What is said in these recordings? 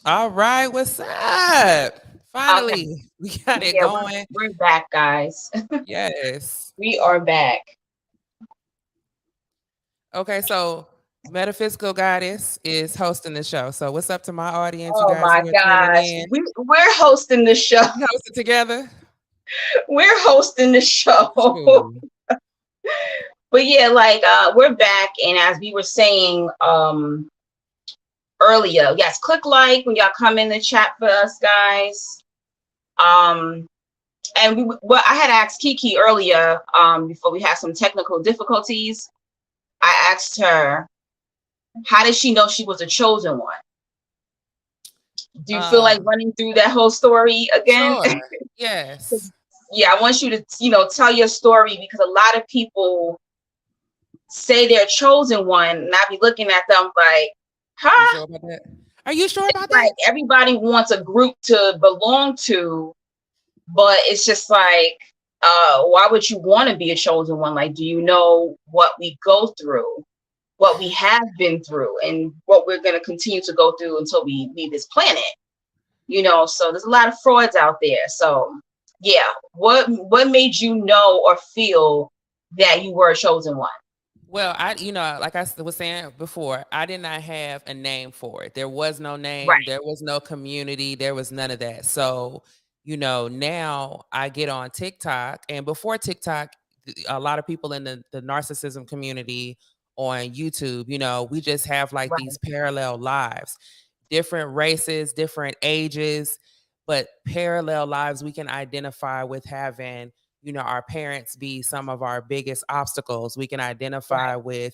All right, what's up? Okay. Finally, we got it Yeah, we're going. we're back, guys. Yes. We are back. Okay, so Metaphysical Goddess is hosting the show. So what's up to my audience? You Oh guys my who are tuning gosh. in. We're hosting the show. We host it together. We're hosting the show. Shoot. But yeah, we're back, and as we were saying earlier, yes, click like when y'all come in the chat for us, guys. Um and well, I had asked Kiki earlier, before we had some technical difficulties. I asked her, how did she know she was a chosen one? Do you feel like Um, running through that whole story again? sure. Yes. Yeah, I want you to, tell your story, because a lot of people say they're chosen one, and I be looking at them like, You huh? sure about that? Are you sure It's about that? like everybody wants a group to belong to, but it's just like, why would you want to be a chosen one? Like, do you know what we go through, what we have been through, and what we're going to continue to go through until we leave this planet? So there's a lot of frauds out there. So yeah, what made you know or feel that you were a chosen one? Well, like was saying before, I did not have a name for it. There was no name, Right. there was no community, there was none of that. So, now I get on TikTok, and before TikTok, a lot of people in the narcissism community on YouTube, we just have like these Right. parallel lives, different races, different ages, but parallel lives we can identify with having our parents be some of our biggest obstacles. We can identify Right. with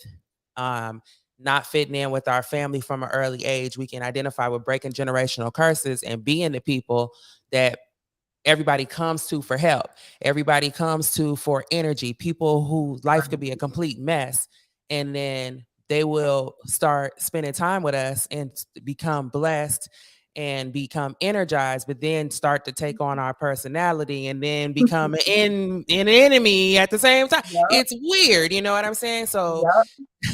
um, not fitting in with our family from an early age. We can identify with breaking generational curses and being the people that everybody comes to for help. Everybody comes to for energy. People whose life could be a complete mess. And then they will start spending time with us and become blessed and become energized, but then start to take on our personality and then become an enemy at the same time. Yep. It's weird, you know what I'm saying? So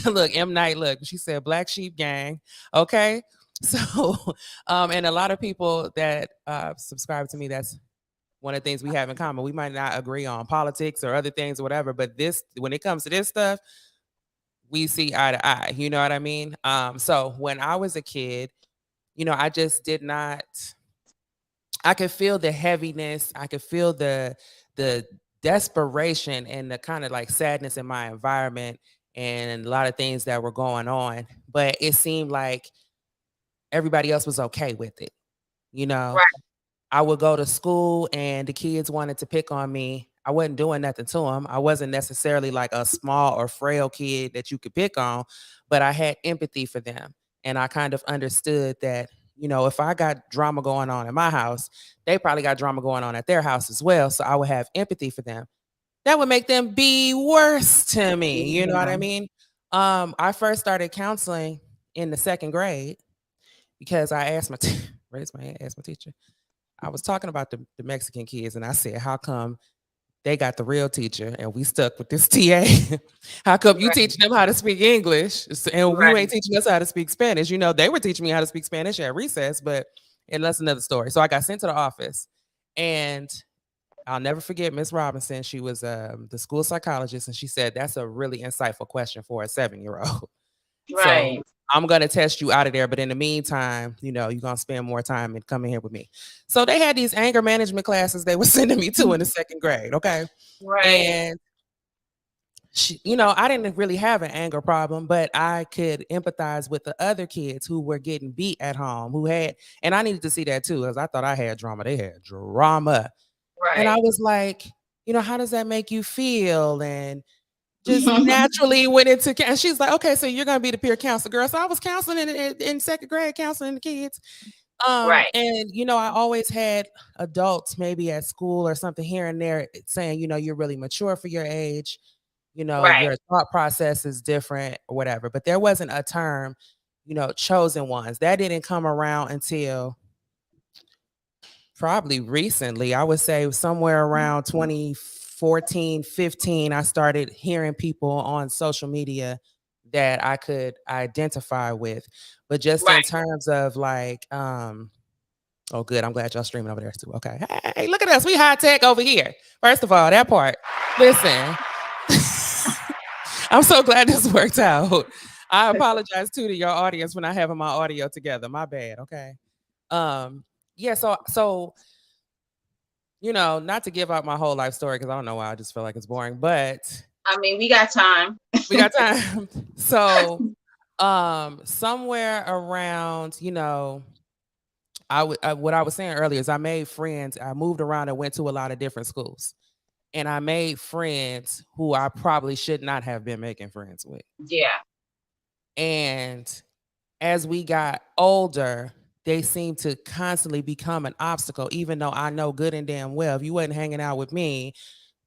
Yep. look, M. Night, look, she said Black Sheep Gang. Okay. So and a lot of people that subscribe to me, that's one of the things we have in common. We might not agree on politics or other things or whatever, but this, when it comes to this stuff, we see eye to eye. You know what I mean? So when I was a kid, I just did not. I could feel the heaviness. I could feel the desperation and the kind of like sadness in my environment and a lot of things that were going on. But it seemed like everybody else was okay with it. You know, Right. I would go to school and the kids wanted to pick on me. I wasn't doing nothing to them. I wasn't necessarily like a small or frail kid that you could pick on, but I had empathy for them. And I kind of understood that, if I got drama going on in my house, they probably got drama going on at their house as well. So I would have empathy for them. That would make them be worse to me. You know what Yeah. I mean? I first started counseling in the second grade because I asked raised my hand, asked my teacher. I was talking about the Mexican kids, and I said, "How come they got the real teacher, and we stuck with this TA? How come you Right. teaching them how to speak English, and you ain't Right. teaching us how to speak Spanish? They were teaching me how to speak Spanish at recess, but and that's another story. So I got sent to the office, and I'll never forget Miss Robinson. She was the school psychologist, and she said, "That's a really insightful question for a 7-year-old." So Right. I'm gonna test you out of there. But in the meantime, you're gonna spend more time and come in here with me. So they had these anger management classes they were sending me to in the second grade. Okay. Right. And I didn't really have an anger problem, but I could empathize with the other kids who were getting beat at home, and I needed to see that too, because I thought I had drama. They had drama. And I Right. was like, how does that make you feel? And just naturally went into, and she's like, okay, so you're gonna be the peer counselor, girl. So I was counseling in second grade, counseling the kids. Right. And I always had adults maybe at school or something here and there saying, you're really mature for your age, Right. your thought process is different or whatever. But there wasn't a term, chosen ones. That didn't come around until probably recently. I would say somewhere around 2014, 15, I started hearing people on social media that I could identify with. But just in Right. terms of like, oh, good. I'm glad y'all streaming over there too. Okay. Hey, look at us. We high tech over here. First of all, that part. Listen, I'm so glad this worked out. I apologize too to your audience when I having my audio together. My bad. Okay. Yeah. So not to give out my whole life story because I don't know why I just feel like it's boring, but I mean, we got time. we got time. So, somewhere around, what I was saying earlier is I made friends. I moved around and went to a lot of different schools, and I made friends who I probably should not have been making friends with. Yeah. And as we got older, they seemed to constantly become an obstacle, even though I know good and damn well if you wasn't hanging out with me,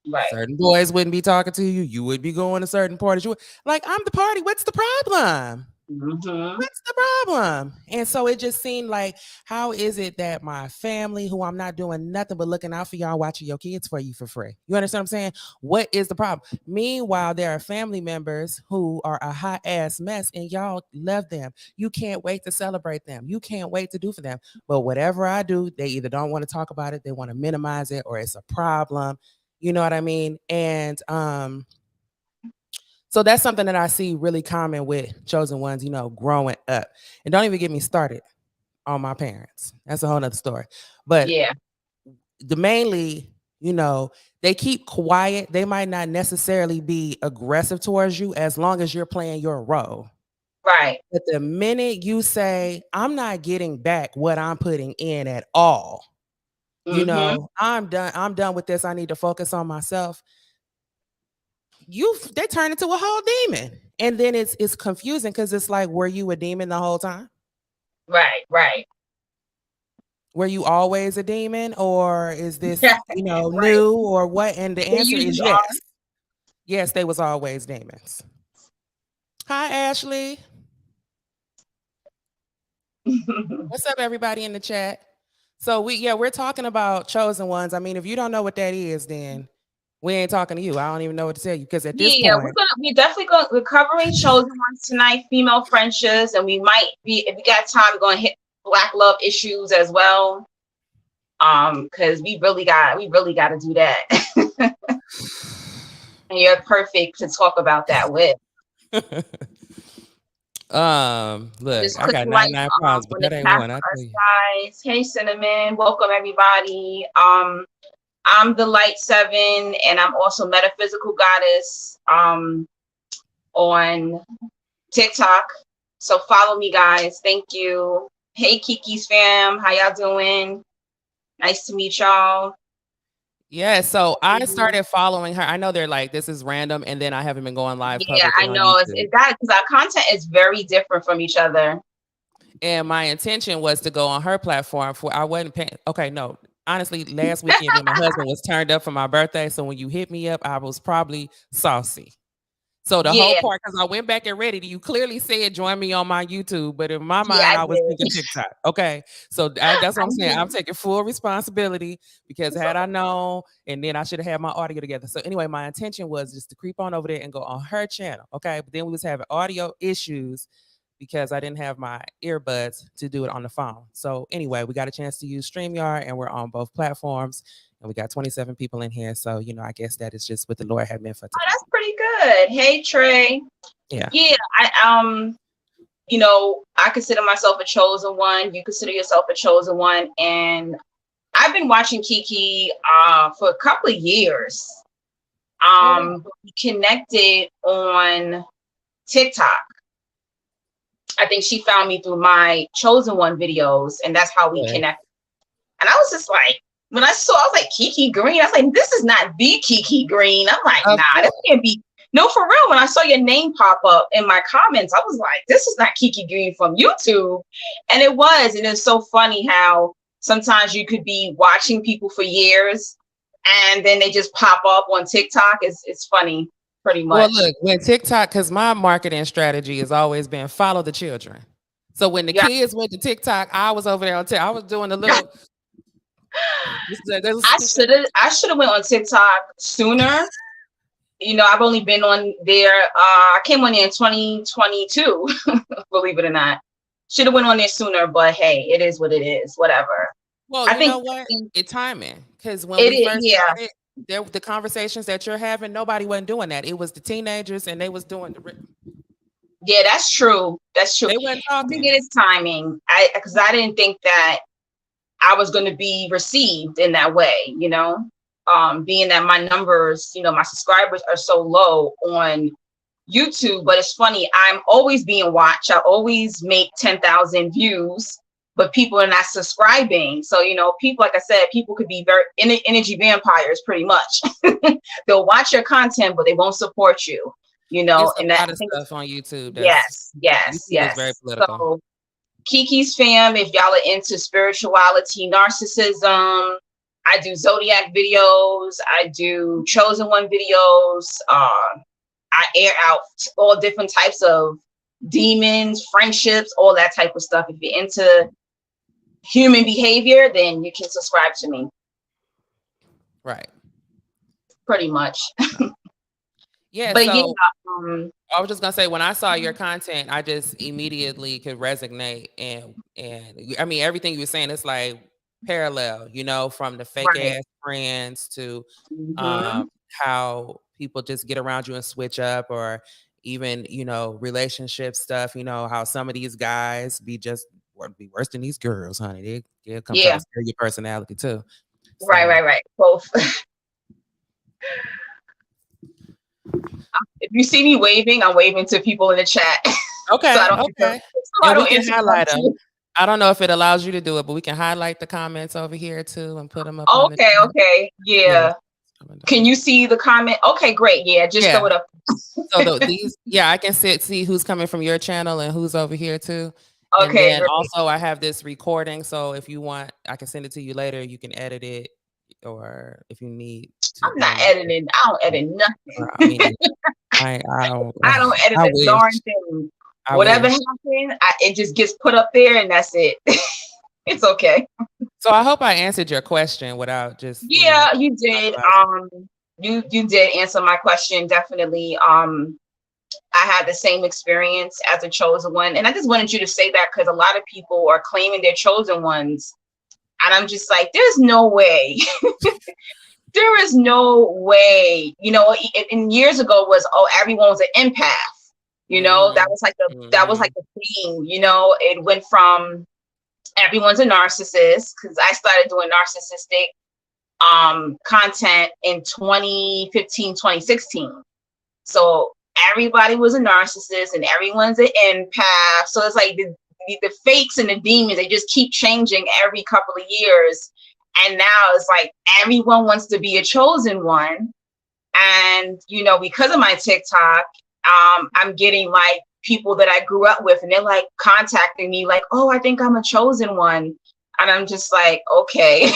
Right. certain boys wouldn't be talking to you. You would be going to certain parties. Like, I'm the party. What's the problem? Mm-hmm. What's the problem? And so it just seemed like, how is it that my family, who I'm not doing nothing but looking out for y'all, watching your kids for you for free? You understand what I'm saying? What is the problem? Meanwhile, there are family members who are a hot ass mess and y'all love them. You can't wait to celebrate them. You can't wait to do for them. But whatever I do, they either don't want to talk about it, they want to minimize it, or it's a problem. You know what I mean? And so that's something that I see really common with chosen ones, growing up. And don't even get me started on my parents. That's a whole nother story. But Yeah. mainly, they keep quiet. They might not necessarily be aggressive towards you as long as you're playing your role. Right. But the minute you say, I'm not getting back what I'm putting in at all, Mm-hmm. I'm done with this. I need to focus on myself. They turn into a whole demon. And then it's confusing because it's like, were you a demon the whole time? Right. Right. Were you always a demon, or is this, Right. new, or what? And the They answer is usually yes. Yes, they was always demons. Hi, Ashley. are. What's up, everybody in the chat? So we're talking about chosen ones. I mean, if you don't know what that is, then we ain't talking to you. I don't even know what to tell you because at this Yeah, point, we're covering chosen ones tonight, female friendships, and we might be, if we got time, we're gonna hit Black love issues as well. Because we really got to do that. And you're perfect to talk about that with. look, Just I click got like 99 problems, but on the that ain't chat one. I for tell us, you. guys. Hey, Cinnamon, welcome everybody. I'm the Light 7, and I'm also Metaphysical Goddess on TikTok. So follow me, guys. Thank you. Hey, Kiki's fam, how y'all doing? Nice to meet y'all. Yeah, so I started following her. I know they're like, this is random, and then I haven't been going live Yeah, publicly I on know. It's YouTube. that because our content is very different from each other. And my intention was to go on her platform I wasn't paying. Okay, no. Honestly, last weekend, me and my husband was turned up for my birthday. So when you hit me up, I was probably saucy. So the whole part, because I went back and read it, you clearly said join me on my YouTube, but in my mind, I was thinking TikTok. Okay, so that's what I'm saying. I'm taking full responsibility because had I known, and then I should have had my audio together. So anyway, my intention was just to creep on over there and go on her channel. Okay, but then we was having audio issues because I didn't have my earbuds to do it on the phone. So anyway, we got a chance to use StreamYard, and we're on both platforms. And we got 27 people in here. So, I guess that is just what the Lord had meant for today. Oh, that's pretty good. Hey, Trey. Yeah. Yeah, I consider myself a chosen one. You consider yourself a chosen one. And I've been watching Kiki for a couple of years. We connected on TikTok. I think she found me through my chosen one videos, and that's how we connected. And I was just like, when I was like, Kiki Green. I was like, this is not the Kiki Green. I'm like, nah, this can't be. No, for real. When I saw your name pop up in my comments, I was like, this is not Kiki Green from YouTube. And it was. And it's so funny how sometimes you could be watching people for years and then they just pop up on TikTok. It's funny, pretty much. Well, look, when TikTok, because my marketing strategy has always been follow the children. So when the kids went to TikTok, I was over there on TikTok. I was doing a little. I should have went on TikTok sooner. I've only been on there. I came on there in 2022, believe it or not. Should have went on there sooner, but hey, it is what it is. Whatever. Well, I you know think what? It's timing. Because when it we is. first Yeah, started, the conversations that you're having, nobody wasn't doing that. It was the teenagers, and they was doing yeah, that's true. That's true. they wasn't I think talking. it is timing. Because I didn't think that I was going to be received in that way. Being that my numbers, my subscribers are so low on YouTube. But it's funny, I'm always being watched. I always make 10,000 views, but people are not subscribing. So, people, like I said, people could be very energy vampires pretty much. They'll watch your content, but they won't support you, It's and a that, lot I of think, stuff on YouTube yes, yes, YouTube is very yes. political. So Kiki's fam, if y'all are into spirituality, narcissism, I do zodiac videos, I do chosen one videos, I air out all different types of demons, friendships, all that type of stuff. If you're into human behavior, then you can subscribe to me. Right. Pretty much. Yeah. But So yeah, I was just gonna say, when I saw your content, I just immediately could resonate, and I mean everything you were saying. It's like parallel, from the fake right. ass friends to Hmm. how people just get around you and switch up, or even relationship stuff. How some of these guys be worse than these girls, honey. They'll come try Yeah. to steal your personality too. Right, So right, right. Both. If you see me waving, I'm waving to people in the chat. So I okay, don't okay, so I and we don't can highlight interrupt them. you. I don't know if it allows you to do it, but we can highlight the comments over here too and put them up on the Okay, chat. okay. Yeah. Yeah. Can you see the comment? Okay, great. Yeah, just Yeah. throw it up. So I can see who's coming from your channel and who's over here too. And Okay, then great. also I have this recording. So if you want, I can send it to you later. You can edit it, or if you need to I'm put not it up. editing. I don't edit I nothing. mean, I don't. I don't edit I a wish. darn thing. I Whatever wish. happens, it just gets put up there and that's it. It's okay. So I hope I answered your question without just Yeah, you did. monopolizing. You did answer my question, definitely. I had the same experience as a chosen one. And I just wanted you to say that because a lot of people are claiming they're chosen ones. And I'm just like, there's no way. There is no way. And years ago was, oh, everyone was an empath. That was like the thing. It went from everyone's a narcissist, because I started doing narcissistic content in 2015, 2016. So everybody was a narcissist and everyone's an empath. So it's like the fakes and the demons, they just keep changing every couple of years. And now it's like everyone wants to be a chosen one. And, because of my TikTok, I'm getting like people that I grew up with, and they're like contacting me like, oh, I think I'm a chosen one. And I'm just like, okay.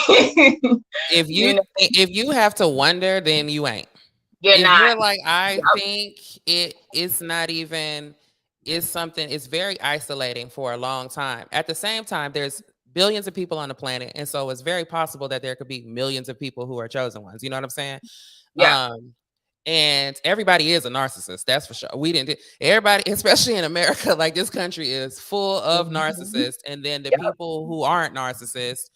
If you have to wonder, then you ain't. You're If not. you're like, I Yep. think it's not even, it's very isolating for a long time. At the same time, there's billions of people on the planet, and so it's very possible that there could be millions of people who are chosen ones. You know what I'm saying? Yeah. And everybody is a narcissist, that's for sure. Everybody, especially in America, like this country is full of narcissists, and then the Yep. people who aren't narcissists,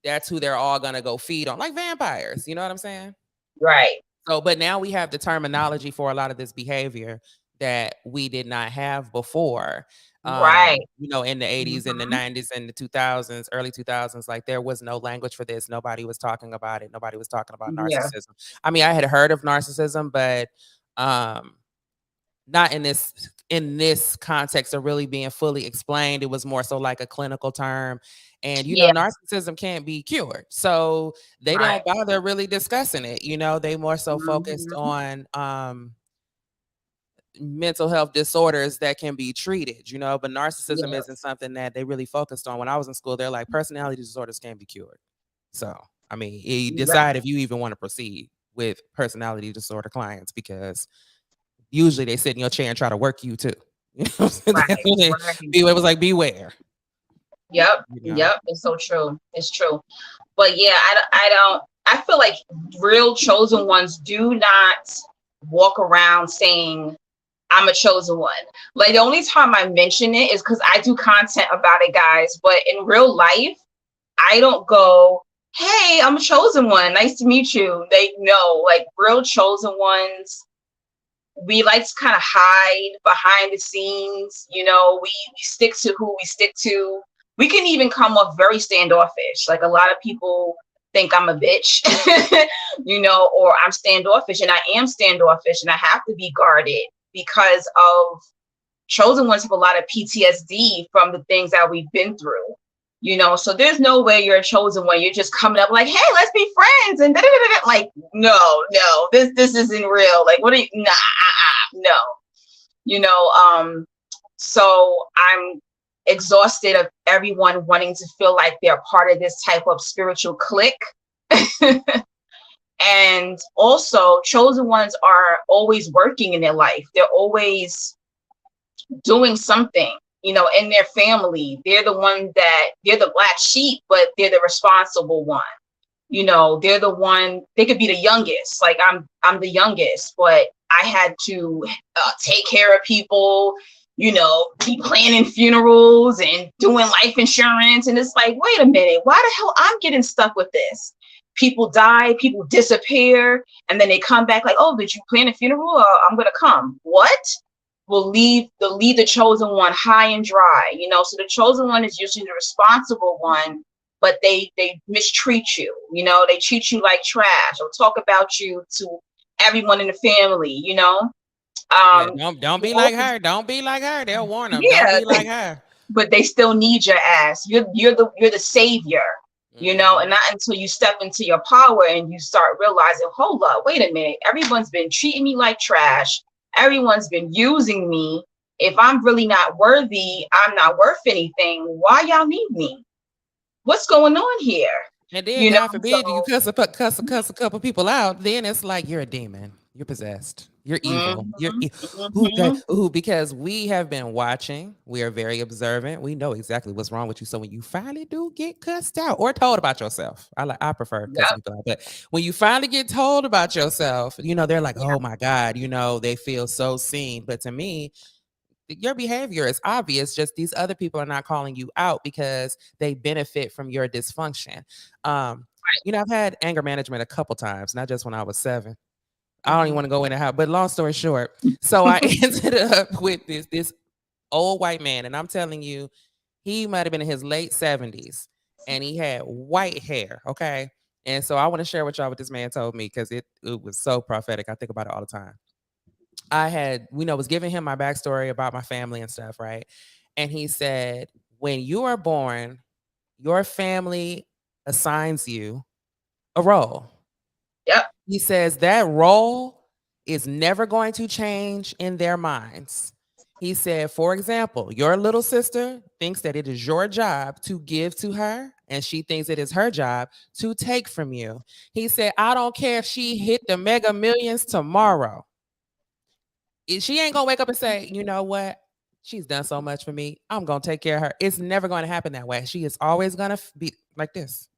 that's who they're all gonna go feed on, like vampires. You know what I'm saying? Right. So, but now we have the terminology for a lot of this behavior that we did not have before. Right. In the 80s and the 90s and the 2000s, early 2000s, like there was no language for this. Nobody was talking about it. Nobody was talking about Yeah. narcissism. I mean, I had heard of narcissism, but not in this context of really being fully explained. It was more so like a clinical term. And narcissism can't be cured. So they Right. don't bother really discussing it. They more so focused on mental health disorders that can be treated, but narcissism Yes. isn't something that they really focused on. When I was in school, they're like, personality disorders can't be cured. So, I mean, you decide if you even want to proceed with personality disorder clients, because usually they sit in your chair and try to work you too. Right. It was like, beware. Yep. Yep. It's so true. It's true. But yeah, I don't. I feel like real chosen ones do not walk around saying I'm a chosen one. Like the only time I mention it is because I do content about it, guys. But in real life, I don't go, hey, I'm a chosen one. Nice to meet you. They know, like real chosen ones, we like to kind of hide behind the scenes. We stick to who we stick to. We can even come off very standoffish. Like a lot of people think I'm a bitch, or I'm standoffish, and I am standoffish, and I have to be guarded because of chosen ones have a lot of PTSD from the things that we've been through. So there's no way you're a chosen one. You're just coming up like, hey, let's be friends, and da-da-da-da. Like, no, this isn't real. Like, what are you? Nah, no. So I'm exhausted of everyone wanting to feel like they're part of this type of spiritual clique. And also, chosen ones are always working in their life. They're always doing something, in their family. They're they're the black sheep, but they're the responsible one. They're the one, they could be the youngest. Like I'm the youngest, but I had to take care of people, be planning funerals and doing life insurance. And it's like, wait a minute, why the hell I'm getting stuck with this? People die, people disappear, and then they come back like, oh, did you plan a funeral? I'm going to come. What? Will leave the chosen one high and dry. So the chosen one is usually the responsible one, but they mistreat you. They treat you like trash or talk about you to everyone in the family. Yeah, don't be like her. Don't be like her. They'll warn them. Don't Yeah, be like her. but they still need your ass. You're the savior. And not until you step into your power and you start realizing, hold up, wait a minute, everyone's been treating me like trash. Everyone's been using me. If I'm really not worthy, I'm not worth anything. Why y'all need me? What's going on here? And then, God forbid, you cuss a couple people out. Then it's like you're a demon. You're possessed. You're evil. Because we have been watching. We are very observant. We know exactly what's wrong with you. So when you finally do get cussed out or told about yourself, I prefer cussing people out. But when you finally get told about yourself, they're like, oh my God, they feel so seen. But to me, your behavior is obvious. Just these other people are not calling you out because they benefit from your dysfunction. I've had anger management a couple times, not just when I was 7. I don't even want to go into how, but long story short, so I ended up with this old white man, and I'm telling you, he might have been in his late 70s, and he had white hair. Okay, and so I want to share with y'all what this man told me because it was so prophetic. I think about it all the time. I had, was giving him my backstory about my family and stuff, right? And he said, when you are born, your family assigns you a role. Yep. He says that role is never going to change in their minds. He said, for example, your little sister thinks that it is your job to give to her, and she thinks it is her job to take from you. He said, I don't care if she hit the mega millions tomorrow. She ain't going to wake up and say, you know what? She's done so much for me. I'm going to take care of her. It's never going to happen that way. She is always going to be like this.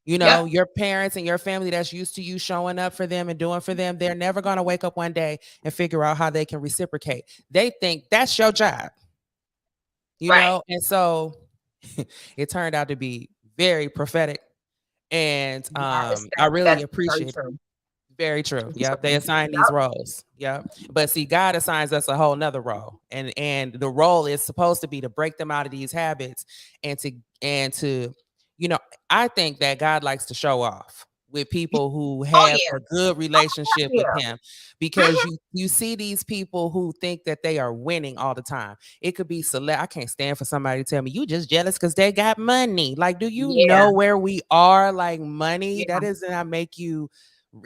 Your parents and your family that's used to you showing up for them and doing for them, they're never going to wake up one day and figure out how they can reciprocate. They think that's your job, Right. And so it turned out to be very prophetic. And I really appreciate it. Very true. Yep. They assign these roles. Yep. But see, God assigns us a whole nother role. And the role is supposed to be to break them out of these habits and to I think that God likes to show off with people who have a good relationship with him, because you see these people who think that they are winning all the time. It could be I can't stand for somebody to tell me you just jealous because they got money. Like, do you know where we are? Like, money, that does not make you.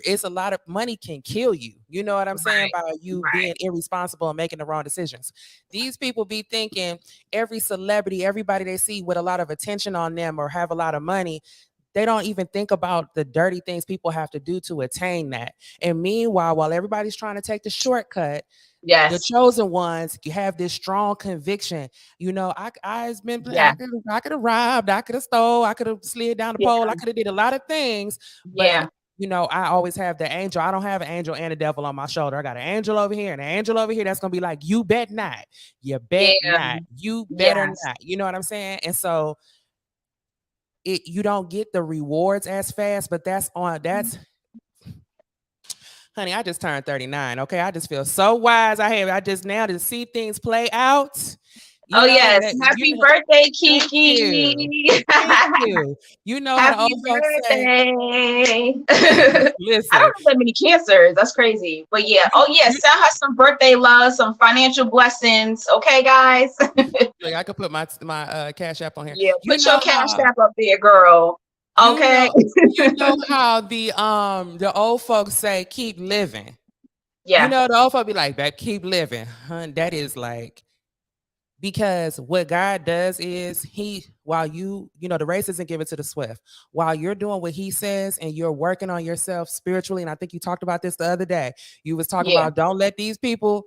It's a lot of money can kill you. You know what I'm saying? About you being irresponsible and making the wrong decisions. These people be thinking every celebrity, everybody they see with a lot of attention on them or have a lot of money, they don't even think about the dirty things people have to do to attain that. And meanwhile, while everybody's trying to take the shortcut, The Yes. chosen ones, you have this strong conviction. You know, I've been, Yeah. I could have robbed, I could have stole, I could have slid down the Yeah. pole, I could have did a lot of things, but Yeah. you know, I always have the angel. I don't have an angel and a devil on my shoulder. I got an angel over here and an angel over here that's gonna be like, you bet not, you bet Yeah. not, you better Yes. not. You know what I'm saying? And so you don't get the rewards as fast, but that's honey, I just turned 39. Okay. I just feel so wise. I just now to see things play out. You Oh know, yes. that you Happy know, birthday, thank you. Kiki. Thank you. You know how the Happy old folks say, birthday. I don't listen, have that many cancers. That's crazy. But yeah. you, Oh yeah. you Send her some birthday love, some financial blessings. Okay, guys. like I could put my cash app on here. Yeah. You Put your know cash how app up there, girl. you Okay. know you know how the old folks say keep living. You Yeah. know, the old folks be like, that keep living. Hun, that is like because what God does is while you know, the race isn't given to the swift. While you're doing what he says and you're working on yourself spiritually, and I think you talked about this the other day. You was talking Yeah. about don't let these people,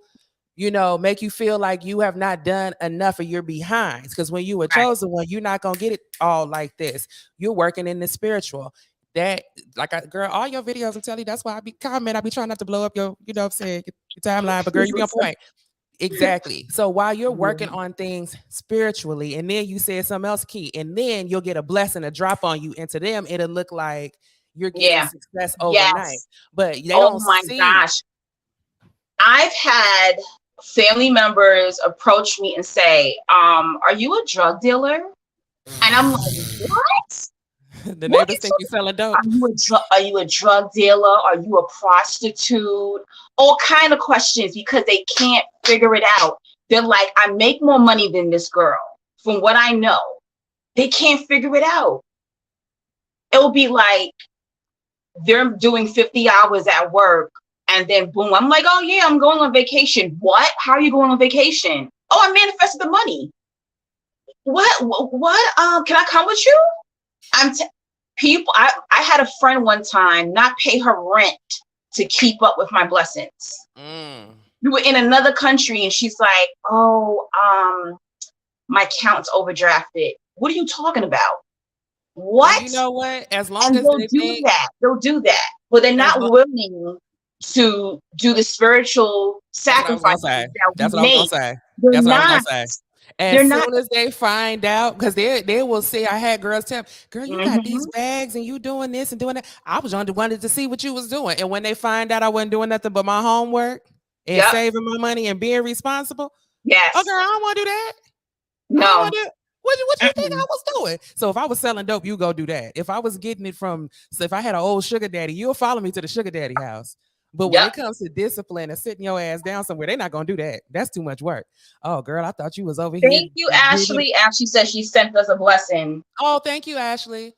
you know, make you feel like you have not done enough or you're behind. Because when you were Right. chosen one, you're not gonna get it all like this. You're working in the spiritual. That like girl, all your videos, I'm telling you, that's why I be comment. I be trying not to blow up your, you know what I'm saying, your timeline, but girl, you be on point. Exactly. So while you're working Mhm. on things spiritually, and then you said something else key, and then you'll get a blessing to drop on you, and to them, it'll look like you're getting Yeah. success overnight. Yes. But they Oh don't my see. gosh. I've had family members approach me and say, are you a drug dealer? And I'm like, what? The What are neighbors you think you talking? selling dope. Are you a drug dealer? Are you a prostitute? All kind of questions because they can't figure it out. They're like, I make more money than this girl. From what I know, they can't figure it out. It'll be like they're doing 50 hours at work and then boom, I'm like, oh yeah, I'm going on vacation. What? How are you going on vacation? Oh, I manifested the money. What? Can I come with you? I'm people. I had a friend one time not pay her rent to keep up with my blessings. Mm. We were in another country and she's like, oh, my account's overdrafted. What are you talking about? And you What? know what? As long And as they think, they'll do that, but they're as not long, willing to do the spiritual that's what I was gonna sacrifices say. that we That's what I was gonna make. say. They're That's what I was gonna not. say. As They're not. soon as they find out, because they will say, I had girls tell me, girl, you got these Mhm. bags and you doing this and doing that. I was wanted to see what you was doing. And when they find out I wasn't doing nothing but my homework and Yep. saving my money and being responsible, oh Yes. girl, I don't want to do that. I don't want No. to do it. What you think I Mm-mm. was doing? So if I was selling dope, you go do that. If I was getting it so if I had an old sugar daddy, you'll follow me to the sugar daddy house. But when Yep. it comes to discipline and sitting your ass down somewhere, they're not gonna do that. That's too much work. Oh, girl, I thought you was over here Thank you, getting. Ashley. Ashley says she sent us a blessing. Oh, thank you, Ashley.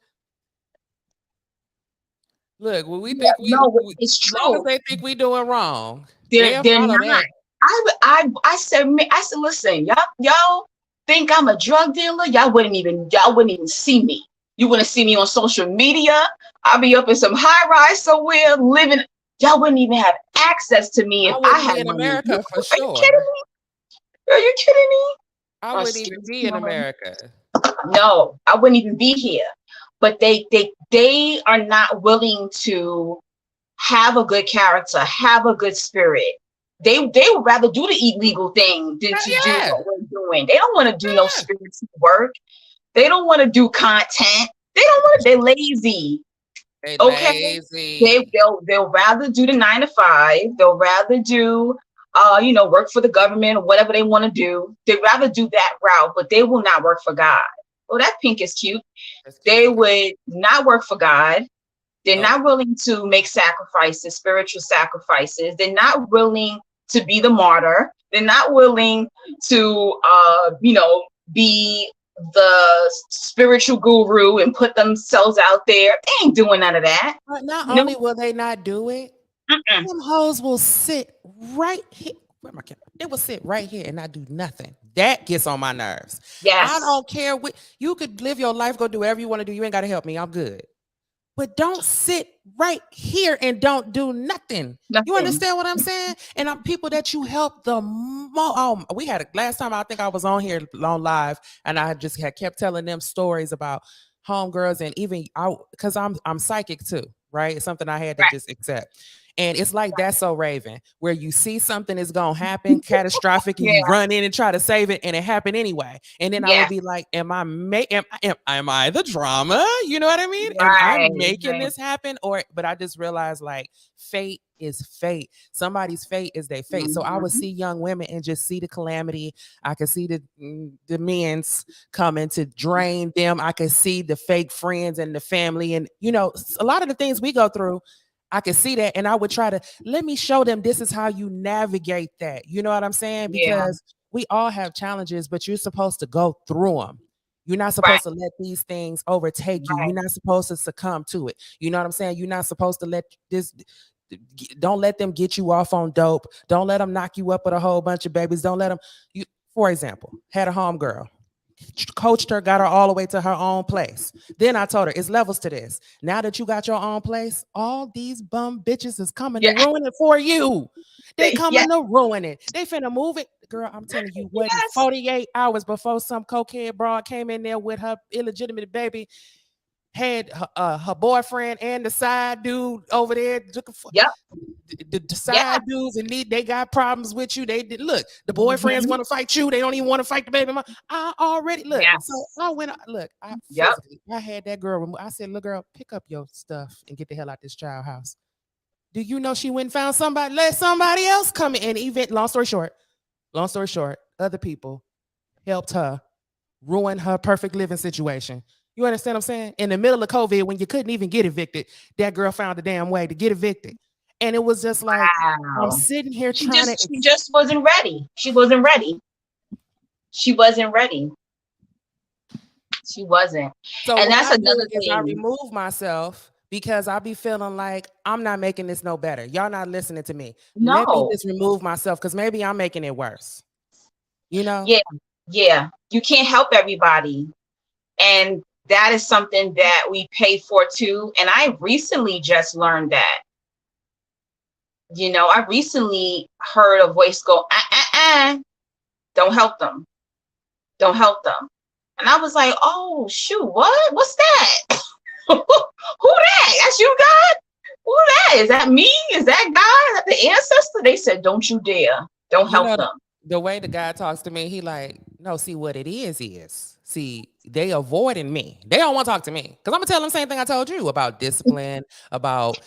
Look, when we Yeah, think no, it's as long as true. they think we doing wrong, they'll They're follow not. that. I said, listen, y'all think I'm a drug dealer? Y'all wouldn't even see me. You wouldn't see me on social media. I'll be up in some high rise somewhere living. Y'all wouldn't even have access to me if I I wouldn't be had in money. America for Are you kidding sure. me? Are you kidding me? I Oh, wouldn't even be in me. America. No, I wouldn't even be here. But they are not willing to have a good character, have a good spirit. They would rather do the illegal thing than to do Yeah, what we're doing. They don't want to do no yeah. spiritual work. They don't want to do content. They don't want to. They're lazy. They Okay, lazy. they'll rather do the 9 to 5. They'll rather do work for the government or whatever they want to do. They'd rather do that route, but they will not work for God. Oh, that pink is cute. That's cute. They Okay. would not work for God. They're Nope. not willing to make sacrifices, spiritual sacrifices. They're not willing to be the martyr. They're not willing to, be the spiritual guru and put themselves out there. They ain't doing none of that. But not No. only will they not do it, Mm-mm. them hoes will sit right here. Where my camera? They will sit right here and not do nothing. That gets on my nerves. I Yes. don't care what you could live your life, go do whatever you want to do. You ain't got to help me. I'm good. but don't sit right here and don't do nothing. You Nothing. understand what I'm saying? And I'm people that you help the most. Oh, we had last time I think I was on here on live, and I just had kept telling them stories about homegirls, and even out because I'm psychic too, right? It's something I had to Right. just accept. And it's like that's so Raven, where you see something is gonna happen catastrophic, and Yeah. you run in and try to save it, and it happened anyway. And then I Yeah. would be like, "Am I am I the drama? You know what I mean? Am I Right. making Right. this happen?" Or, but I just realized like fate is fate. Somebody's fate is their fate. So I would Mhm. see young women and just see the calamity. I could see the men's coming to drain them. I could see the fake friends and the family, and a lot of the things we go through. I could see that, and I would try to let me show them this is how you navigate that. You know what I'm saying? Yeah. Because we all have challenges, but you're supposed to go through them. You're not Right. supposed to let these things overtake you. You're Right. not supposed to succumb to it. You know what I'm saying? You're not supposed to let this. Don't let them get you off on dope. Don't let them knock you up with a whole bunch of babies. Don't let them. You, for example, had a home girl, coached her, got her all the way to her own place. Then I told her, it's levels to this. Now that you got your own place, all these bum bitches is coming to Yeah. ruin it for you. They Yeah. coming to ruin it. They finna move it. Girl, I'm telling you, wasn't Yes. 48 hours before some cokehead broad came in there with her illegitimate baby, had her boyfriend and the side dude over there looking for Yep. the Yeah. side dudes, and they got problems with you. They did look. The boyfriends Mhm. want to fight you. They don't even want to fight the baby mama. I already look. So Yes. I went. Look, I Yep. physically, I had that girl. I said, "Look, girl, pick up your stuff and get the hell out this child house." Do you know she went and found somebody? Let somebody else come in. And even long story short, other people helped her ruin her perfect living situation. You understand what I'm saying? In the middle of COVID, when you couldn't even get evicted, that girl found a damn way to get evicted. And it was just like, I'm Wow. sitting here She trying to. just she just wasn't ready. She wasn't ready. She wasn't ready. She wasn't. So And what that's I do another is I thing. remove myself because I be feeling like I'm not making this no better. Y'all not listening to me. Let me No. just remove myself because maybe I'm making it worse. You know? Yeah. Yeah. You can't help everybody. And that is something that we pay for too. And I recently just learned that. I recently heard a voice go, don't help them. Don't help them. And I was like, oh shoot, what? What's that? Who that? That's you, God? Who that? Is that me? Is that God? Is that the ancestor? They said, don't you dare. Don't You help know, them. the way the guy talks to me, he like, no, see what it is. See, they avoiding me. They don't want to talk to me because I'm gonna tell them the same thing I told you about discipline, about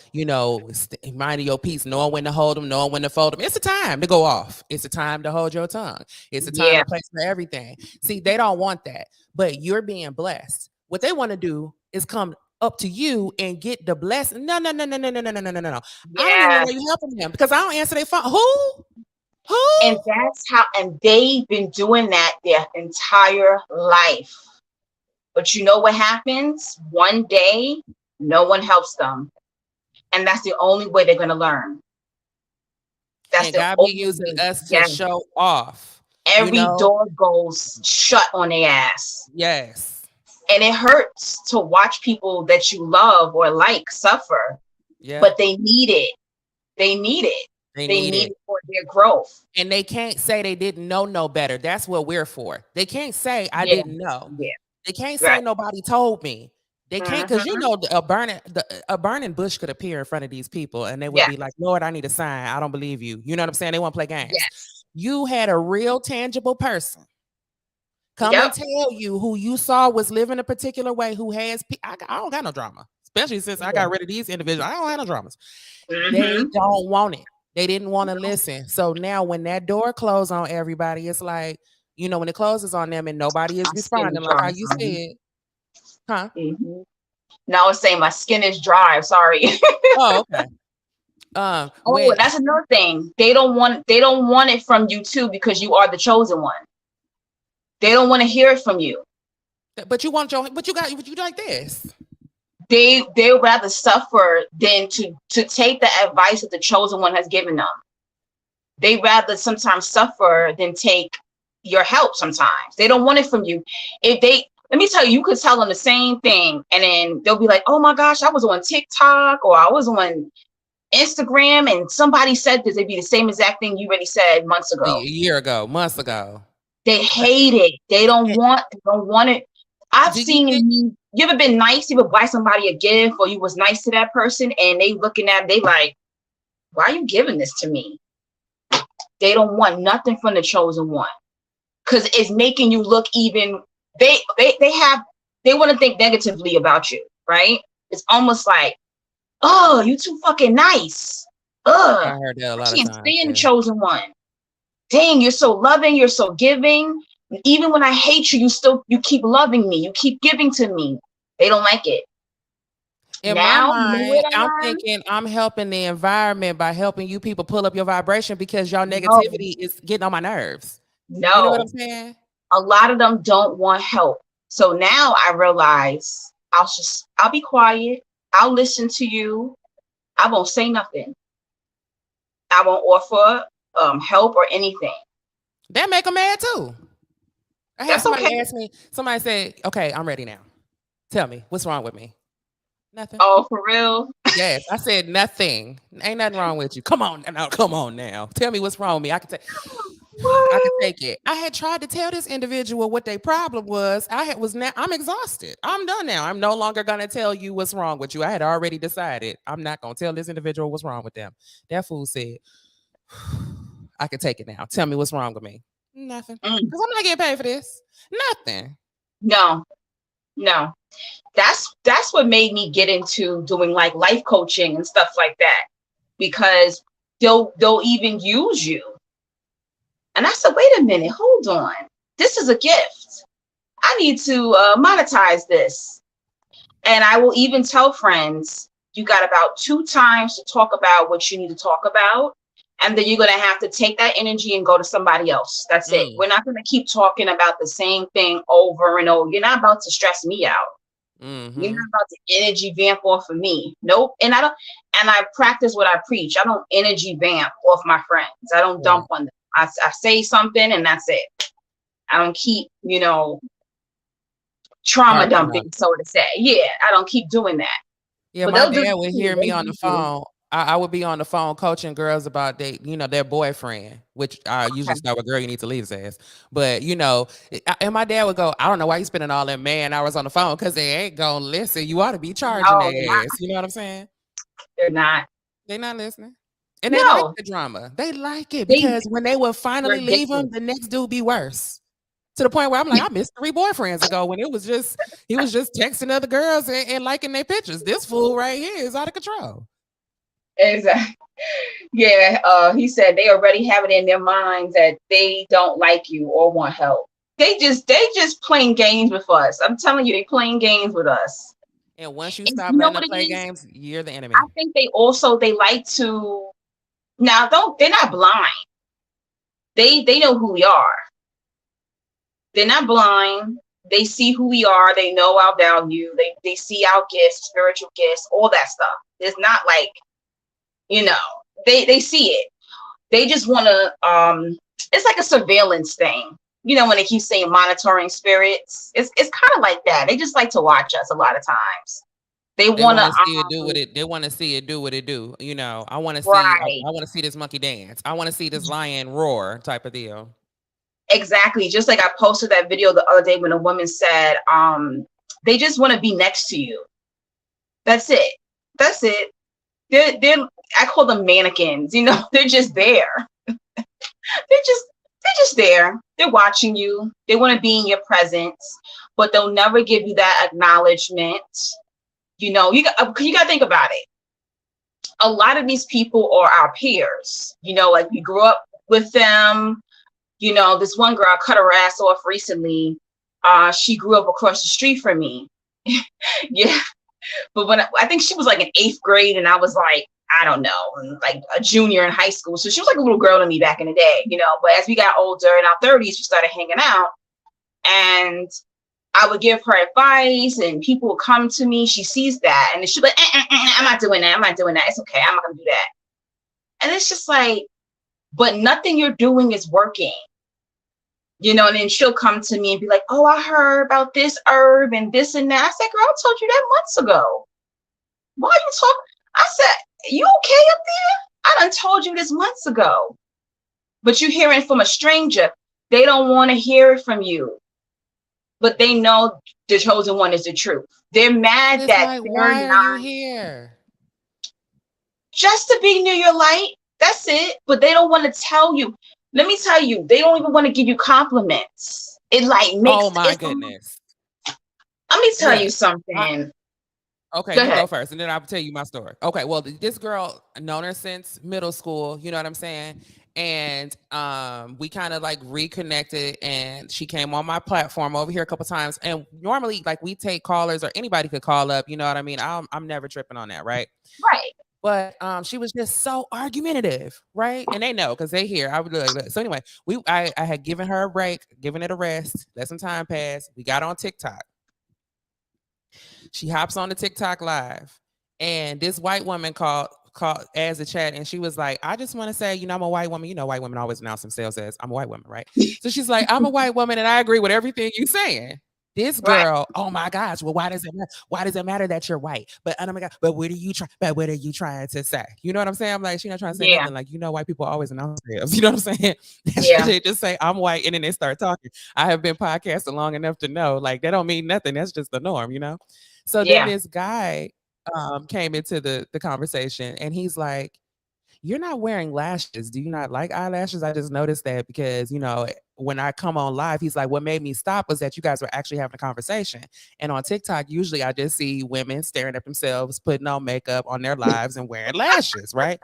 minding your peace, knowing when to hold them, knowing when to fold them. It's a time to go off. It's a time to hold your tongue. It's a time Yeah. and place for everything. See, they don't want that, but you're being blessed. What they want to do is come up to you and get the blessing. No, no, no, no, no, no, no, no, no, no, no. I don't even know Yeah. why you helping them because I don't answer their phone. Who? And and they've been doing that their entire life. But you know what happens? One day, no one helps them. And that's the only way they're going to learn. That's And the God be only using way. us to Yeah. show off. Every door goes shut on their ass. Yes. And it hurts to watch people that you love or like suffer. Yeah. But they need it. They need it. They They need need it. it for their growth. And they can't say they didn't know no better. That's what we're for. They can't say I Yeah. didn't know. Yeah. They can't say Right. nobody told me. They can't because Mhm. a burning bush could appear in front of these people and they would Yeah. be like, Lord, I need a sign. I don't believe you. You know what I'm saying? They want to play games. Yes. You had a real tangible person come and Yep. tell you who you saw was living a particular way, who has I don't got no drama, especially since I Yeah. got rid of these individuals. I don't have no dramas. They Mhm. don't want it. They didn't want to listen. So now when that door closed on everybody, it's like, when it closes on them and nobody is My skin is responding like how dry. you Sorry. said, huh? Mhm. Now I was saying my skin is dry. Sorry. Oh, okay. Oh, When that's another thing. They don't want it from you too because you are the chosen one. They don't want to hear it from you. but you like this. They would rather suffer than to take the advice that the chosen one has given them. They rather sometimes suffer than take your help sometimes. They don't want it from you. If they let me tell you, you could tell them the same thing, and then they'll be like, "Oh my gosh, I was on TikTok or I was on Instagram, and somebody said this." It'd be the same exact thing you already said months A ago. year ago, months ago. They hate it. They don't want it. I've Do you seen think you ever been nice, you ever buy somebody a gift or you was nice to that person and they looking at it, they like, why are you giving this to me? They don't want nothing from the chosen one. Because it's making you look even they want to think negatively about you, right? It's almost like, oh, you too fucking nice. I Ugh, heard that a I lot of can't times? stand the Yeah. chosen one. Dang, you're so loving, you're so giving. Even when I hate you, you keep loving me, you keep giving to me. They don't like it. In my Now, you know mind, what I I'm learned? thinking I'm helping the environment by helping you people pull up your vibration because y'all No, negativity is getting on my nerves. You know what I'm no. saying? A lot of them don't want help. So now I realize I'll be quiet. I'll listen to you. I won't say nothing. I won't offer help or anything. That make them mad too. I had That's okay. somebody ask me, somebody said, okay, I'm ready now. Tell me, what's wrong with me? Nothing. Oh, for real? Yes, I said nothing. Ain't nothing wrong with you. Come on now, come on now. Tell me what's wrong with me. I can What? take it. I had tried to tell this individual what their problem was. I'm exhausted. I'm done now. I'm no longer gonna tell you what's wrong with you. I had already decided I'm not gonna tell this individual what's wrong with them. That fool said, I can take it now. Tell me what's wrong with me. Nothing. Mm. Because I'm not getting paid for this. Nothing. No, no. That's what made me get into doing like life coaching and stuff like that, because they'll even use you. And I said, wait a minute, hold on. This is a gift. I need to monetize this. And I will even tell friends, you got about 2 times to talk about what you need to talk about. And then you're going to have to take that energy and go to somebody else. That's it. We're not going to keep talking about the same thing over and over. You're not about to stress me out. You're not about to energy vamp off of me. Nope. And I practice what I preach. I don't energy vamp off my friends. I don't dump on them. I say something and that's it. I don't keep, trauma dumping, so to say. Yeah, I don't keep doing that. Yeah, But my they'll do dad it would too. hear me They on the use you. phone. I would be on the phone coaching girls about their boyfriend, which I usually Okay. start with, girl, you need to leave his ass. But and my dad would go, I don't know why you spending all that man hours on the phone because they ain't gonna listen. You ought to be charging No, their ass. You know what I'm saying? they're not. They not listening. And they like No, the drama. They like it they're because when they would finally leave addicted. him, the next dude be worse. To the point where I'm like, I missed 3 boyfriends ago when he was just texting other girls and liking their pictures. This fool right here is out of control. Exactly. Yeah, he said they already have it in their minds that they don't like you or want help. They just playing games with us. I'm telling you, they playing games with us. And once you And stop you know letting them what it play is? games, you're the enemy. I think they like to now they're not blind. They know who we are. They're not blind. They see who we are. They know our value. They see our gifts, spiritual gifts, all that stuff. It's not like, they see it. They just want to, it's like a surveillance thing. When they keep saying monitoring spirits, it's kind of like that. They just like to watch us a lot of times. They want to see it do what it. They want to see it do what it do. I want to see. right. I want to see this monkey dance. I want to see this lion roar, type of deal. Exactly. Just like I posted that video the other day when a woman said, they just want to be next to you. That's it. That's it. They're I call them mannequins. They're just there. They're just there. They're watching you. They want to be in your presence, but they'll never give you that acknowledgement. You got to think about it. A lot of these people are our peers. Like we grew up with them. This one girl cut her ass off recently. She grew up across the street from me. Yeah. But when I think she was like in 8th grade and I was like, I don't know, like a junior in high school. So she was like a little girl to me back in the day, but as we got older in our 30s, we started hanging out and I would give her advice and people would come to me. She sees that and she'd be like, I'm not doing that. I'm not doing that. It's okay. I'm not going to do that. And it's just like, but nothing you're doing is working. You know, and then she'll come to me and be like, oh, I heard about this herb and this and that. I said, girl, I told you that months ago. Why are you talking? I said, you okay up there? I done told you this months ago. But you hearing it from a stranger. They don't want to hear it from you. But they know the chosen one is the truth. They're mad It's that like, they're why are you not, here? just to be near your light. That's it. But they don't want to tell you. Let me tell you, they don't even want to give you compliments. It like makes Oh my it's. goodness. Let me tell you Look, something. okay, Go you ahead. go first, and then I'll tell you my story. Okay, well, this girl, known her since middle school. You know what I'm saying? And we kind of like reconnected, and she came on my platform over here a couple times. And normally, like, we take callers, or anybody could call up. You know what I mean? I'm never tripping on that, right? Right. But she was just so argumentative, right? And they know because they hear. I would like, look. So anyway, I had given her a break, given it a rest, let some time pass. We got on TikTok. She hops on the TikTok live, and this white woman called as a chat, and she was like, "I just want to say, you know, I'm a white woman. You know, white women always announce themselves as I'm a white woman, right?" So she's like, "I'm a white woman, and I agree with everything you're saying." This Right. girl, oh my gosh, well, why does it matter? Why does it matter that you're white? But oh my god, but what are you trying? But what are you trying to say? You know what I'm saying? I'm like, she's not trying to say Yeah. nothing. Like, you know, white people always announce themselves. You know what I'm saying? Yeah. They just say I'm white, and then they start talking. I have been podcasting long enough to know, like, that don't mean nothing. That's just the norm, you know. So then Yeah. this guy came into the conversation, and he's like, "You're not wearing lashes. Do you not like eyelashes? I just noticed that because, you know, when I come on live," he's like, "what made me stop was that you guys were actually having a conversation. And on TikTok, usually I just see women staring at themselves, putting on makeup on their lives and wearing lashes, right?"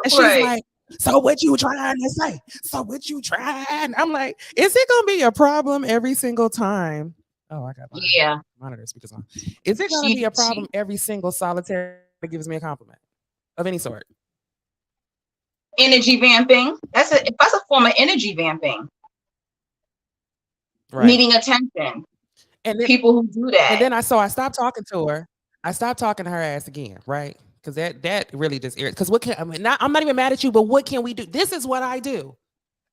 And she's Right. like, "So what you trying to say? So what you trying?" I'm like, "Is it gonna be a problem every single time?" Oh, I got my Yeah. monitor speakers on. Is it gonna be She a she problem every single solitary that gives me a compliment of any sort? energy vamping. That's a form of energy vamping. Right. Needing attention. And then People who do that. I stopped talking to her. I stopped talking to her ass again, right? Because that really just irritates. Because what can I mean? I'm not even mad at you, but what can we do? This is what I do,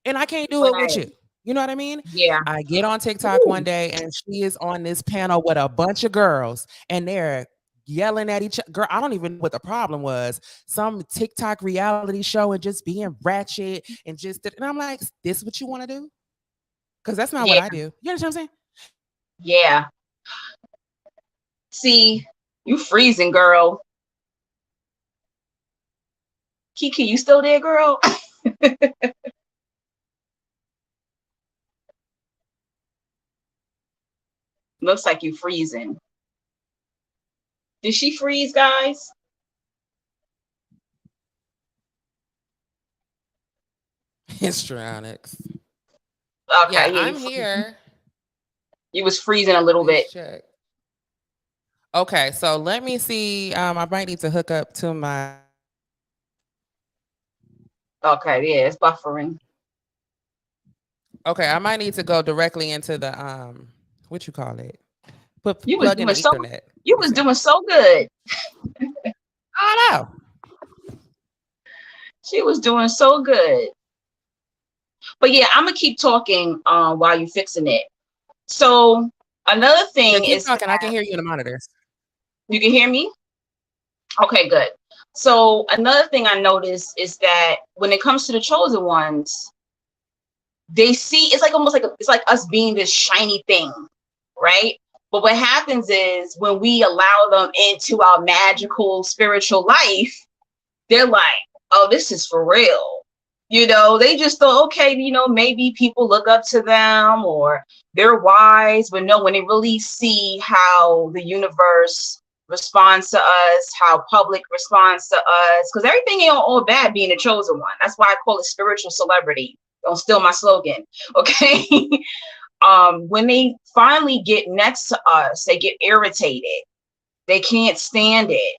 and I can't do it with Right. you. You know what I mean? Yeah. I get on TikTok one Ooh. day, and she is on this panel with a bunch of girls, and they're yelling at each other. Girl, I don't even know what the problem was. Some TikTok reality show and just being ratchet and just. And I'm like, this what you want to do? Because that's not what Yeah. I do. You understand what I'm saying? Yeah. See, you freezing, girl. Kiki, you still there, girl? Looks like you freezing. Did she freeze, guys? Histrionics. Yeah, Okay, yeah, I'm here. you was freezing a little Let's bit. check. Okay, so let me see. I might need to hook up to my. Okay, yeah, it's buffering. Okay, I might need to go directly into the what you call it? You was Plug in doing the so Ethernet. you Let me was see. doing so good. Oh no. She was doing so good. But yeah, I'm gonna keep talking while you fixing it. So another Yeah, thing keep is talking. I that can hear you in the monitors. you can hear me? Okay, good. So another thing I noticed is that when it comes to the chosen ones, they see it's like almost like it's like us being this shiny thing, right? But what happens is when we allow them into our magical spiritual life, they're like, oh, this is for real. You know, they just thought, okay, you know, maybe people look up to them or they're wise, but no, when they really see how the universe responds to us, how public responds to us, because everything ain't all bad being a chosen one. That's why I call it spiritual celebrity. Don't steal my slogan. Okay. When they finally get next to us, they get irritated. They can't stand it.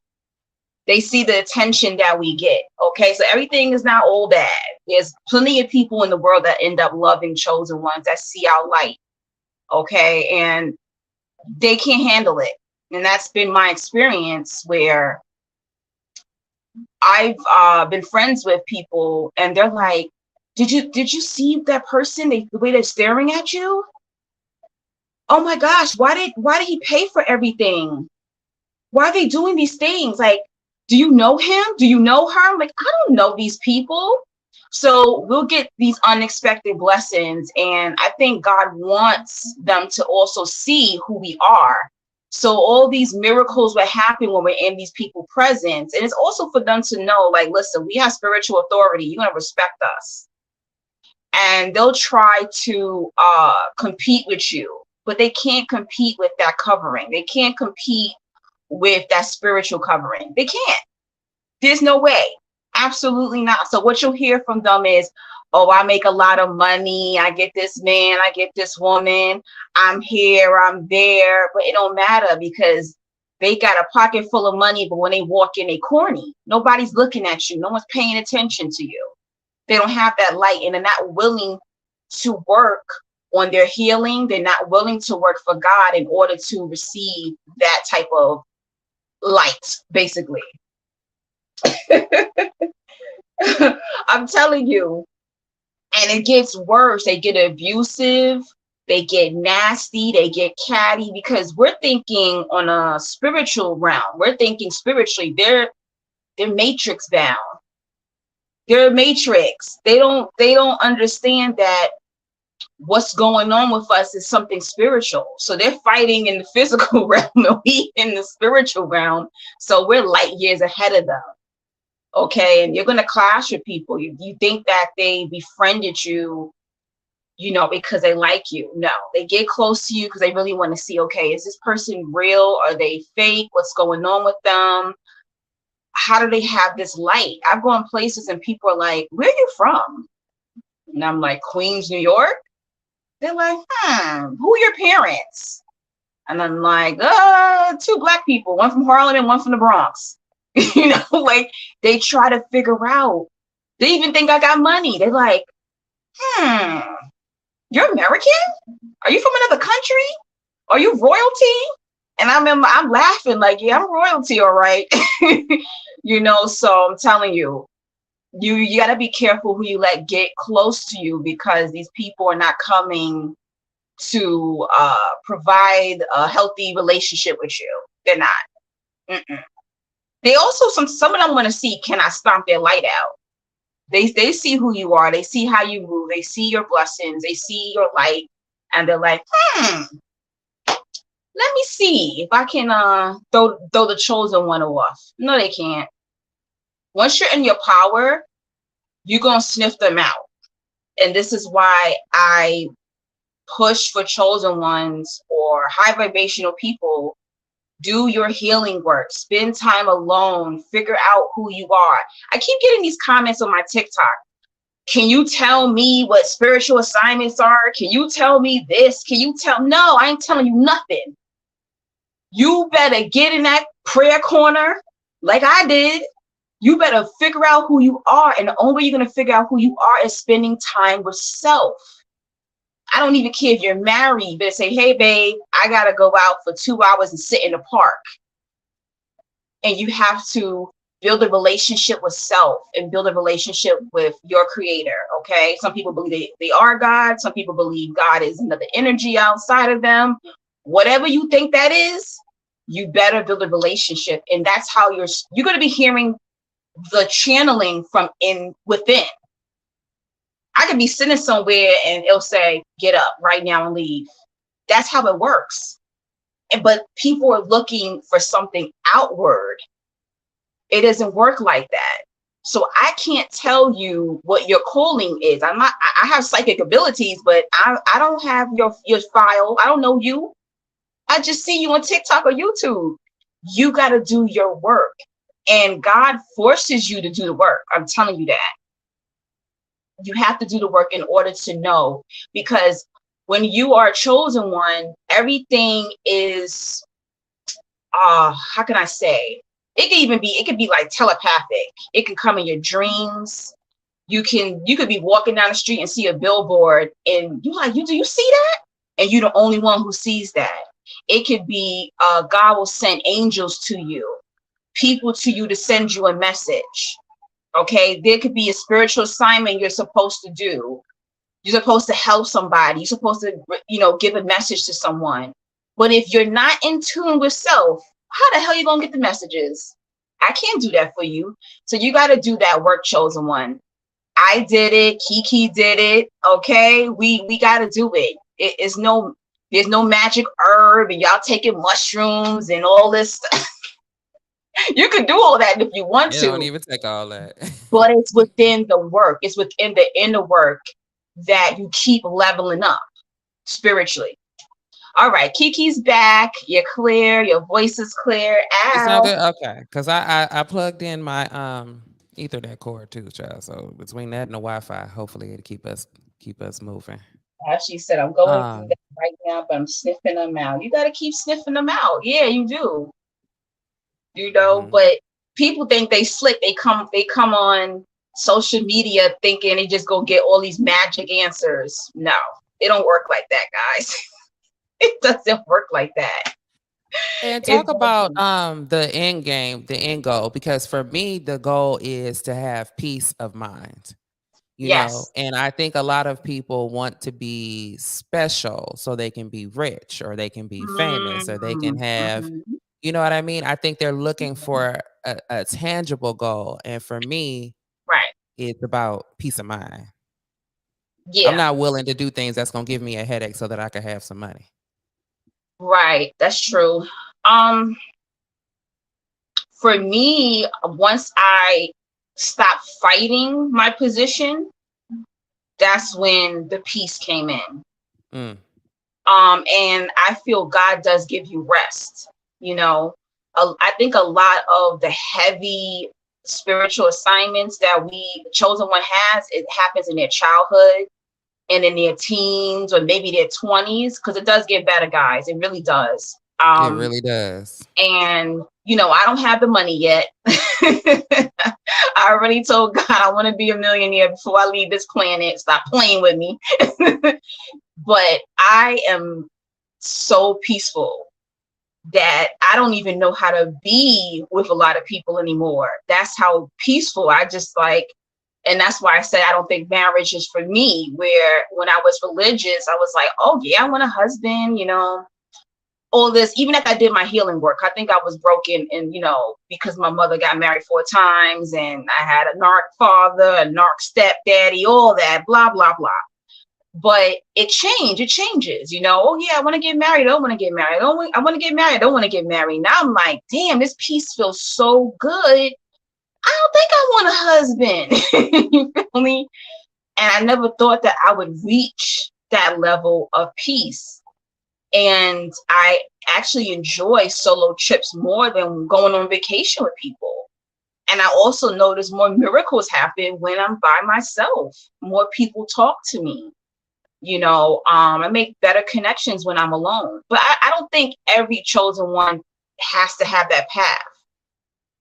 They see the attention that we get. Okay, so everything is not all bad. There's plenty of people in the world that end up loving chosen ones that see our light. Okay, and they can't handle it. And that's been my experience where I've been friends with people and they're like, did you see that person, the way they're staring at you? Oh my gosh, why did he pay for everything? Why are they doing these things? Like, do you know him? Do you know her? I'm like, I don't know these people. So we'll get these unexpected blessings. And I think God wants them to also see who we are. So all these miracles will happen when we're in these people's presence. And it's also for them to know, like, listen, we have spiritual authority. You're going to respect us. And they'll try to compete with you, but they can't compete with that covering. They can't compete with that spiritual covering. They can't. There's no way. Absolutely not. So what you'll hear from them is, oh, I make a lot of money. I get this man. I get this woman. I'm here. I'm there. But it don't matter because they got a pocket full of money. But when they walk in, they corny. Nobody's looking at you. No one's paying attention to you. They don't have that light, and they're not willing to work on their healing. They're not willing to work for God in order to receive that type of light, basically. I'm telling you. And it gets worse. They get abusive, they get nasty, they get catty, because we're thinking on a spiritual realm. We're thinking spiritually. They're matrix bound. They're a matrix. They don't understand that what's going on with us is something spiritual. So they're fighting in the physical realm and we in the spiritual realm. So we're light years ahead of them. Okay, and you're going to clash with people. You think that they befriended you, because they like you. No, they get close to you because they really want to see, okay, is this person real? Are they fake? What's going on with them? How do they have this light? I've gone places and people are like, where are you from? And I'm like, Queens, New York. They're like, who are your parents? And I'm like, 2 Black people, one from Harlem and one from the Bronx. Like they try to figure out. They even think I got money. They're like, you're American? Are you from another country? Are you royalty? And I'm laughing like, yeah, I'm royalty, all right. So I'm telling you, you got to be careful who you let get close to you, because these people are not coming to provide a healthy relationship with you. They're not. Mm-mm. They also, some of them want to see, can I stomp their light out? They see who you are. They see how you move. They see your blessings. They see your light. And they're like, let me see if I can throw the chosen one off. No, they can't. Once you're in your power, you're going to sniff them out. And this is why I push for chosen ones or high vibrational people. Do your healing work. Spend time alone. Figure out who you are. I keep getting these comments on my TikTok. Can you tell me what spiritual assignments are? Can you tell me this? No, I ain't telling you nothing. You better get in that prayer corner like I did. You better figure out who you are. And the only way you're going to figure out who you are is spending time with self. I don't even care if you're married. You better say, hey, babe, I got to go out for 2 hours and sit in the park. And you have to build a relationship with self and build a relationship with your creator. Okay. Some people believe they are God. Some people believe God is another energy outside of them. Whatever you think that is, you better build a relationship. And that's how you're going to be hearing the channeling from within. I could be sitting somewhere and it'll say, get up right now and leave. That's how it works. But people are looking for something outward. It doesn't work like that. So I can't tell you what your calling is. I have psychic abilities, but I don't have your file. I don't know you. I just see you on TikTok or YouTube. You got to do your work. And God forces you to do the work. I'm telling you that. You have to do the work in order to know, because when you are a chosen one, everything is, how can I say? It could be like telepathic. It can come in your dreams. You could be walking down the street and see a billboard and do you see that? And you're the only one who sees that. It could be, God will send angels to you, people to you to send you a message. Okay, there could be a spiritual assignment you're supposed to do. You're supposed to help somebody. You're supposed to, give a message to someone. But if you're not in tune with self, how the hell are you gonna get the messages? I can't do that for you. So you got to do that work, chosen one. I did it. Kiki did it. Okay, we got to do it. There's no magic herb, and y'all taking mushrooms and all this stuff. You can do all that if you want It don't to, even take all that. but it's within the work. It's within the inner work that you keep leveling up spiritually. All right, Kiki's back. You're clear. Your voice is clear. It's not Ow. good. Okay, because I plugged in my Ethernet cord too, child. So between that and the Wi-Fi, hopefully it'll keep us moving. She said, I'm going through Um, that right now, but I'm sniffing them out. You got to keep sniffing them out. Yeah, you do. mhm. But people think they slick. They come on social media thinking they just go get all these magic answers. No, it don't work like that, guys. It doesn't work like that. And It talk about doesn't. the end game, the end goal, because for me the goal is to have peace of mind. Yes. And I think a lot of people want to be special so they can be rich or they can be famous or they can have, Mhm. you know what I mean? I think they're looking for a tangible goal. And for me, Right. it's about peace of mind. I'm Yeah. not willing to do things that's going to give me a headache so that I can have some money. Right. That's true. Um, for me, once I stopped fighting my position, that's when the peace came in. Mm, And I feel God does give you rest. You know, I think a lot of the heavy spiritual assignments that the chosen one has, it happens in their childhood and in their teens or maybe their 20s, because it does get better, guys. It really does. it really does. And I don't have the money yet. I already told God I want to be a millionaire before I leave this planet. Stop playing with me. But I am so peaceful that I don't even know how to be with a lot of people anymore. That's how peaceful I just like. And that's why I say I don't think marriage is for me. Where when I was religious, I was like, oh yeah, I want a husband, all this. Even if I did my healing work, I think I was broken, and because my mother got married 4 times and I had a narc father, a narc stepdaddy, all that, blah, blah, blah. But it changes. Oh yeah, I want to get married, I don't want to get married, I want to get married, I don't want to get married. Now I'm like, damn, this peace feels so good. I don't think I want a husband. You feel me? And I never thought that I would reach that level of peace. And I actually enjoy solo trips more than going on vacation with people. And I also notice more miracles happen when I'm by myself. More people talk to me. I make better connections when I'm alone. But I don't think every chosen one has to have that path.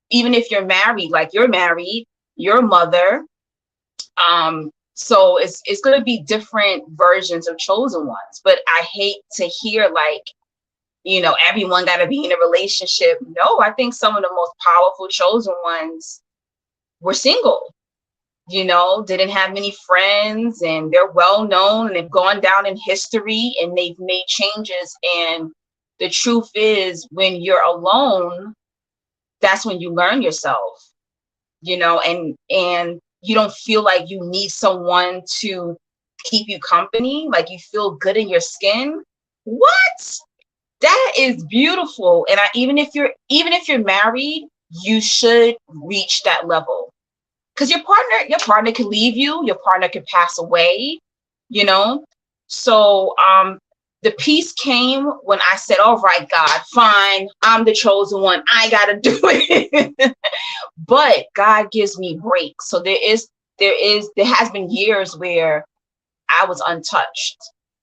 Even if you're married, like you're married, you're a mother. So it's going to be different versions of chosen ones. But I hate to hear like, everyone got to be in a relationship. No, I think some of the most powerful chosen ones were single. Didn't have many friends, and they're well known and they've gone down in history and they've made changes. And the truth is, when you're alone, that's when you learn yourself, and you don't feel like you need someone to keep you company. Like you feel good in your skin. What? That is beautiful. And even if you're married, you should reach that level. Because your partner can leave you, your partner can pass away, So the peace came when I said, all right, God, fine, I'm the chosen one, I gotta do it. But God gives me breaks. So there has been years where I was untouched.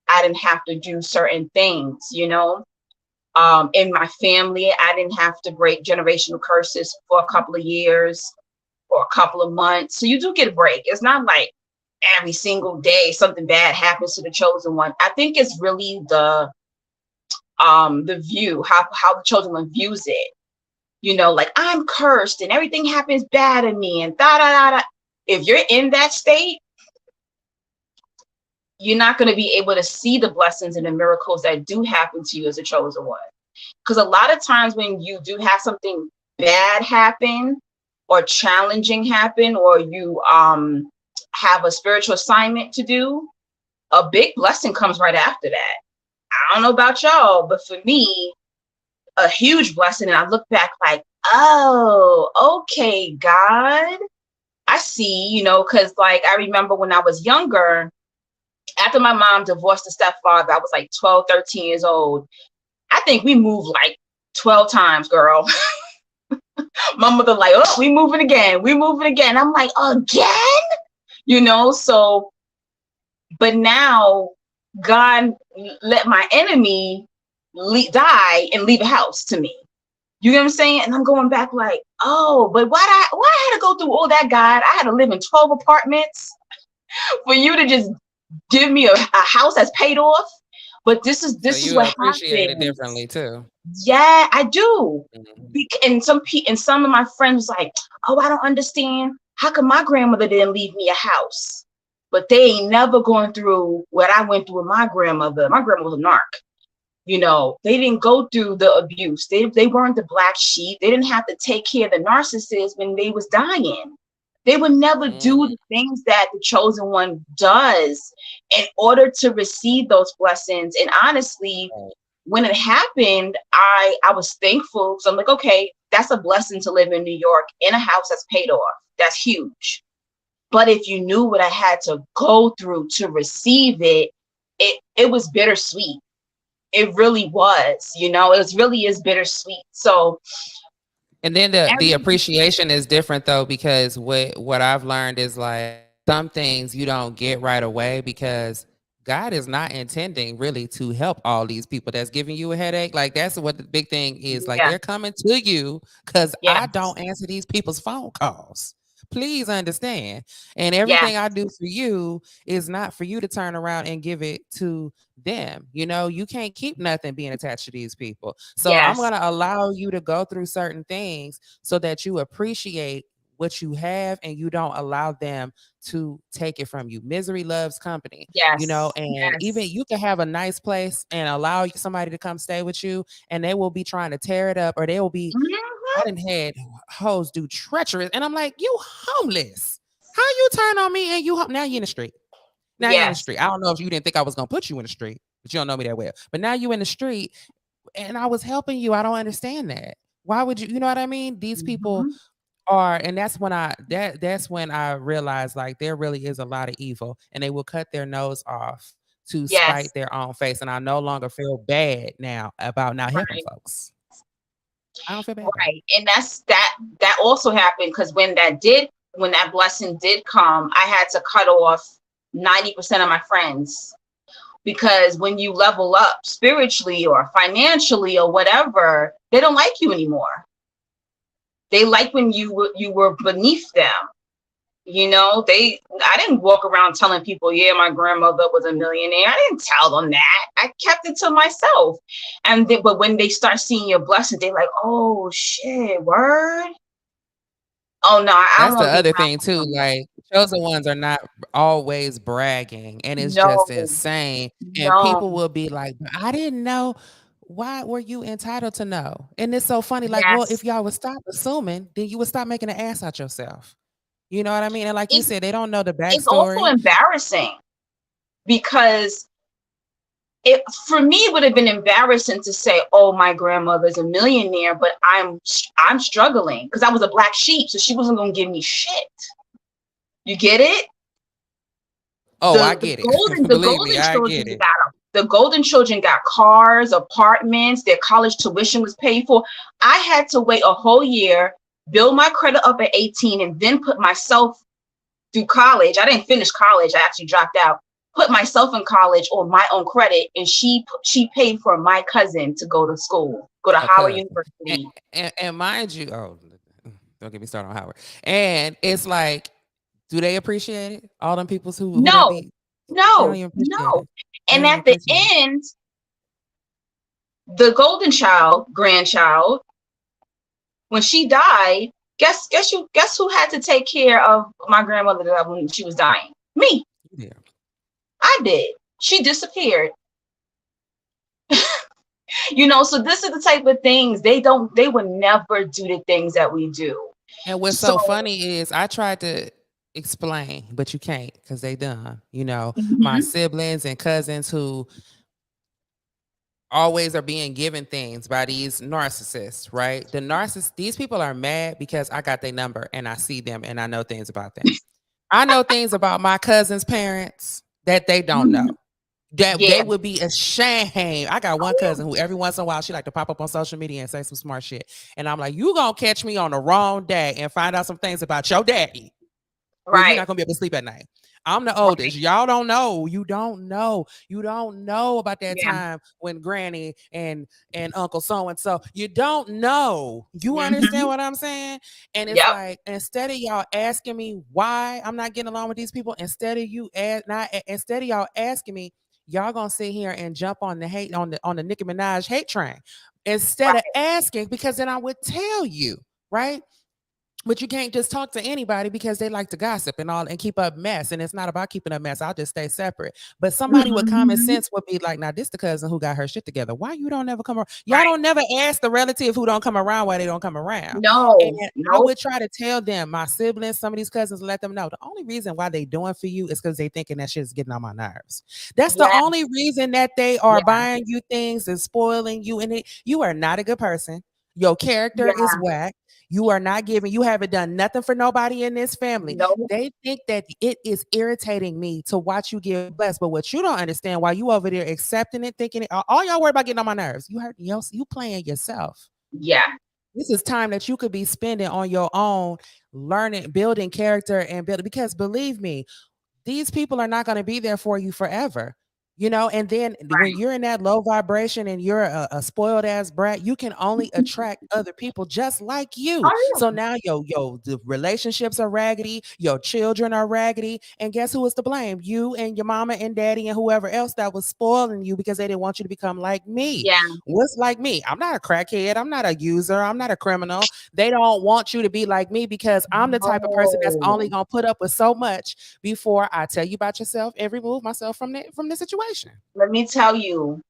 I didn't have to do certain things, in my family, I didn't have to break generational curses for a couple of years or a couple of months. So you do get a break. It's not like every single day something bad happens to the chosen one. I think it's really the view, how the chosen one views it. Like I'm cursed and everything happens bad to me and da da da da. If you're in that state, you're not going to be able to see the blessings and the miracles that do happen to you as a chosen one. Because a lot of times when you do have something bad happen or challenging happen, or you have a spiritual assignment to do, a big blessing comes right after that. I don't know about y'all, but for me, a huge blessing. And I look back like, oh, okay, God, I see, because like I remember when I was younger, after my mom divorced the stepfather, I was like 12, 13 years old. I think we moved like 12 times, girl. My mother like, oh, we moving again. I'm like, again? So, but now God let my enemy die and leave a house to me. You know what I'm saying? And I'm going back like, oh, but why I had to go through all that, God? I had to live in 12 apartments for you to just give me a house that's paid off. But this is what appreciate happens. it differently too. Yeah, I do. And some of my friends was like, oh, I don't understand. How come my grandmother didn't leave me a house? But they ain't never going through what I went through with my grandmother. My grandmother was a narc. They didn't go through the abuse. They weren't the black sheep. They didn't have to take care of the narcissists when they was dying. They would never do the things that the chosen one does in order to receive those blessings. And honestly, when it happened, I was thankful. So I'm like, okay, that's a blessing to live in New York in a house that's paid off. That's huge. But if you knew what I had to go through to receive it, it was bittersweet. It really was, it really is bittersweet. So, and then the appreciation is different though, because what I've learned is like some things you don't get right away because God is not intending really to help all these people that's giving you a headache. Like that's what the big thing is. Like they're coming to you because I don't answer these people's phone calls. Please understand. And everything I do for you is not for you to turn around and give it to them. You can't keep nothing being attached to these people. So I'm going to allow you to go through certain things so that you appreciate what you have and you don't allow them to take it from you. Misery loves company. And even you can have a nice place and allow somebody to come stay with you and they will be trying to tear it up, or they will be I done had hoes do treacherous, and I'm like, you homeless. How you turn on me and you now you in the street. Now you're in the street. I don't know if you didn't think I was gonna put you in the street, but you don't know me that well. But now you in the street, and I was helping you. I don't understand that. Why would you? You know what I mean? These people are, and that's when that's when I realized like there really is a lot of evil, and they will cut their nose off to spite their own face. And I no longer feel bad now about not helping folks. I don't feel bad. Right. And that also happened because when that blessing did come, I had to cut off 90% of my friends, because when you level up spiritually or financially or whatever, they don't like you anymore. They like when you were beneath them. I didn't walk around telling people, my grandmother was a millionaire. I didn't tell them that. I kept it to myself. But when they start seeing your blessing, they're like, oh shit, word. Oh no, that's the other thing too. Like chosen ones are not always bragging, and it's just insane. And people will be like, I didn't know. Why were you entitled to know? And it's so funny. Like, well, if y'all would stop assuming, then you would stop making an ass out yourself. You know what I mean? And like you said, they don't know the backstory. It's also embarrassing because for me, it would have been embarrassing to say, oh, my grandmother's a millionaire, but I'm struggling because I was a black sheep. So she wasn't going to give me shit. You get it? Oh, I get it. The golden children got cars, apartments, their college tuition was paid for. I had to wait a whole year, build my credit up at 18, and then put myself through college. I didn't finish college. I actually dropped out. Put myself in college on my own credit, and she paid for my cousin to go to school, go to Howard University. And mind you, don't get me started on Howard. And it's like, do they appreciate it? All them people who no. It. And at the end, the golden grandchild, when she died, guess who had to take care of my grandmother when she was dying? Me. Yeah. I did. She disappeared. So this is the type of things they would never do the things that we do. And what's So so funny is I tried to explain, but you can't because they done. My mhm. siblings and cousins who always are being given things by these narcissists, right? These people are mad because I got their number and I see them and I know things about them. I know things about my cousin's parents that they don't know. That Yeah. they would be ashamed. I got one cousin who every once in a while she like to pop up on social media and say some smart shit. And I'm like, you gonna catch me on the wrong day and find out some things about your daddy where you're Right. not gonna be able to sleep at night. I'm the Right. oldest. Y'all don't know. You don't know. You don't know about that Yeah. time when Granny and Uncle so and so. You don't know. You understand Mhm. what I'm saying? And it's Yep. like instead of y'all asking me why I'm not getting along with these people, instead of y'all asking me, y'all gonna sit here and jump on the hate on the Nicki Minaj hate train instead of Right. asking, because then I would tell you, right? But you can't just talk to anybody because they like to gossip and all and keep up mess. And it's not about keeping up mess. I'll just stay separate. But somebody with common Mhm. sense would be like, now this the cousin who got her shit together. Why you don't never come around? Y'all Right. don't never ask the relative who don't come around why they don't come around. And No. I Nope. would try to tell them, my siblings, some of these cousins, let them know the only reason why they doing for you is because they thinking that shit is getting on my nerves. That's the Yeah. only reason that they are Yeah. buying you things and spoiling you. And you are not a good person. Your character is Yeah. whack. You are not giving, you haven't done nothing for nobody in this family. Nope. They think that it is irritating me to watch you get blessed. But what you don't understand, while you over there accepting it, thinking it, all y'all worry about getting on my nerves. You playing yourself. Yeah. This is time that you could be spending on your own, learning, building character and building, because believe me, these people are not going to be there for you forever. And then when Right. you're in that low vibration and you're a spoiled ass brat, you can only attract other people just like you. Oh So now the relationships are raggedy, your children are raggedy, and guess who is to blame? You and your mama and daddy and whoever else that was spoiling you because they didn't want you to become like me. yeah. What's like me? I'm not a crackhead, I'm not a user, I'm not a criminal. They don't want you to be like me because I'm the type of person that's only No. gonna put up with so much before I tell you about yourself and remove myself from the situation. Let me tell you.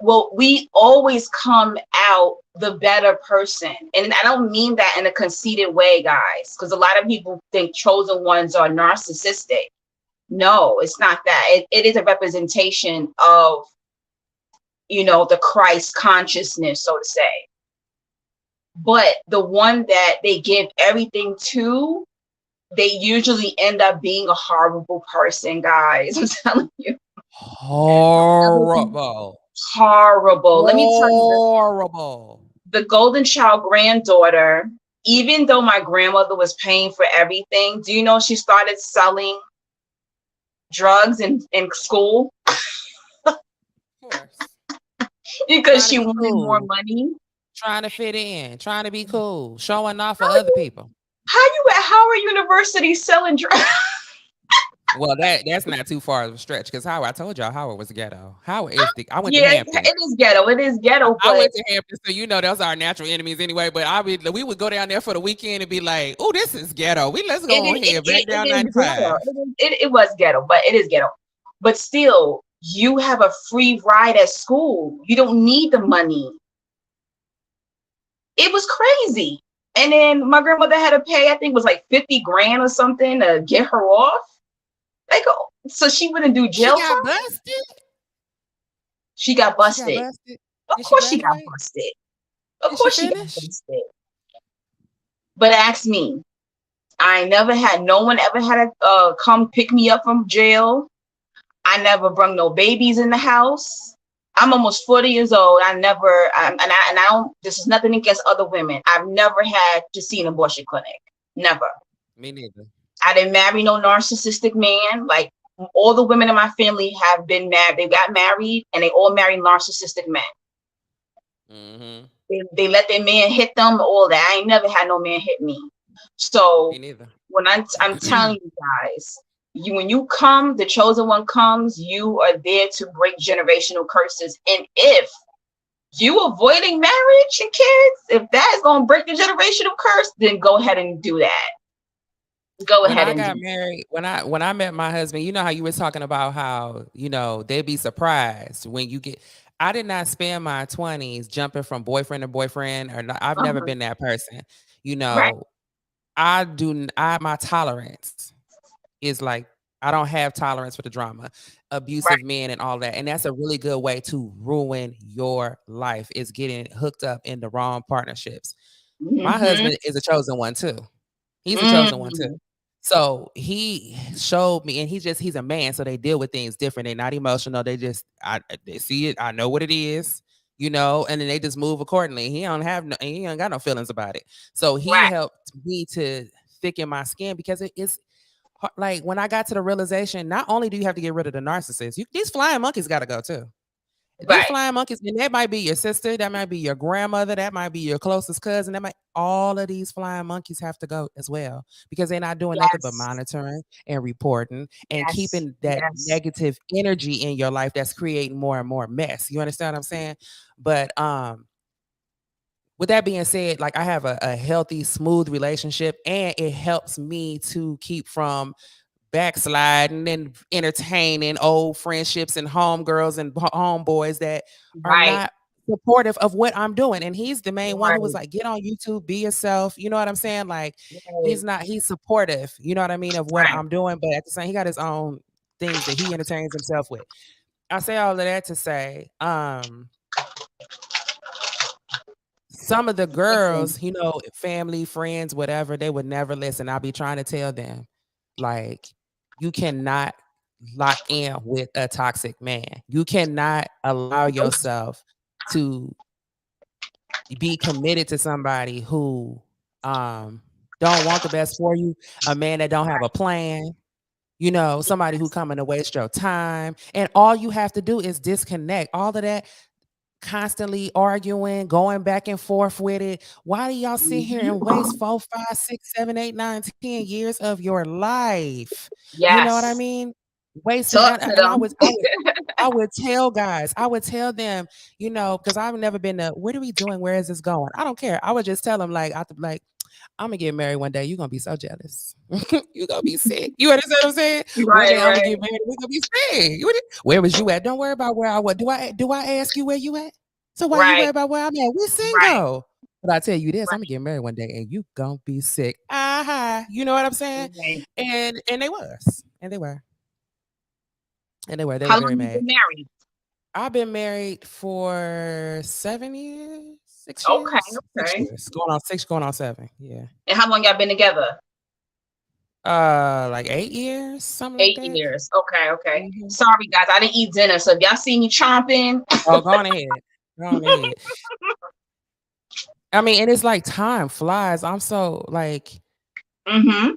Well, we always come out the better person. And I don't mean that in a conceited way, guys, because a lot of people think chosen ones are narcissistic. No, it's not that. It is a representation of, the Christ consciousness, so to say. But the one that they give everything to, they usually end up being a horrible person, guys. I'm telling you. Horrible. Horrible. Let me tell you this. Horrible. The golden child granddaughter, even though my grandmother was paying for everything, do you know she started selling drugs in school Of course. because Trying to she be wanted more cool. money? Trying to fit in. Trying to be cool. Showing off for other people. How you at Howard University selling drugs? Well, that's not too far of a stretch because Howard, I told y'all Howard was ghetto. I went to Yeah, Hampton. it is ghetto. It is ghetto, I but went to Hampton, so those are our natural enemies anyway. But we would go down there for the weekend and be like, "Oh, this is ghetto. Let's go on here, back it down is 95." ghetto. It was ghetto, but it is ghetto. But still, you have a free ride at school. You don't need the money. It was crazy. And then my grandmother had to pay, I think it was like 50 grand or something to get her off. Like, so she wouldn't do She jail got time? busted. She got She got busted. busted. Of Did she course she got graduate? busted. Of Did she course she got finish? busted. But ask me, I never had, no one ever had to come pick me up from jail. I never brung no babies in the house. I'm almost 40 years old. And I don't, this is nothing against other women. I've never had to see an abortion clinic. Never. Me neither. I didn't marry no narcissistic man. Like, all the women in my family have been married. They got married and they all married narcissistic men. Mm-hmm. They let their man hit them, all that. I ain't never had no man hit me. So Me neither. when I'm telling you guys, when you come, the chosen one comes, you are there to break generational curses. And if you avoiding marriage and kids, if that is going to break the generational curse, then go ahead and do that. Go When ahead I and do got that. married, when I met my husband, you know how you was talking about how, they'd be surprised when you get. I did not spend my 20s jumping from boyfriend to boyfriend, or not, I've never Uh-huh. been that person. You Right. know, my tolerance is like, I don't have tolerance for the drama, Right. abusive men and all that. And that's a really good way to ruin your life, is getting hooked up in the wrong partnerships. My Mm-hmm. husband is a chosen one too. He's a chosen one too. Mm. So he showed me, and he's a man, so they deal with things different. They're not emotional. They see it. I know what it is, and then they just move accordingly. He ain't got no feelings about it. So he Right. helped me to thicken my skin, because it's like, when I got to the realization, not only do you have to get rid of the narcissists, these flying monkeys got to go too. These Right. flying monkeys, and that might be your sister, that might be your grandmother, that might be your closest cousin, all of these flying monkeys have to go as well, because they're not doing nothing but Yes. monitoring and reporting and Yes. keeping that Yes. negative energy in your life that's creating more and more mess. You understand what I'm saying? But with that being said, like, I have a healthy, smooth relationship, and it helps me to keep from backsliding and entertaining old friendships and homegirls and homeboys that are Right. not supportive of what I'm doing. And he's the main one who was Right. like, get on YouTube, be yourself. You know what I'm saying? Like, Right. he's supportive, you know what I mean, of what Right. I'm doing. But at the same, he got his own things that he entertains himself with. I say all of that to say, some of the Listen. girls, family, friends, whatever, they would never listen. I'll be trying to tell them, like, you cannot lock in with a toxic man. You cannot allow Nope. yourself to be committed to somebody who don't want the best for you, a man that don't have a plan, somebody who coming to waste your time. And all you have to do is disconnect. All of that constantly arguing, going back and forth with it. Why do y'all sit here and waste Mhm. 4, 5, 6, 7, 8, 9, 10 years of your life? You know what I Yes. mean? Wasting, Talk and, to and I them. would, I would, I would tell guys, I would tell them, because I've never been to, what are we doing? Where is this going? I don't care. I would just tell them, like, I'm gonna get married one day. You're gonna be so jealous. You're gonna be sick. You understand what I'm saying? One Right. day I'm gonna Right. get married. We're gonna be sick. Where was you at? Don't worry about where I was. Do I ask you where you at? So why you worry Right. about where I'm at? We Right. single. But I tell you this, I'm Right. gonna get married one day and you gonna be sick. You know what I'm saying? Right. And they was. And they were. And they were. They were How very long you mad. been married? I've been married for 7 years, 6 Okay. years, 6 Okay. years. Going on 6, going on 7. Yeah. And how long y'all been together? Like 8 years, something like 8 that. years. Okay. Okay. Mhm. Sorry, guys. I didn't eat dinner, so if y'all see me chomping, Oh, go on ahead. Go on ahead. I mean, and it's like time flies. I'm so like, mm-hmm.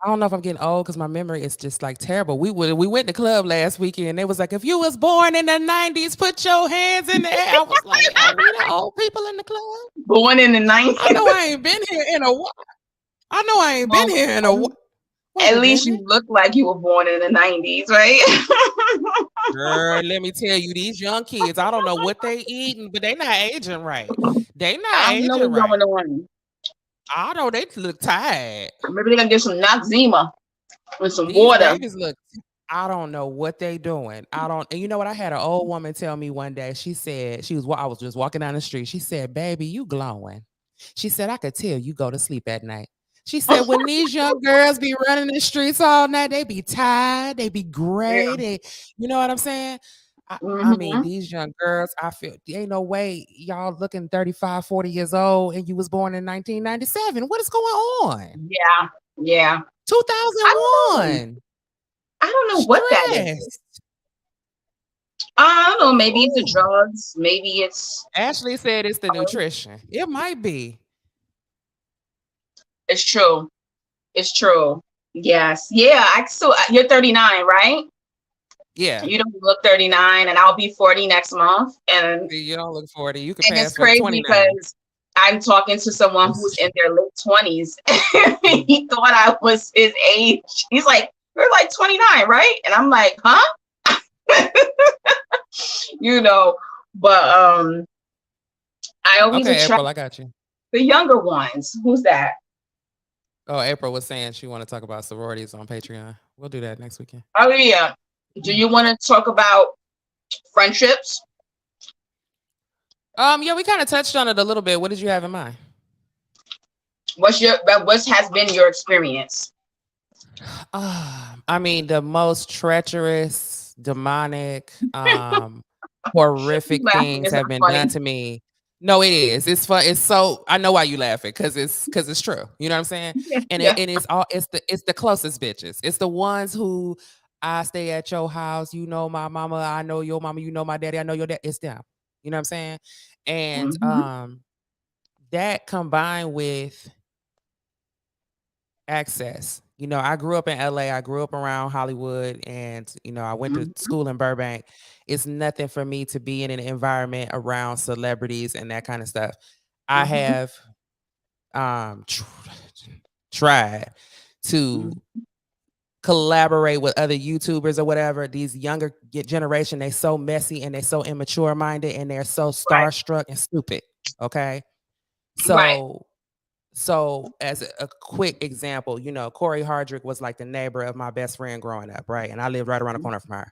I don't know if I'm getting old because my memory is just like terrible. We went to club last weekend. It was like, if you was born in the 90s, put your hands in the air. I was like, are we the old people in the club? Born in the 90s. I know I ain't been here in a while. I know I ain't been Well, here in a while. What, at least Virginia? you look like you were born in the 90s, right? Girl, let me tell you, these young kids, I don't know what they eating, but they not aging right. They not I don't know aging what's right. going on. I know they look tired. Maybe they're gonna get some Noxzema with some These water. babies look. I don't know what they doing. I don't. And you know what? I had an old woman tell me one day. She said I was just walking down the street. She said, "Baby, you glowing." She said, "I could tell you go to sleep at night." She said, "When these young girls be running the streets all night, they be tired, they be gray. Yeah. You know what I'm saying?" I mean, Mm-hmm. these young girls, I feel ain't no way y'all looking 35, 40 years old and you was born in 1997. What is going on? Yeah. Yeah. I don't know. 2001. I don't know what that is. Stress. I don't know. Maybe it's the Ooh. drugs. Maybe it's Ashley said it's the nutrition. It might be. it's true. It's true. Yes. Yeah. You're 39, right? Yeah. You don't look 39, and I'll be 40 next month. And See, you don't look 40. You could it's pass for crazy 29. because I'm talking to someone who's in their late 20s. He thought I was his age. He's like, "You're like 29, right?" And I'm like, "Huh?" you know, but I always Okay, attract April, I got you. the younger ones. Who's that? Oh, April was saying she want to talk about sororities on Patreon. We'll do that next weekend. Oh yeah. Do you want to talk about friendships? Yeah, we kind of touched on it a little bit. What did you have in mind? What has been your experience? I mean, the most treacherous, demonic, horrific Laughing things is not have been done funny. to me. No, it is. It's fun. It's so I know why you laughing because it's true. You know what I'm saying? And Yeah. it's the closest bitches. It's the ones who I stay at your house. You know my mama. I know your mama. You know my daddy. I know your dad. It's them. You know what I'm saying? And Mm-hmm. that combined with access. You know, I grew up in LA. I grew up around Hollywood and, I went to Mm-hmm. school in Burbank. It's nothing for me to be in an environment around celebrities and that kind of stuff. I Mm-hmm. have tried to collaborate with other YouTubers or whatever. These younger generation, they so messy and they so immature minded and they're so Right. starstruck and stupid. Okay. Right. So as a quick example, Corey Hardrick was like the neighbor of my best friend growing up, right? And I lived right around the corner from her.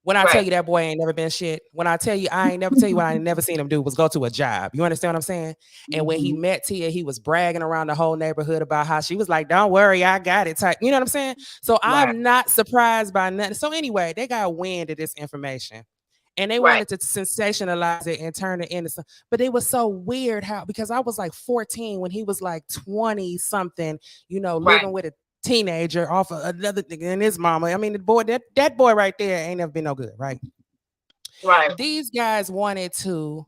When I tell Right. you that boy ain't never been shit, when I tell you I ain't never tell you what I ain't never seen him do was go to a job. You understand what I'm saying? And when he Mm-hmm. met Tia, he was bragging around the whole neighborhood about how she was like, "Don't worry, I got it." Type. You know what I'm saying? So Right. I'm not surprised by nothing. So anyway, they got wind of this information and they Right. wanted to sensationalize it and turn it into something. But it was so weird how, because I was like 14 when he was like 20 something, Right. living with a teenager off of another nigga and his mama. I mean, the boy, that boy right there ain't never been no good, right? Right. These guys wanted to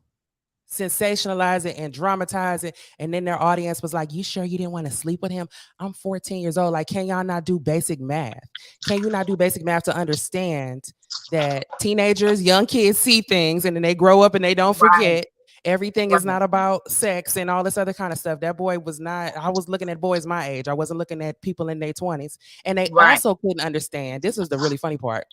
sensationalize it and dramatize it. And then their audience was like, "You sure you didn't want to sleep with him? I'm 14 years old. Like, can y'all not do basic math? Can you not do basic math to understand that teenagers, young kids see things and then they grow up and they don't Right. forget? Everything is Right. not about sex and all this other kind of stuff." That boy was not, I was looking at boys my age. I wasn't looking at people in their 20s. And they Right. also couldn't understand. This was the really funny part.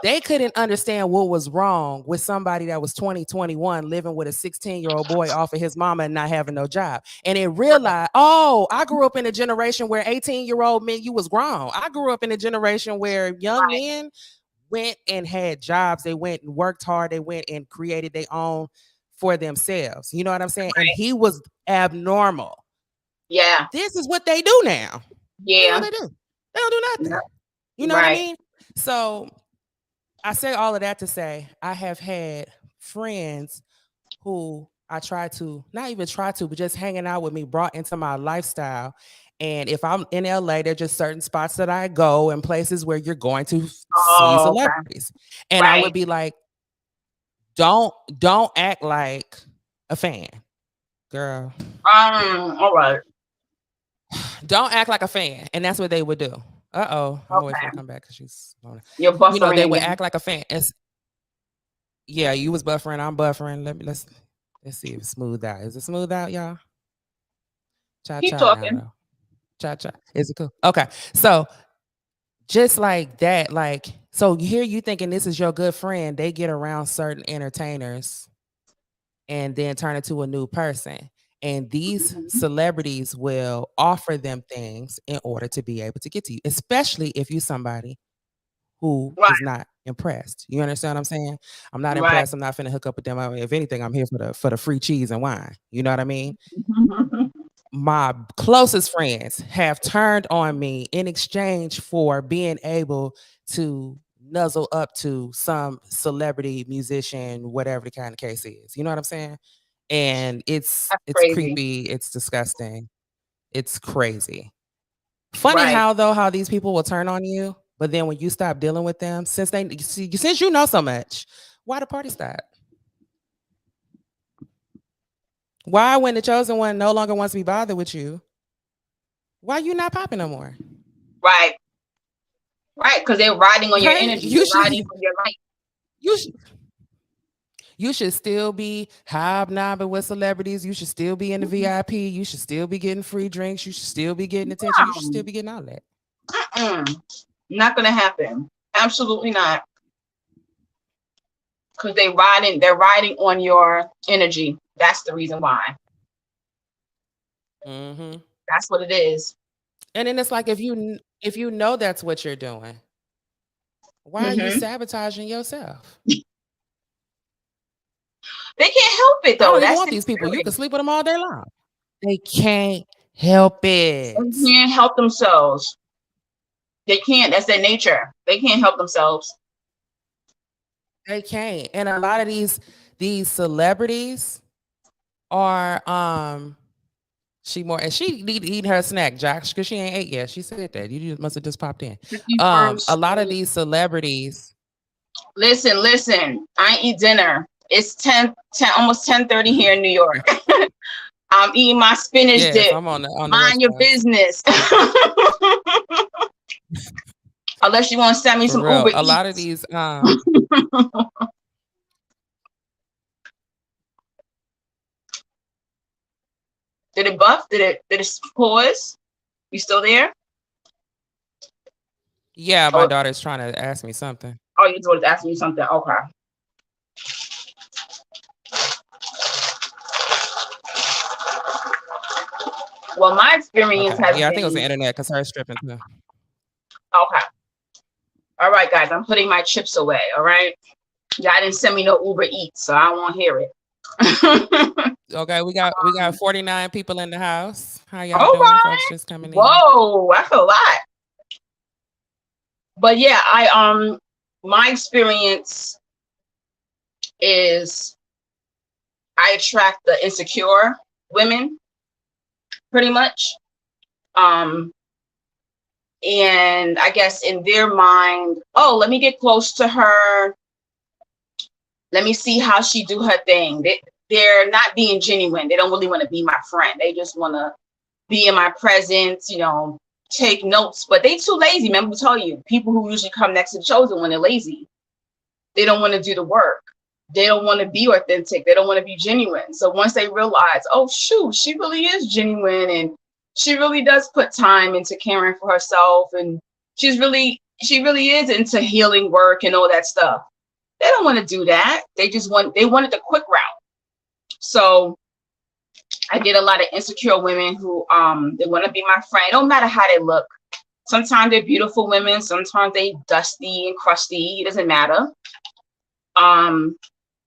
They couldn't understand what was wrong with somebody that was 20, 21, living with a 16-year-old boy off of his mama and not having no job. And it Right. realized, oh, I grew up in a generation where 18-year-old meant you was grown. I grew up in a generation where young Right. men went and had jobs. They went and worked hard. They went and created their own for themselves. You know what I'm saying? And he was abnormal. Yeah. This is what they do now. This is what Yeah. they do. They don't do Yeah. nothing. You know what I Right. mean? So I say all of that to say I have had friends who I try to, not even try to, but just hanging out with me brought into my lifestyle. And if I'm in LA, there's just certain spots that I go and places where you're going to see Oh, okay. celebrities. And I would Right. be like, don't act like a fan, girl. All right. Don't act like a fan. And that's what they would do. I'm gonna wait for her to Okay. come back because she's, You're buffering they would again. act like a fan. Yeah, you was buffering. I'm buffering. Let's see if it's smooth out. Is it smooth out, y'all? Cha Keep cha now talking. though. Cha cha. Is it cool? Okay. So just like that, like so here you thinking this is your good friend, they get around certain entertainers and then turn into a new person. And these Mhm. celebrities will offer them things in order to be able to get to you, especially if you're somebody who Right. is not impressed. You understand what I'm saying? I'm not Right. impressed. I'm not finna hook up with them. If anything, I'm here for the free cheese and wine. You know what I mean? My closest friends have turned on me in exchange for being able to nuzzle up to some celebrity musician, whatever the kind of case is. You know what I'm saying? And it's That's it's crazy. creepy, it's disgusting, it's crazy. Funny Right. how these people will turn on you, but then when you stop dealing with them, since you know so much, why the party stop? Why, when the chosen one no longer wants to be bothered with you, why you not popping no more? Right. Right. Because they're riding on your Right? energy. They're riding on your light. You should you should still be hobnobbing with celebrities. You should still be in the VIP. You should still be getting free drinks. You should still be getting attention. You should still be getting all that. Mm-mm. Not gonna happen. Absolutely not. Because they're riding on your energy. That's the reason why. Mm-hmm. That's what it is. And then it's like if you know that's what you're doing, why are you Hmm. sabotaging yourself? They can't help it I though. don't even That's want the these people. You spirit. can sleep with them all day long. They can't help They it. can't help themselves. They can't. That's their nature. They can't help themselves. They can't. And a lot of these celebrities are she need to eat her snack, Josh, because she ain't ate yet. She said that. You must have just popped in. A 51st. lot of these celebrities. Listen. I eat dinner. It's 10, almost 10:30 here in New York. I'm eating my spinach Yes, dip. I'm on the Mind West your Coast. business. Unless you want to send me For some real. Uber A lot of Eats. these Did it buff? Did it pause? You still there? yeah, my Oh, daughter's trying to ask me something. your daughter's asking you something. Okay. Well, my experience Okay. has Yeah, I think it was the been internet because her stripping too. okay. All right, guys, I'm putting my chips away. All right. Y'all didn't send me no Uber Eats, so I won't hear it. Okay, we got 49 people in the house. How y'all All doing? Folks right. just coming in. Whoa, that's a lot. But yeah, my experience is I attract the insecure women pretty much. And I guess in their mind, oh, let me get close to her. Let me see how she do her thing. They're not being genuine. They don't really want to be my friend. They just want to be in my presence, take notes. But they too lazy. Remember, I told you, people who usually come next to the chosen when they're lazy. They don't want to do the work. They don't want to be authentic. They don't want to be genuine. So once they realize, oh shoot, she really is genuine and she really does put time into caring for herself and she really is into healing work and all that stuff. They don't want to do that. They wanted the quick route. So I get a lot of insecure women who they want to be my friend. It don't matter how they look. Sometimes they're beautiful women, sometimes they dusty and crusty. It doesn't matter.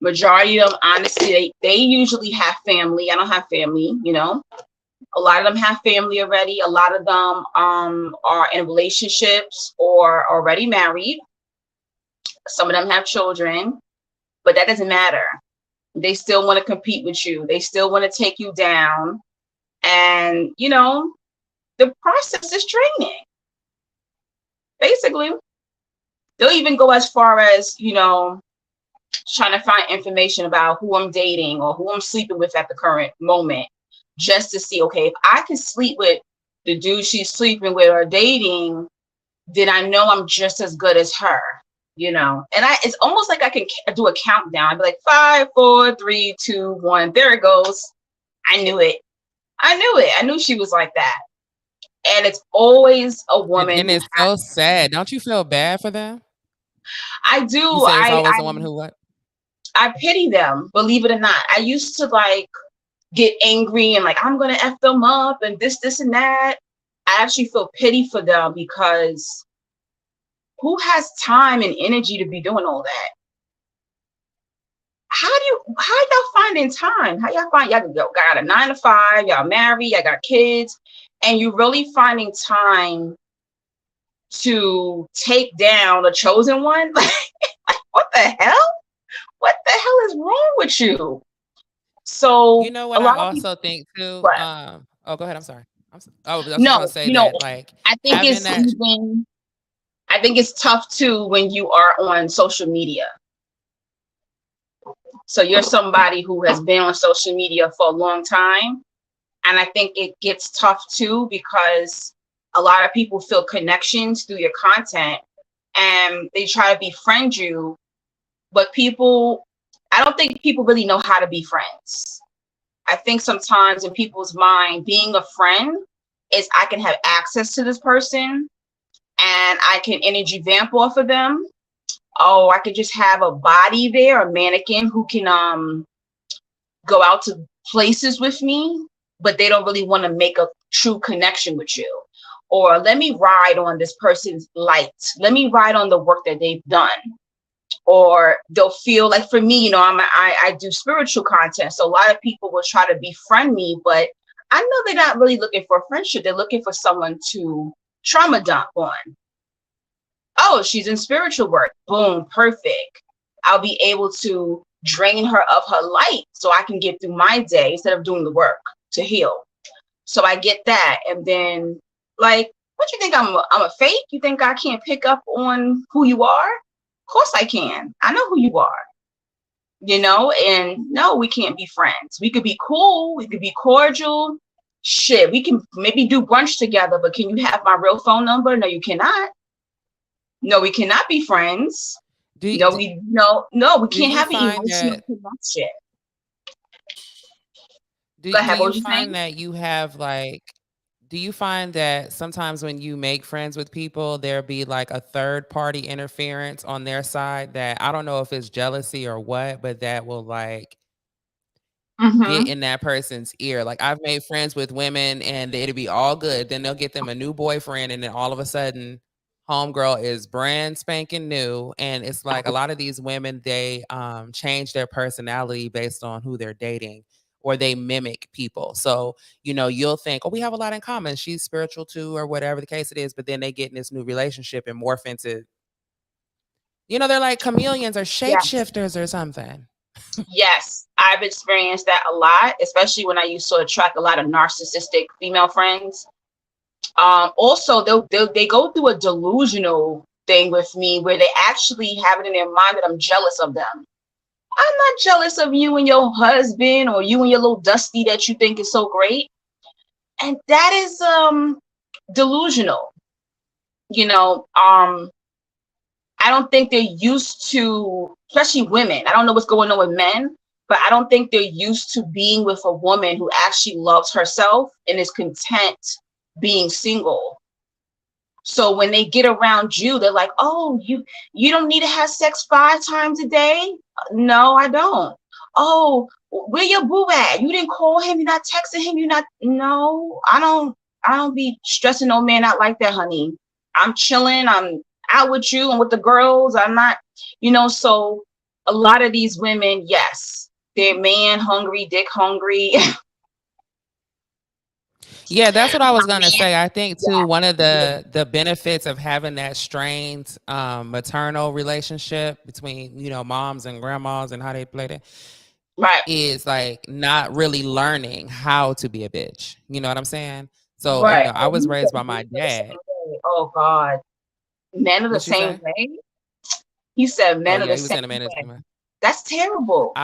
Majority of them, honestly, they usually have family. I don't have family, A lot of them have family already. A lot of them are in relationships or already married. Some of them have children, but that doesn't matter. They still want to compete with you. They still want to take you down. And, the process is draining. Basically, they'll even go as far as, trying to find information about who I'm dating or who I'm sleeping with at the current moment, just to see, okay, if I can sleep with the dude she's sleeping with or dating, then I know I'm just as good as her, And it's almost like I can do a countdown. I'd be like 5, 4, 3, 2, 1. There it goes. I knew it. I knew she was like that. And it's always a woman. And it's so sad. Don't you feel bad for them? I do. You say it's always a woman who what? I pity them, believe it or not. I used to get angry and I'm gonna F them up and this and that. I actually feel pity for them because who has time and energy to be doing all that? How y'all finding time? How y'all find y'all got a 9 to 5, y'all married, y'all got kids, and you really finding time to take down a chosen one? What the hell? What the hell is wrong with you? So you know what I also think too. What? Oh, go ahead. I'm sorry. I was just No, gonna say that I think I think it's tough too when you are on social media. So you're somebody who has been on social media for a long time. And I think it gets tough too because a lot of people feel connections through your content and they try to befriend you. But I don't think people really know how to be friends. I think sometimes in people's mind, being a friend is I can have access to this person and I can energy vamp off of them. Oh, I could just have a body there, a mannequin who can go out to places with me, but they don't really want to make a true connection with you. Or let me ride on this person's light. Let me ride on the work that they've done. Or they'll feel like, for me, I do spiritual content. So a lot of people will try to befriend me, but I know they're not really looking for a friendship. They're looking for someone to trauma dump on. Oh, she's in spiritual work. Boom, perfect. I'll be able to drain her of her light so I can get through my day instead of doing the work to heal. So I get that. And then, like, what you think, I'm a fake? You think I can't pick up on who you are? Of course I can. I know who you are. And no, we can't be friends. We could be cool. We could be cordial. Shit, we can maybe do brunch together, but can you have my real phone number? No, you cannot. No, we cannot be friends. We can't have an emotional connection. Go ahead, what was you saying? Do you find that sometimes when you make friends with people, there be like a third party interference on their side that I don't know if it's jealousy or what, but that will like get in that person's ear? Like I've made friends with women and it'll be all good. Then they'll get them a new boyfriend and then all of a sudden homegirl is brand spanking new. And it's like a lot of these women, they change their personality based on who they're dating, or they mimic people. So, you'll think, oh, we have a lot in common. She's spiritual too, or whatever the case it is. But then they get in this new relationship and morph into, they're like chameleons or shapeshifters or something. Yes, I've experienced that a lot, especially when I used to attract a lot of narcissistic female friends. Also, they go through a delusional thing with me where they actually have it in their mind that I'm jealous of them. I'm not jealous of you and your husband or you and your little Dusty that you think is so great. And that is delusional. I don't think they're used to, especially women. I don't know what's going on with men, but I don't think they're used to being with a woman who actually loves herself and is content being single. So when they get around you, they're like, oh, you don't need to have sex 5 times a day? No, I don't. Oh, where your boo at? You didn't call him, you're not texting him, no, I don't be stressing no man out like that, honey. I'm chilling, I'm out with you and with the girls. I'm not, so a lot of these women, yes, they're man hungry, dick hungry. Yeah, that's what I was gonna say. I think too, one of the benefits of having that strained maternal relationship between moms and grandmas and how they played it, right, is like not really learning how to be a bitch. You know what I'm saying? So right. I was raised by my dad. Oh God, men are the same way. He said men are the same way. That's terrible.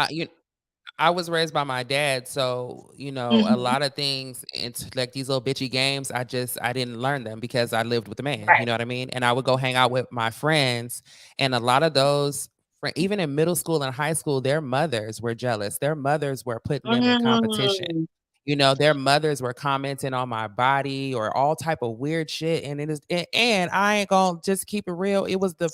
I was raised by my dad, so a lot of things, it's like these little bitchy games. I didn't learn them because I lived with a man. Right. You know what I mean? And I would go hang out with my friends, and a lot of those, even in middle school and high school, their mothers were jealous. Their mothers were putting them in competition. Their mothers were commenting on my body or all type of weird shit. And and I ain't gonna just keep it real. It was the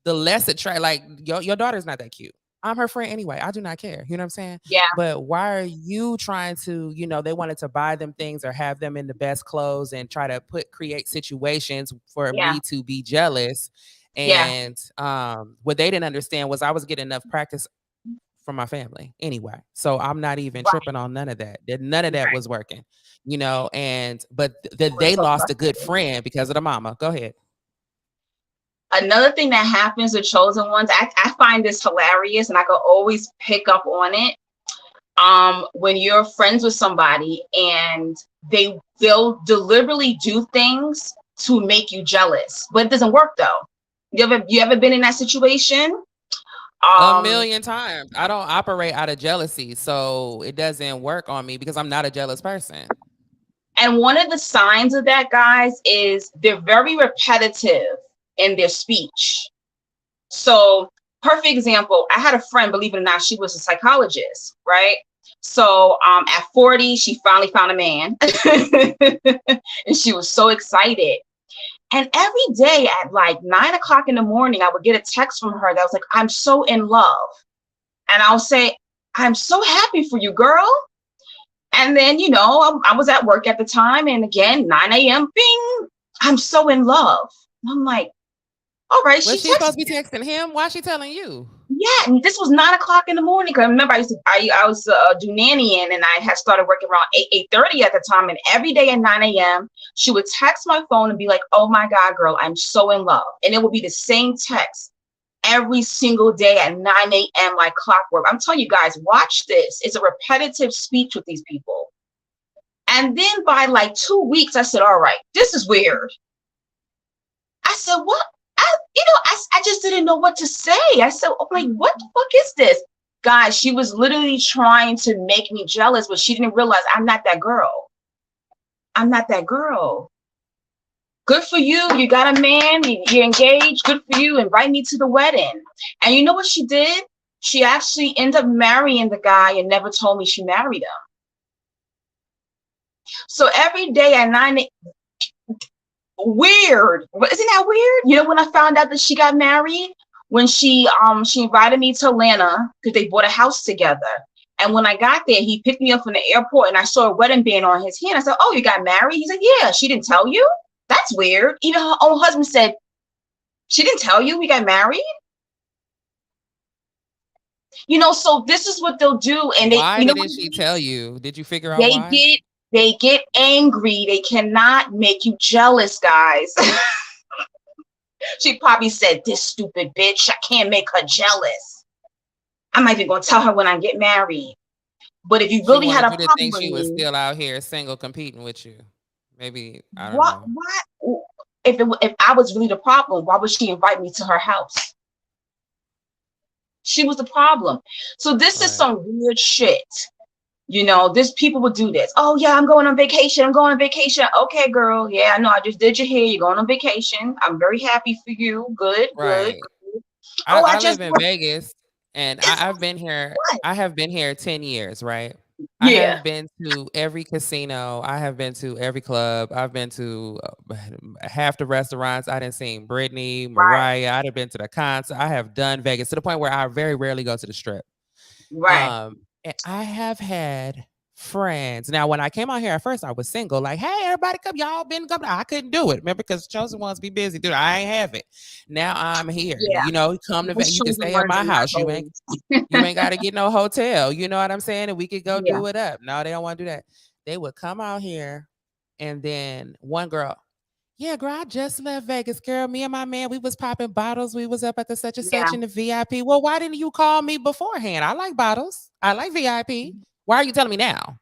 less attract. Like your daughter's not that cute. I'm her friend anyway. I do not care. You know what I'm saying? Yeah. But why are you trying to, they wanted to buy them things or have them in the best clothes and try to create situations for me to be jealous. And what they didn't understand was I was getting enough practice from my family anyway. So I'm not even tripping on none of that. None of that was working, but they lost a good friend because of the mama. Go ahead. Another thing that happens with chosen ones, I find this hilarious and I can always pick up on it. When you're friends with somebody and they'll deliberately do things to make you jealous, but it doesn't work though. You ever been in that situation? A million times. I don't operate out of jealousy, so it doesn't work on me because I'm not a jealous person. And one of the signs of that, guys, is they're very repetitive in their speech. So, perfect example, I had a friend, believe it or not, she was a psychologist, right? So at 40, she finally found a man and she was so excited. And every day at like 9 o'clock in the morning, I would get a text from her that was like, I'm so in love. And I'll say, I'm so happy for you, girl. And then, I was at work at the time. And again, 9 a.m., bing, I'm so in love. I'm like, all right, Was she she supposed texted to be me. texting him? Why is she telling you? Yeah, and this was 9 o'clock in the morning. Cause I remember I was do nannying, and I had started working around 8:30 at the time. And every day at 9 a.m., she would text my phone and be like, "Oh my God, girl, I'm so in love." And it would be the same text every single day at 9 a.m. like clockwork. I'm telling you guys, watch this. It's a repetitive speech with these people. And then by like 2 weeks, I said, all right, this is weird. I said, what? I just didn't know what to say. I said, oh, like, what the fuck is this? Guys, she was literally trying to make me jealous, but she didn't realize I'm not that girl. I'm not that girl. Good for you. You got a man. You're engaged. Good for you. Invite me to the wedding. And you know what she did? She actually ended up marrying the guy and never told me she married him. So every day at 9 weird. Isn't that weird? When I found out that she got married, when she invited me to Atlanta because they bought a house together. And when I got there, he picked me up from the airport and I saw a wedding band on his hand. I said, "Oh, you got married?" He said, "Yeah." She didn't tell you? That's weird. Even her own husband said, "She didn't tell you we got married?" So this is what they'll do. And Why didn't she tell you? Did you figure out they why? get angry. They cannot make you jealous, guys. She probably said, "This stupid bitch, I can't make her jealous. I'm not even going to tell her when I get married." But if you She really had wanted a you to problem think with she was me, still out here single competing with you. Maybe, I don't what, know. what, if I was really the problem, why would she invite me to her house? She was the problem. So this is Right. some weird shit. This people would do this. "Oh yeah, I'm going on vacation. I'm going on vacation." Okay, girl. Yeah, I know. I just did your hair. You're going on vacation. I'm very happy for you. Good, good. Right. Oh, I I just live in Vegas and it's I've been here. what? I have been here 10 years, right? I Yeah, have been to every casino. I have been to every club. I've been to half the restaurants. I done seen Britney, right, Mariah. I'd have been to the concert. I have done Vegas to the point where I very rarely go to the strip. right. And I have had friends. Now, when I came out here at first, I was single. Like, hey, everybody, come, y'all been coming. I couldn't do it. Remember, because chosen ones be busy, dude. I ain't have it. Now I'm here. Yeah, Come to most you can chosen stay at ones my are not house. those. You ain't got to get no hotel. You know what I'm saying? And we could go Yeah, do it up. No, they don't want to do that. They would come out here, and then one girl, yeah, girl, I just left Vegas, girl. Me and my man, we was popping bottles. We was up at the such and yeah, such in the VIP. Well, why didn't you call me beforehand? I like bottles. I like VIP. Why are you telling me now?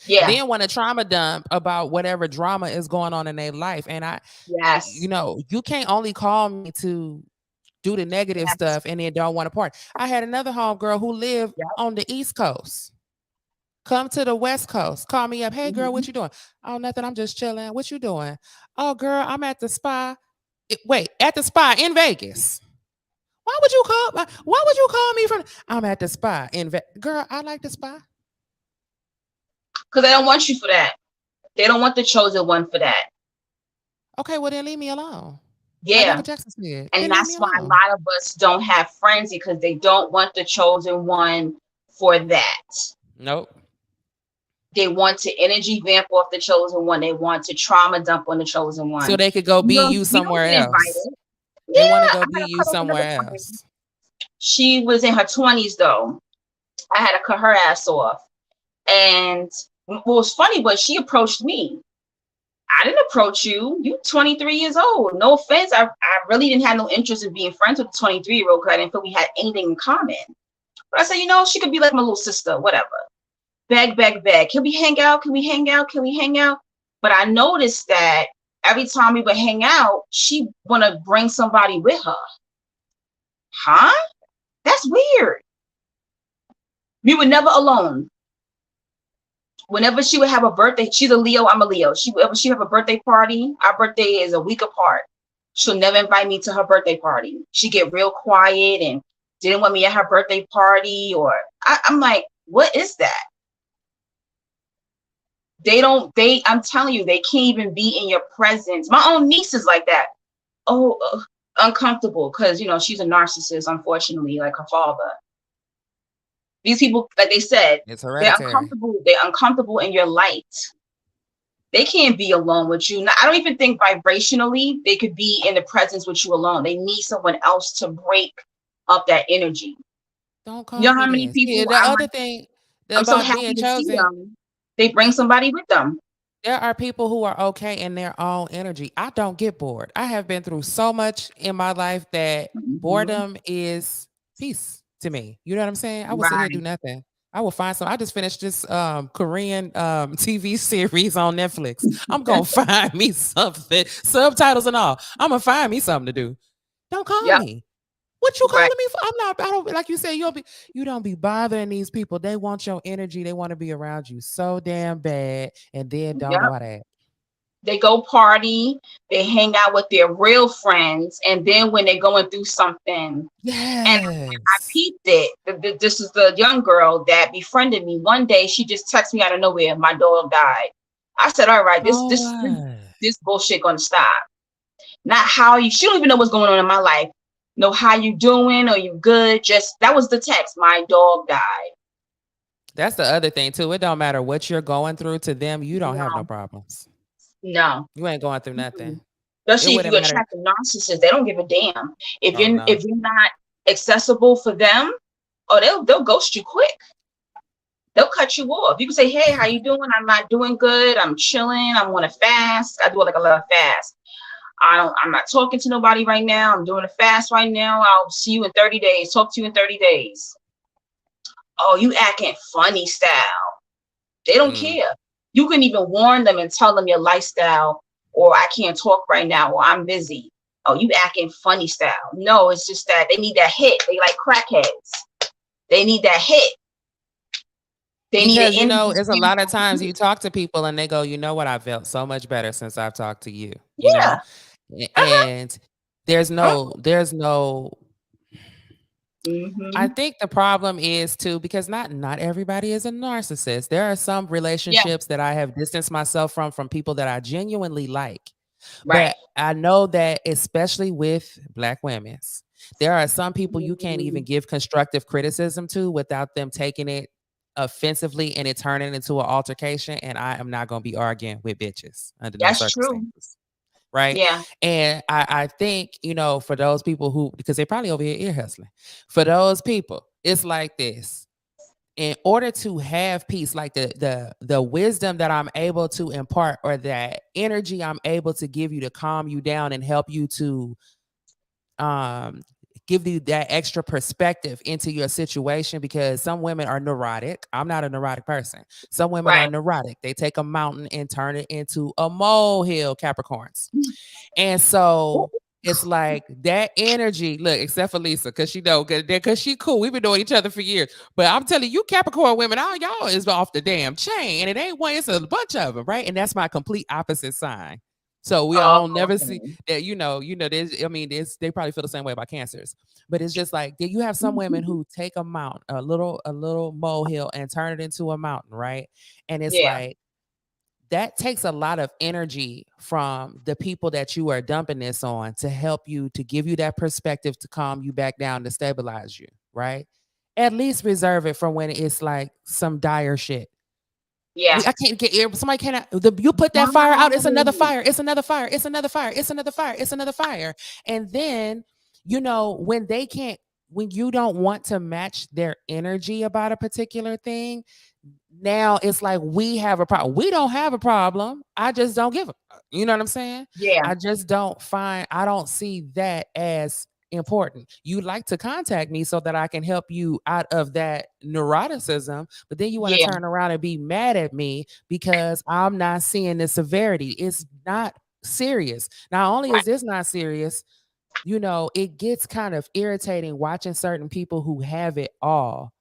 yeah, Then want to trauma dump about whatever drama is going on in their life. And yes, you can't only call me to do the negative yes, stuff and then don't want to part. I had another homegirl who lived yep. on the East Coast. Come to the West Coast. Call me up. Hey, girl, what Mhm. you doing? Oh, nothing. I'm just chilling. What you doing? Oh, girl, I'm at the spa. Wait, at the spa in Vegas. Why would you call me from? I'm at the spa in Vegas. Girl, I like the spa. Because they don't want you for that. They don't want the chosen one for that. Okay, well then leave me alone. Like Yeah. Michael Jackson said, And then leave me that's why a alone. lot of us don't have friends because they don't want the chosen one for that. Nope. They want to energy vamp off the chosen one. They want to trauma dump on the chosen So one. they could go be you You don't somewhere get else. invited. They Yeah, want to I go had be to you cut off another somewhere time. else. She was in her 20s though. I had to cut her ass off. And what was funny was she approached me. I didn't approach you. You 23 years old. No offense. I really didn't have no interest in being friends with a 23-year-old because I didn't feel we had anything in common. But I said, she could be like my little sister, whatever. Beg, beg, beg. Can we hang out? Can we hang out? Can we hang out? But I noticed that every time we would hang out, she want to bring somebody with her. Huh? That's weird. We were never alone. Whenever she would have a birthday, she's a Leo, I'm a Leo. Whenever she have a birthday party, our birthday is a week apart. She'll never invite me to her birthday party. She get real quiet and didn't want me at her birthday party. Or I'm like, what is that? I'm telling you, they can't even be in your presence. My own niece is like that. Oh, uncomfortable because, she's a narcissist, unfortunately, like her father. These people, like they said, It's they're hereditary. uncomfortable. They're uncomfortable in your light. They can't be alone with you. Now, I don't even think vibrationally they could be in the presence with you alone. They need someone else to break up that energy. Don't You call know me how many this. Yeah, people the other thing I'm so about being happy to see chosen, them. They bring somebody with them. there are people who are okay in their own energy. I don't get bored. I have been through so much in my life that Mhm. boredom is peace to me. You know what I'm saying? I will sit here do Right. nothing. I will find some. I just finished this Korean TV series on Netflix. I'm gonna find me something, subtitles and all. I'm gonna find me something to do. Don't call Yep. me. What you Right. calling me for? I'm not. I don't like you say. You don't be bothering these people. They want your energy. They want to be around you so damn bad, and then don't know Yep. how to act. They go party, they hang out with their real friends, and then when they're going through something, and I Yes. peeped it. This is the young girl that befriended me. One day, she just texted me out of nowhere. My dog died. I said, "All right, this So this this, what? this bullshit gonna stop." Not how you. She don't even know what's going on in my life. Know how you doing? Are you good? Just that was the text. My dog died. That's the other thing too. It don't matter what you're going through to them. You don't have no No, problems. no. You ain't going through Mm-mm. nothing. It Especially if wouldn't you matter. attract a narcissist, they don't give a damn. If Oh you're no. if you're not accessible for them, oh they'll ghost you quick. They'll cut you off. You can say, "Hey, how you doing? I'm not doing good. I'm chilling. I want to fast. I do like a lot of fast. I'm not talking to nobody right now. I'm doing a fast right now. I'll see you in 30 days. Talk to you in 30 days. Oh, you acting funny style. They don't Mm. care. You can even warn them and tell them your lifestyle, or I can't talk right now, or I'm busy. Oh, you acting funny style. No, it's just that they need that hit. They like crackheads. They need that hit. They need an Because energy it's a stimulus lot of times hit. you talk to people and they go, you know what, I felt so much better since I've talked to you, Yeah. Uh-huh. And there's no I Mm-hmm. think the problem is too because not everybody is a narcissist. There are some Yeah. relationships that I have distanced myself from people that I genuinely like. Right. But I know that especially with black women's, there are some people you can't even Mm-hmm. give constructive criticism to without them taking it offensively and it turning into an altercation. And I am not going to be arguing with bitches under no That's true. circumstances. Right. Yeah. And I think, for those people who, because they probably over here ear hustling, for those people, it's like this. In order to have peace, like the wisdom that I'm able to impart or that energy I'm able to give you to calm you down and help you to um give you that extra perspective into your situation because some women are neurotic. I'm not a neurotic person. Some women are Right. neurotic. They take a mountain and turn it into a molehill, Capricorns. And so it's like that energy. Look, except for Lisa, because because she cool. We've been knowing each other for years. But I'm telling you, Capricorn women, all y'all is off the damn chain, and it ain't one. It's a bunch of them, right? And that's my complete opposite sign. So we Oh, all never see okay. that. There's. I mean, they probably feel the same way about cancers, but it's just like you have some women who take a mountain, a little molehill, and turn it into a mountain, right? And it's Yeah. like that takes a lot of energy from the people that you are dumping this on to help you to give you that perspective to calm you back down to stabilize you, right? At least reserve it for when it's like some dire shit. Yeah. I can't get air. Somebody cannot. You put that fire out. It's another Right. fire. It's another fire. It's another fire. It's another fire. It's another fire. And then when they can't, when you don't want to match their energy about a particular thing, now it's like we have a problem. We don't have a problem. I just don't give a. You know what I'm saying? Yeah. I don't see that as important. You like to contact me so that I can help you out of that neuroticism, but then you want to Yeah. turn around and be mad at me because I'm not seeing the severity. It's not serious. Not only Right. is this not serious, it gets kind of irritating watching certain people who have it all,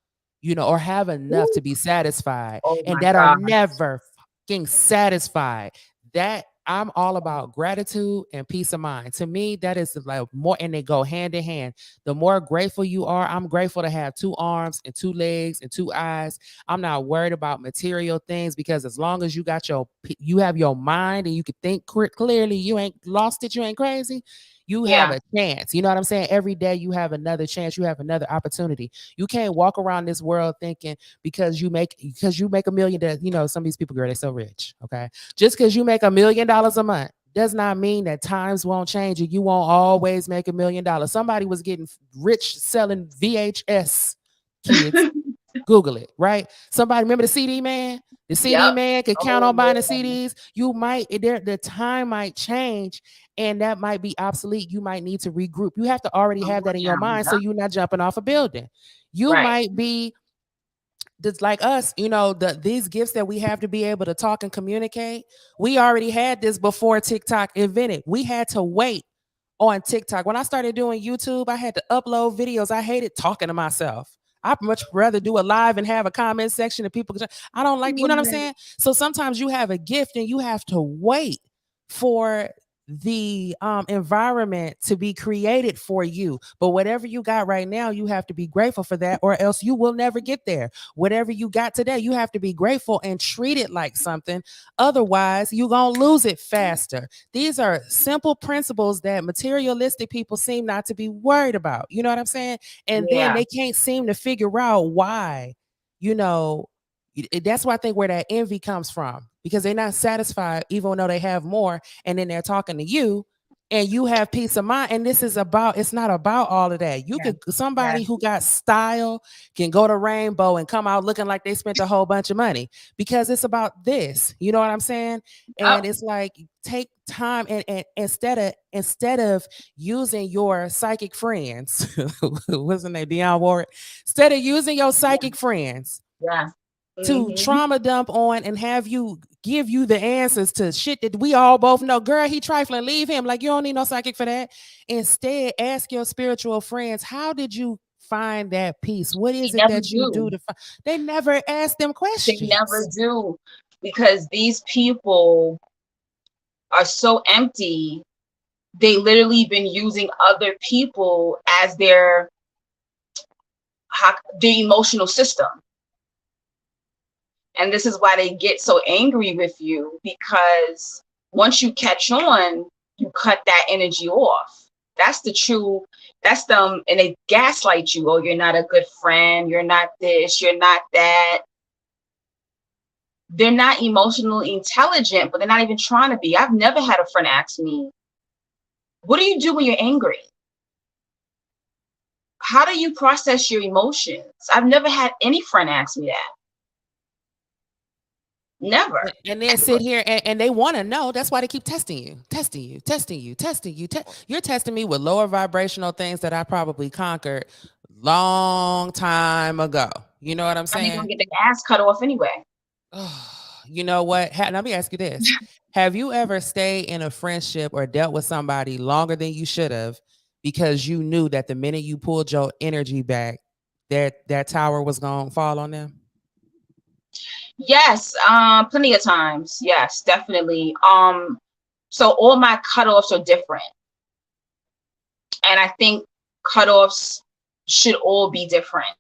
or have enough Ooh. to be satisfied Oh and my that are God. never fucking satisfied. That I'm all about gratitude and peace of mind. To me, that is like more, and they go hand in hand. The more grateful you are, I'm grateful to have two arms and two legs and two eyes. I'm not worried about material things because as long as you have your mind and you can think clearly, you ain't lost it, you ain't crazy. You have a chance. You know what I'm saying? Every day you have another chance. You have another opportunity. You can't walk around this world thinking because you make $1 million. You know, some of these people, girl, they're so rich. Okay, just because you make $1 million a month does not mean that times won't change and you won't always make $1 million. Somebody was getting rich selling VHS, kids. Google it, right? Somebody remember the CD man? The CD Yep. man could count on buying the CDs. You might, the time might change and that might be obsolete. You might need to regroup. You have to already have that in your mind so you're not jumping off a building. You might be just like us, you know, these gifts that we have to be able to talk and communicate. We already had this before TikTok invented. We had to wait on TikTok. When I started doing YouTube, I had to upload videos. I hated talking to myself. I'd much rather do a live and have a comment section and people. I don't like, you know what I'm saying? So sometimes you have a gift and you have to wait for the environment to be created for you. But whatever you got right now, you have to be grateful for that, or else you will never get there. Whatever you got today, you have to be grateful and treat it like something. Otherwise, you're going to lose it faster. These are simple principles that materialistic people seem not to be worried about. You know what I'm saying? And then they can't seem to figure out why, you know, that's why I think where that envy comes from, because they're not satisfied even though they have more, and then they're talking to you and you have peace of mind. And this is about, it's not about all of that. You could, somebody who got style can go to Rainbow and come out looking like they spent a whole bunch of money, because it's about this, you know what I'm saying? And it's like, take time and instead of using your psychic friends, wasn't they Dionne Warwick? Instead of using your psychic friends to trauma dump on and have you give you the answers to shit that we all both know. Girl, he trifling, leave him. Like, you don't need no psychic for that. Instead, ask your spiritual friends, how did you find that peace? What is it that you do to find? They never ask them questions. They never do, because these people are so empty. They literally been using other people as their emotional system. And this is why they get so angry with you, because once you catch on, you cut that energy off. That's the true, that's them. And they gaslight you. Oh, you're not a good friend. You're not this, you're not that. They're not emotionally intelligent, but they're not even trying to be. I've never had a friend ask me, what do you do when you're angry? How do you process your emotions? I've never had any friend ask me that. Never. And then sit here and they want to know. That's why they keep testing you. You're testing me with lower vibrational things that I probably conquered long time ago. You know what I'm saying? You're gonna get the ass cut off anyway. You know what? Let me ask you this. Have you ever stayed in a friendship or dealt with somebody longer than you should have because you knew that the minute you pulled your energy back, that tower was gonna fall on them? Yes, plenty of times. Yes, definitely. So all my cutoffs are different. And I think cutoffs should all be different.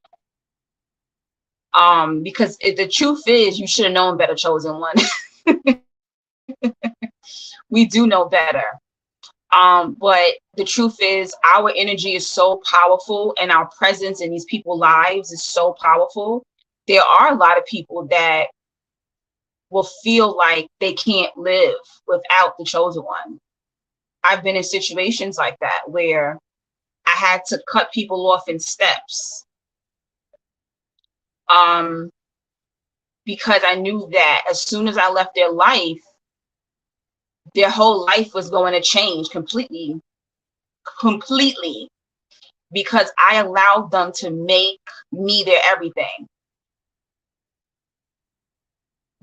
Because the truth is, you should have known better, chosen one. We do know better. But the truth is, our energy is so powerful, and our presence in these people's lives is so powerful. There are a lot of people that will feel like they can't live without the chosen one. I've been in situations like that where I had to cut people off in steps. Because I knew that as soon as I left their life, their whole life was going to change completely, because I allowed them to make me their everything.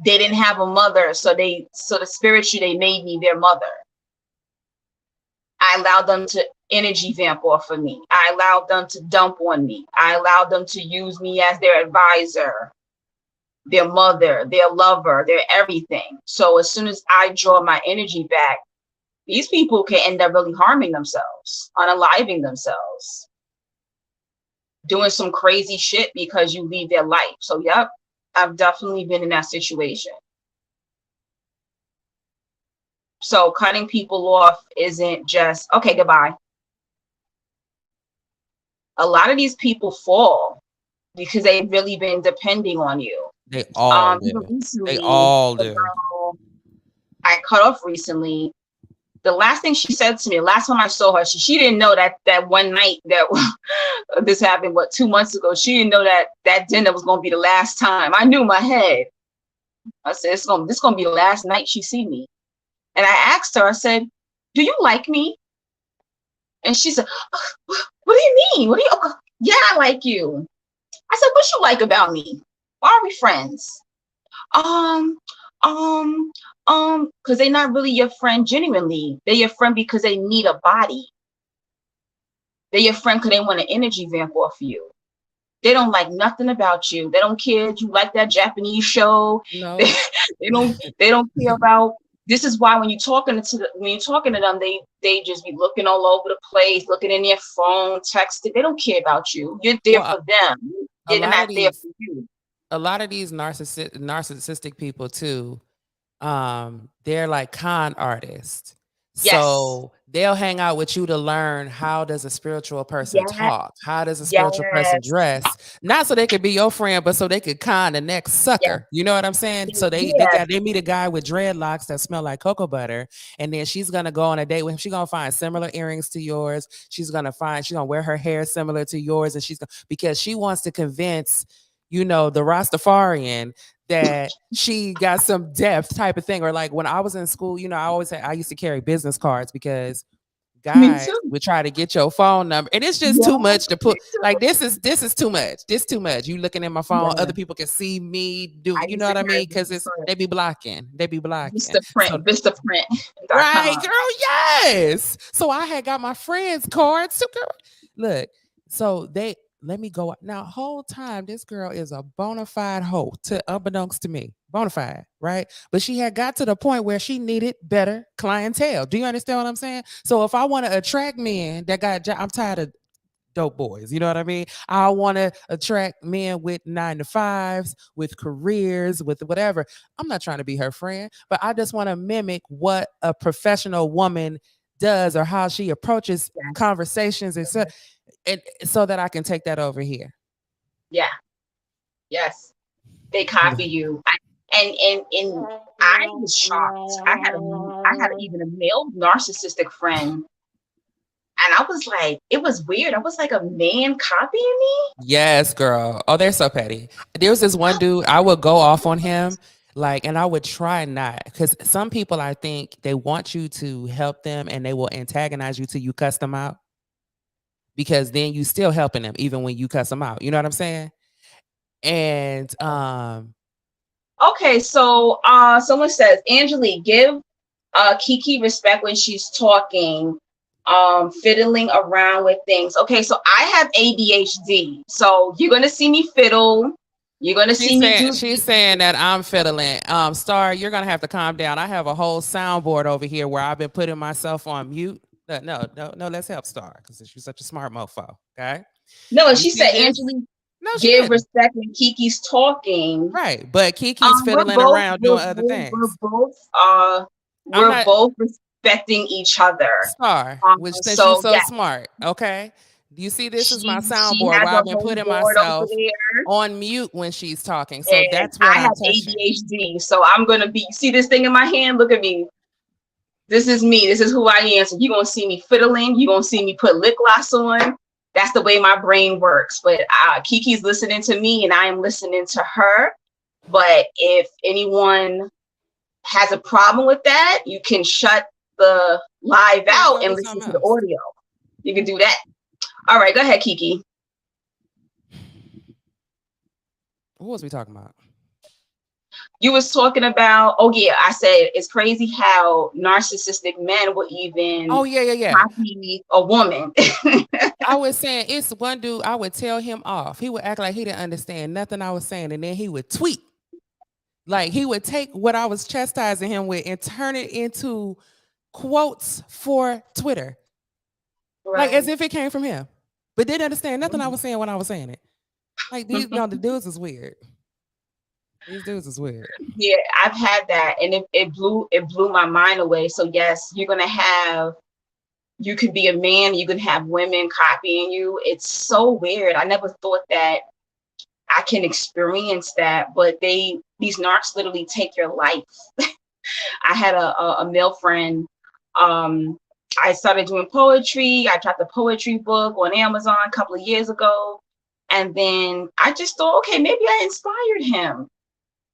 They didn't have a mother, so the spiritually they made me their mother. I allowed them to energy vamp off of me. I allowed them to dump on me. I allowed them to use me as their advisor, their mother, their lover, their everything. So as soon as I draw my energy back, these people can end up really harming themselves, unaliving themselves, doing some crazy shit because you leave their life. So, yep, I've definitely been in that situation. So cutting people off isn't just okay, goodbye. A lot of these people fall because they've really been depending on you. They all Even do. They recently, all the do. girl I cut off recently, the last thing she said to me, last time I saw her, she didn't know that one night that this happened, 2 months ago. She didn't know that dinner was gonna be the last time. I knew in my head. I said, this gonna be the last night she see me. And I asked her, I said, do you like me? And she said, what do you mean? Yeah, I like you. I said, what you like about me? Why are we friends? Um, because they're not really your friend genuinely. They're your friend because they need a body. They're your friend because they want an energy vamp off you. They don't like nothing about you. They don't care if you like that Japanese show. No. They don't care about. This is why when you're talking to them, they just be looking all over the place, looking in their phone, texting. They don't care about you. You're there Well, for them. a They're lot of not there these for you. narcissistic people too, they're like con artists. Yes. So they'll hang out with you to learn, how does a spiritual person Yes. talk? How does a spiritual person Yes. dress? Not so they could be your friend, but so they could con the next Yes. sucker. You know what I'm saying? So Yes. they meet a guy with dreadlocks that smell like cocoa butter, and then she's gonna go on a date with him. She's gonna find similar earrings to yours. She's gonna wear her hair similar to yours, and because she wants to convince, the Rastafarian that she got some depth type of thing. Or like when I was in school, I used to carry business cards because Me guys too. would try to get your phone number, and it's just too Yes. much to Me put. too. Like this is too much. This too much. You looking at my phone, Yeah. other people can see me do. I You used know to what I carry mean? Because business cards. they be blocking. They be blocking. So right, Vistaprint.com. girl. Yes. So I had got my friend's cards. So girl, look. So they let me go now. Whole time, this girl is a bona fide hoe, to unbeknownst to me, bona fide, right? But she had got to the point where she needed better clientele. Do you understand what I'm saying? So if I want to attract men I'm tired of dope boys. You know what I mean? I want to attract men with 9 to 5s, with careers, with whatever. I'm not trying to be her friend, but I just want to mimic what a professional woman does, or how she approaches Yes. conversations, and so that I can take that over here. Yeah. Yes. They copy you. And I was shocked. I had even a male narcissistic friend. And I was like, it was weird. I was like, a man copying me? Yes, girl. Oh, they're so petty. There was this one dude, I would go off on him, and I would try not, because some people, I think they want you to help them and they will antagonize you till you cuss them out, because then you still helping them even when you cuss them out. You know what I'm saying? And Okay, so someone says, Angelique, give Kiki respect when she's talking, fiddling around with things. Okay, so I have ADHD, so you're gonna see me fiddle. You're gonna see me do. she's saying that I'm fiddling. Star, you're gonna have to calm down. I have a whole soundboard over here where I've been putting myself on mute. No, let's help Star, because she's such a smart mofo. Okay. No, and You she see said, this? Angelique, No, she give didn't. respect when Kiki's talking. Right. But Kiki's We're fiddling both around we're, doing other we're, we're things. both I'm we're not both respecting each other. Star, which since you're So so yeah, smart. Okay. You see, this is my she soundboard has where a I've been whole putting board over myself there, on mute when she's talking. So and that's what I I'm have touching. ADHD. So I'm gonna be see this thing in my hand. Look at me. This is me. This is who I am. So you're gonna see me fiddling. You're gonna see me put lip gloss on. That's the way my brain works. But Kiki's listening to me, and I am listening to her. But if anyone has a problem with that, you can shut the live Yeah, out go and do listen something to the else. audio. You can do that. All right, go ahead, Kiki. What was we talking about? You was talking about, oh yeah, I said it's crazy how narcissistic men will even Oh, yeah. copy a woman. I was saying, it's one dude, I would tell him off. He would act like he didn't understand nothing I was saying, and then he would tweet. Like, he would take what I was chastising him with and turn it into quotes for Twitter. Like, as if it came from him. But didn't understand nothing I was saying when I was saying it. Like, the dudes is weird. These dudes is weird. Yeah, I've had that, and it blew my mind away. So yes, you could be a man, you can have women copying you. It's so weird. I never thought that I can experience that, but these narcs literally take your life. I had a male friend. I started doing poetry. I dropped a poetry book on Amazon a couple of years ago. And then I just thought, okay, maybe I inspired him.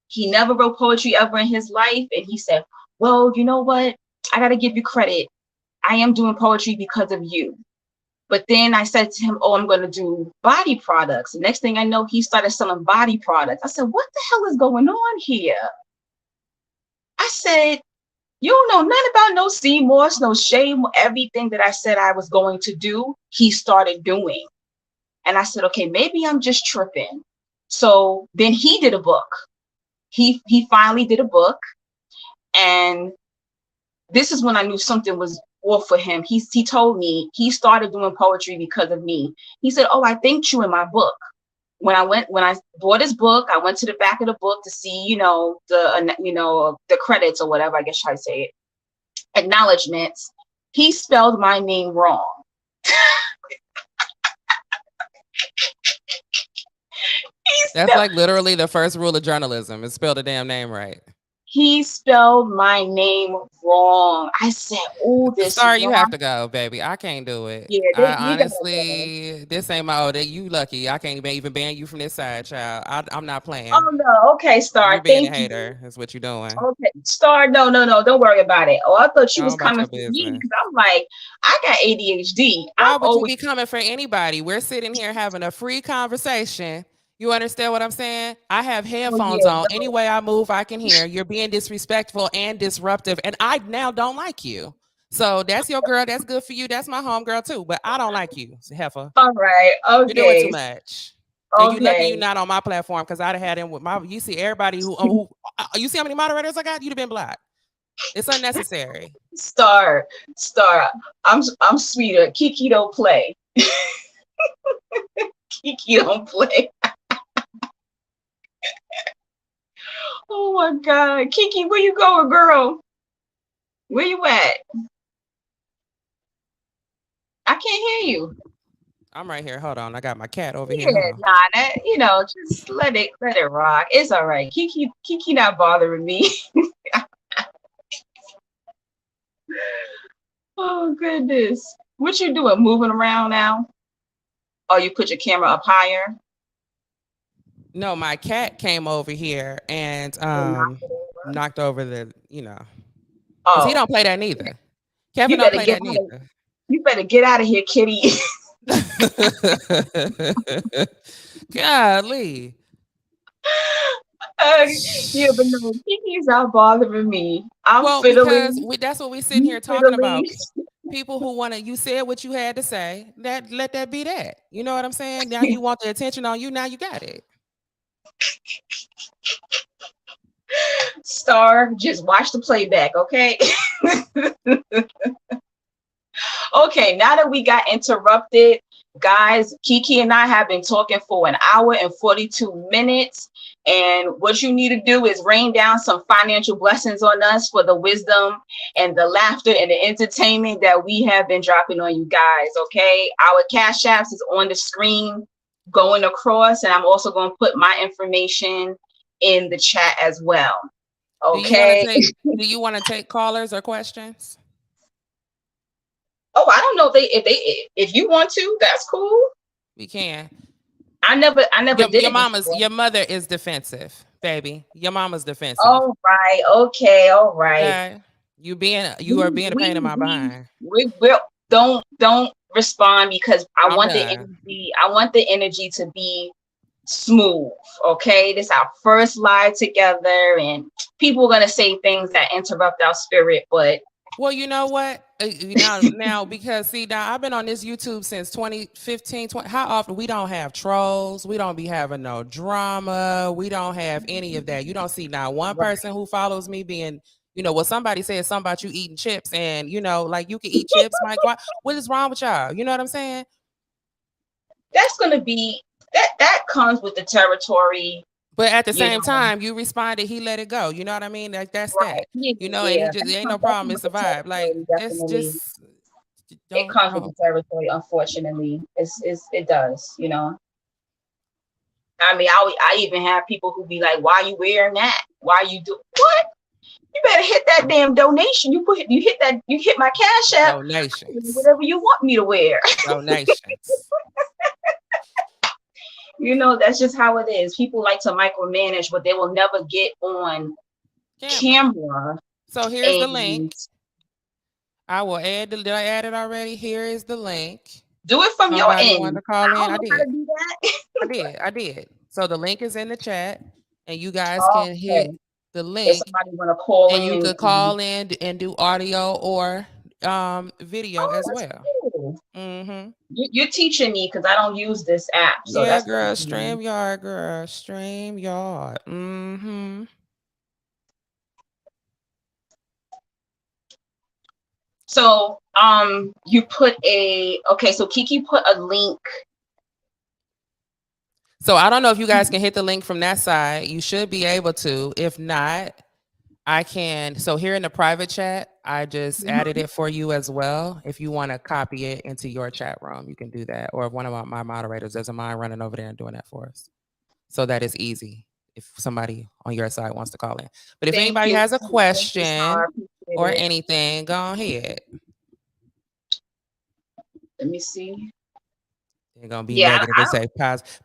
He never wrote poetry ever in his life. And he said, well, you know what? I got to give you credit. I am doing poetry because of you. But then I said to him, oh, I'm going to do body products. The next thing I know, he started selling body products. I said, what the hell is going on here? I said, you don't know nothing about no sea moss, no shame. Everything that I said I was going to do, he started doing. And I said, okay, maybe I'm just tripping. So then he did a book. He finally did a book. And this is when I knew something was off for him. He told me he started doing poetry because of me. He said, oh, I thanked you in my book. When I bought his book, I went to the back of the book to see, the credits or whatever, I guess I say it, acknowledgments. He spelled my name wrong. That's like literally the first rule of journalism is spell the damn name right. He spelled my name wrong. I said, oh, this Sorry, you wrong. have to go, baby. I can't do it. Yeah, I honestly, this ain't my old. You lucky. I can't even ban you from this side, child. I'm not playing. Oh no, okay, Star. You being Thank a you. hater is what you're doing. Okay, Star. No, don't worry about it. Oh, I thought you was coming for me business. because I'm like, I got ADHD. Why would you be coming for anybody? We're sitting here having a free conversation. You understand what I'm saying? I have headphones on. Any way I move, I can hear. You're being disrespectful and disruptive, and I now don't like you. So that's your girl. That's good for you. That's my home girl too. But I don't like you, heifer. All right. Okay. You're doing too much. Okay. And you lucky you're not on my platform because I'd have had him with my. You see everybody who you see how many moderators I got? You'd have been blocked. It's unnecessary. Star. I'm sweeter. Kiki don't play. Kiki don't play. Oh my God, Kiki, where you going, girl? Where you at? I can't hear you. I'm right here. Hold on, I got my cat over here. Nah, just let it rock. It's all right. Kiki not bothering me. Oh goodness, what you doing? Moving around now? Oh, you put your camera up higher? No, my cat came over here and knocked over the, because he don't play that neither. Kevin don't play that neither. You better get out of here, kitty. Golly. Yeah, but no, Kiki's not bothering me. Because that's what we're sitting here talking about. People who want to, you said what you had to say. Let that be that. You know what I'm saying? Now you want the attention on you. Now you got it. Star, just watch the playback, okay? Okay, now that we got interrupted, guys, Kiki and I have been talking for 1 hour and 42 minutes. And what you need to do is rain down some financial blessings on us for the wisdom and the laughter and the entertainment that we have been dropping on you guys, okay? Our Cash Apps is on the screen going across, and I'm also going to put my information in the chat as well. Okay. Do you want to take callers or questions? Oh, I don't know if you want to, that's cool. We can. I never did. Your mother is defensive, baby. Your mama's defensive. All right. Okay. All right. Okay. You are being a pain in my behind. We don't respond because I want the energy. I want the energy to be smooth. Okay. This is our first live together, and people are gonna say things that interrupt our spirit, but well, you know what? Now, because see, now I've been on this YouTube since 2015. How often we don't have trolls? We don't be having no drama. We don't have any of that. You don't see now one person who follows me being, somebody says something about you eating chips, and like you can eat chips. Like, what is wrong with y'all? You know what I'm saying? That's gonna be that comes with the territory But at the You same know, time, you responded, he let it go. You know what I mean? Like that's right? that. Yeah, You know, and he yeah. just That ain't no comes, that problem. comes It's a with the vibe. Like territory, it's definitely. just It don't comes with the don't. territory. Unfortunately, it does. You know. I mean, I even have people who be like, "Why you wearing that? Why you do what? You better hit that damn donation. You hit my cash app. Donations. Whatever you want me to wear." Donations. You know, that's just how it is. People like to micromanage, but they will never get on Camera. camera So here's the and link. I will add the. Did I add it already? Here is the link. do it from your Somebody wanted end. to call I in. don't I know how did. to do that. I did. So the link is in the chat, and you guys can Okay. hit the If link, somebody want to call and you in, could call in and do audio or video oh, as that's well. cool. Mm-hmm. You're teaching me because I don't use this app, so Yeah, that's girl, pretty cool. StreamYard, girl, StreamYard. Mm-hmm. So, you put so Kiki put a link. So I don't know if you guys can hit the link from that side. You should be able to. If not, I can. So here in the private chat, I just added it for you as well. If you want to copy it into your chat room, you can do that. Or if one of my moderators doesn't mind running over there and doing that for us. So that is easy if somebody on your side wants to call in. But if Thank anybody you. has a Thank you, Star. question I appreciate or it. anything, go ahead. Let me see. They're gonna be Yeah, negative. They say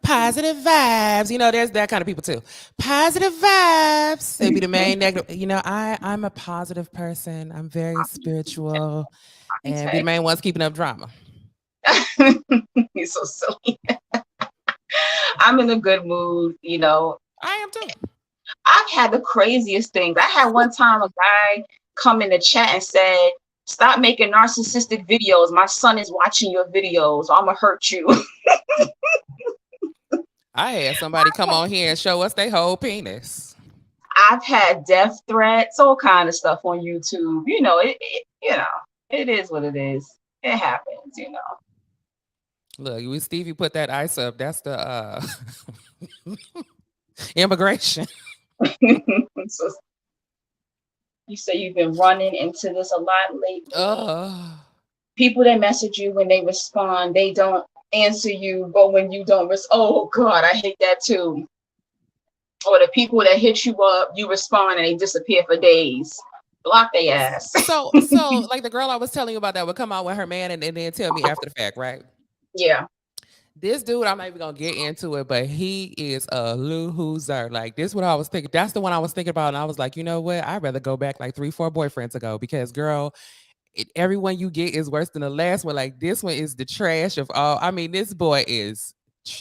positive vibes. You know, there's that kind of people too. Positive vibes. They be the main negative. You know, I'm a positive person. I'm very spiritual, and be the main ones keeping up drama. You're so silly. I'm in a good mood, you know. I am too. I've had the craziest things. I had one time a guy come in the chat and said, "Stop making narcissistic videos. My son is watching your videos. I'm gonna hurt you." I had somebody come on here and show us their whole penis. I've had death threats, all kind of stuff on YouTube. You know, it is what it is. It happens, you know. Look, we Stevie put that ice up. That's the immigration. So you say you've been running into this a lot lately. People that message you, when they respond, they don't answer you, but when you don't oh God, I hate that too. Or the people that hit you up, you respond and they disappear for days. Block their ass. So like the girl I was telling you about that would come out with her man and then tell me after the fact, right? Yeah. This dude, I'm not even gonna get into it, but he is a loser. Like this, what I was thinking. That's the one I was thinking about, and I was like, you know what? I'd rather go back like 3-4 boyfriends ago because, girl, everyone you get is worse than the last one. Like this one is the trash of all. I mean, this boy is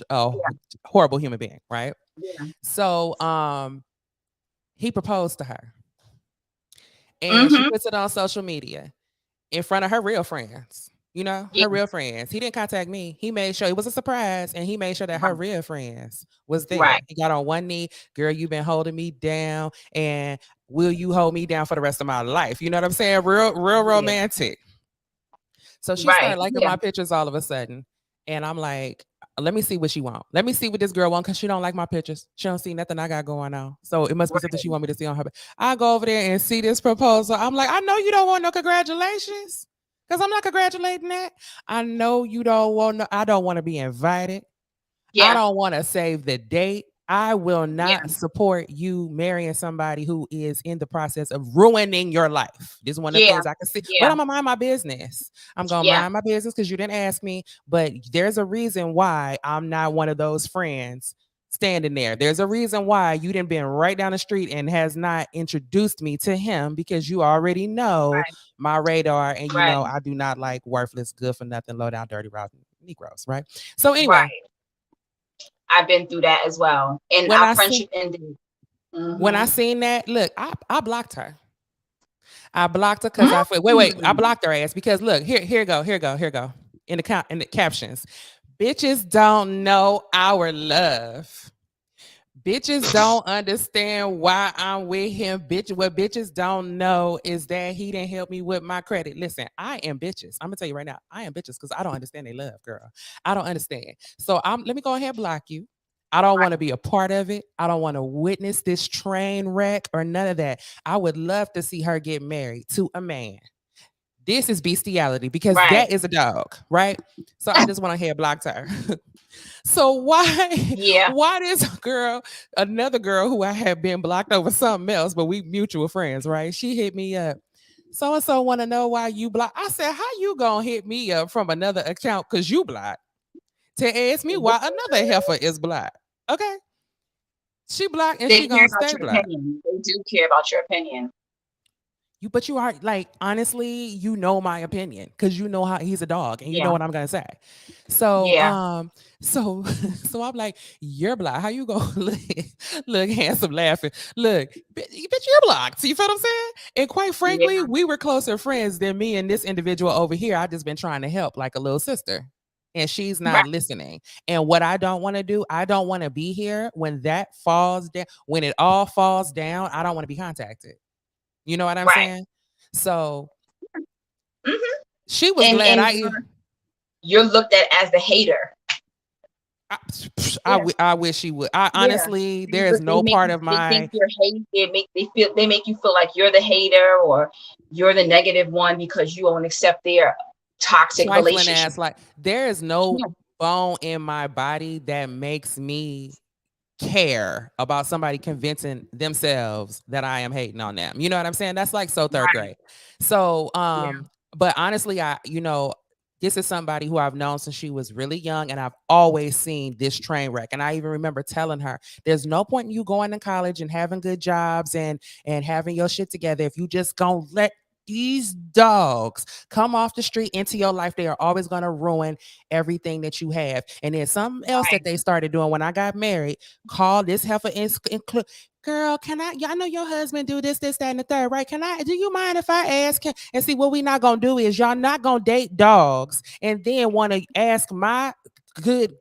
a horrible human being, right? Yeah. So, he proposed to her, and she puts it on social media in front of her real friends. You know, her real friends. He didn't contact me. He made sure it was a surprise, and he made sure that her real friends was there. Right. He got on one knee. Girl, you've been holding me down, and will you hold me down for the rest of my life? You know what I'm saying? Real romantic. So she started liking my pictures all of a sudden, and I'm like, let me see what she want. Let me see what this girl want because she don't like my pictures. She don't see nothing I got going on. So it must be something she want me to see on her. I go over there and see this proposal. I'm like, I know you don't want no congratulations. Because I'm not congratulating that. I know you don't want no, I don't want to be invited. I don't want to save the date. I will not support you marrying somebody who is in the process of ruining your life. This is one of the things I can see. But I'm going to mind my business. I'm going to mind my business because you didn't ask me. But there's a reason why I'm not one of those friends standing there. There's a reason why you didn't been right down the street and has not introduced me to him because you already know my radar and you know I do not like worthless, good for nothing, low down, dirty, rotten Negroes, right? So anyway. I've been through that as well. And when our friendship ended. When I seen that, look, I blocked her. I blocked her because I wait, I blocked her ass because look, here go. In the captions. Bitches don't know our love. Bitches don't understand why I'm with him. What bitches don't know is that he didn't help me with my credit. Listen, I am bitches. I'm gonna tell you right now, I am bitches because I don't understand their love, girl. I don't understand. So let me go ahead and block you. I don't want to be a part of it. I don't want to witness this train wreck or none of that. I would love to see her get married to a man. This is bestiality because Right. that is a dog, right? So I just went ahead blocked her. So why Yeah. why this girl, another girl who I had been blocked over something else, but we mutual friends, right? She hit me up. So and so want to know why you block. I said, how you gonna hit me up from another account because you blocked to ask me why another heifer is blocked? Okay, she blocked and They she care gonna about stay your blocked. opinion. They do care about your opinion. You, but you are like honestly, you know my opinion because you know how he's a dog and you know Yeah. what I'm gonna say. So Yeah. so so I'm like, you're blocked. How you go look handsome laughing? Look, bitch, you're blocked. You feel what I'm saying? And quite frankly, Yeah. we were closer friends than me and this individual over here. I just been trying to help like a little sister. And she's not Right. listening. And what I don't want to do, I don't want to be here when that falls down, when it all falls down, I don't want to be contacted. You know what I'm Right. saying? So Hmm. she was And glad you're looked at as the hater. I, Yeah. I wish she would. I Yeah. honestly, They, there is they no make part you, of they think my you're hate. They make you feel like you're the hater or you're the negative one because you won't accept their toxic trifling relationship. ass like there is no Yeah. bone in my body that makes me care about somebody convincing themselves that I am hating on them. You know what I'm saying? That's like so third Right. grade. So Yeah. but honestly, this is somebody who I've known since she was really young and I've always seen this train wreck. And I even remember telling her, there's no point in you going to college and having good jobs and having your shit together if you just gonna let these dogs come off the street into your life. They are always going to ruin everything that you have. And then something else that Right. they started doing when I got married, call this heifer include. Girl, can I know your husband do this, that, and the third, right? Do you mind if I ask him? And see, what we not gonna do is y'all not gonna date dogs and then want to ask my good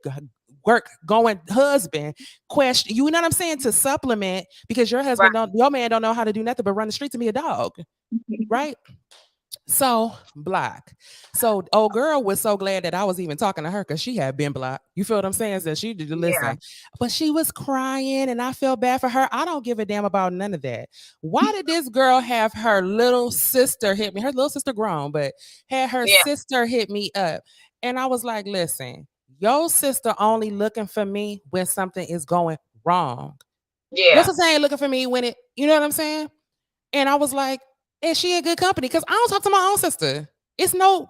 work going husband question. You know what I'm saying? To supplement because your man don't know how to do nothing but run the streets and be a dog, right? So block. So old girl was so glad that I was even talking to her because she had been blocked. You feel what I'm saying? So she did Yeah. listen, but she was crying, and I felt bad for her. I don't give a damn about none of that. Why did this girl have her little sister hit me? Her little sister grown, but had her Yeah. sister hit me up, and I was like, "Listen, your sister only looking for me when something is going wrong. Your Yeah. sister ain't looking for me when it. You know what I'm saying?" And I was like, is she a good company? Because I don't talk to my own sister. It's no,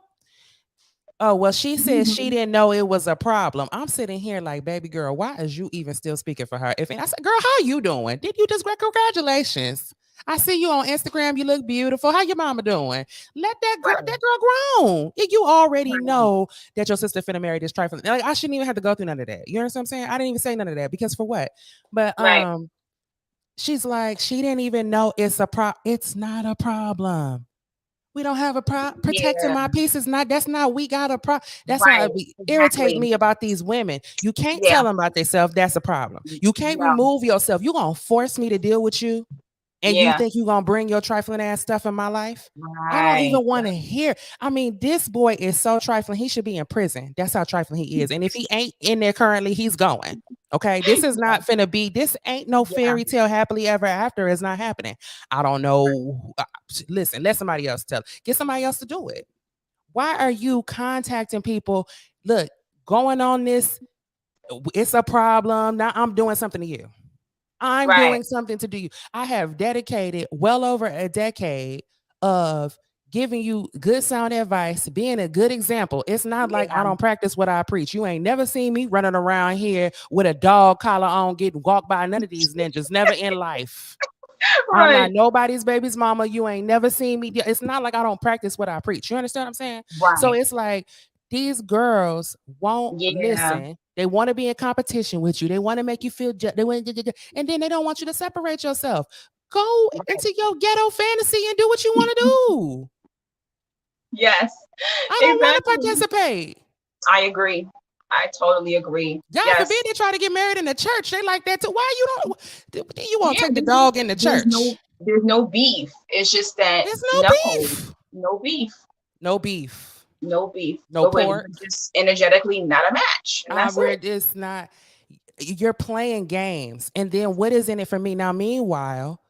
oh, well, she said she didn't know it was a problem. I'm sitting here like, baby girl, why is you even still speaking for her? If I said, girl, how you doing? Did you just congratulations? I see you on Instagram. You look beautiful. How your mama doing? Let Right. that girl grown. You already Right. know that your sister finna marry this trifling. Like, I shouldn't even have to go through none of that. You understand what I'm saying? I didn't even say none of that because for what? But Right. she's like, she didn't even know it's not a problem. We don't have a protecting Yeah. my peace is not that's not we got a that's why Right. it irritate Exactly. me about these women. You can't Yeah. tell them about themselves, that's a problem. You can't Yeah. remove yourself. You gonna force me to deal with you and you Yeah. think you gonna bring your trifling ass stuff in my life? I don't Right. even want to hear. I mean, this boy is so trifling. He should be in prison. That's how trifling he is. And if he ain't in there currently, he's going. Okay, this is Yeah. not finna be. This ain't no Yeah. fairy tale happily ever after. It's not happening. I don't know. Listen, let somebody else tell. Get somebody else to do it. Why are you contacting people? Look, going on this. It's a problem. Now I'm doing something to you. I'm Right. doing something to do you. I have dedicated well over a decade of giving you good sound advice, being a good example. It's not like I Yeah. don't practice what I preach. You ain't never seen me running around here with a dog collar on, getting walked by none of these ninjas. Never in life. I'm not Right. nobody's baby's mama. You ain't never seen me. It's not like I don't practice what I preach. You understand what I'm saying? So Right. it's like these girls won't Yeah. listen. They want to be in competition with you. They want to make you feel they want, and then they don't want you to separate yourself. Go Right. into your ghetto fantasy and do what you want to do. Yes. I don't want to Exactly. participate. I agree. I totally agree. God Yes. forbid they try to get married in the church. They like that too. Why you don't? You won't Yeah. take the dog in the church. There's no beef. It's just that There's no no, beef. no beef, No beef. no beef. No But we're pork. just energetically not a match, and that's We're it. just not. you're playing games. And then what is in it for me? Now, meanwhile,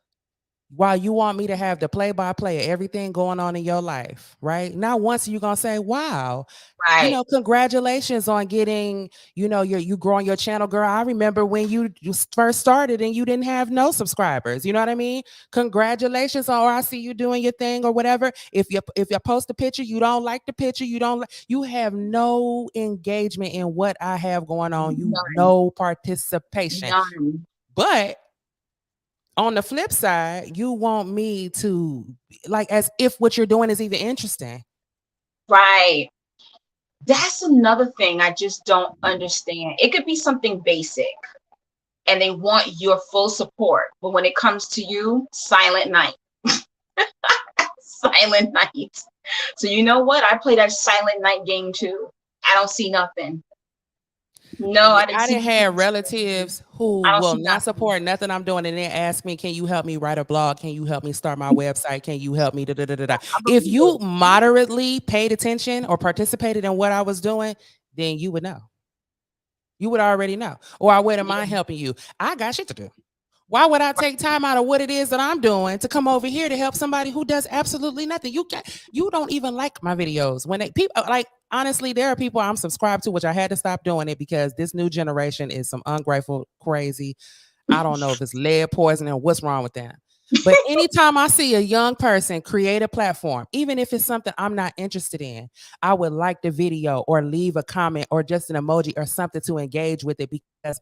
while you want me to have the play-by-play of everything going on in your life, right? Not once are you gonna say, wow, Right. congratulations on getting, you growing your channel, girl. I remember when you first started and you didn't have no subscribers. You know what I mean? Congratulations, or I see you doing your thing or whatever. If you post a picture, you don't like the picture, you have no engagement in what I have going on. You None. no participation. None. But on the flip side, you want me to like as if what you're doing is even interesting. Right. That's another thing I just don't understand. It could be something basic and they want your full support. But when it comes to you, silent night. Silent night. So you know what? I play that silent night game too. I don't see nothing. No, I didn't I see didn't have nothing. relatives who I don't will see not nothing. support nothing I'm doing and then ask me, can you help me write a blog? Can you help me start my website? Can you help me? Da, da, da, da, da. I If believe you it. moderately paid attention or participated in what I was doing, then you would know. You would already know. Or I wouldn't mind Yeah. helping you. I got shit to do. Why would I take time out of what it is that I'm doing to come over here to help somebody who does absolutely nothing? You don't even like my videos. When people like honestly, there are people I'm subscribed to, which I had to stop doing it because this new generation is some ungrateful, crazy. I don't know if it's lead poison or what's wrong with them. But anytime I see a young person create a platform, even if it's something I'm not interested in, I would like the video or leave a comment or just an emoji or something to engage with it because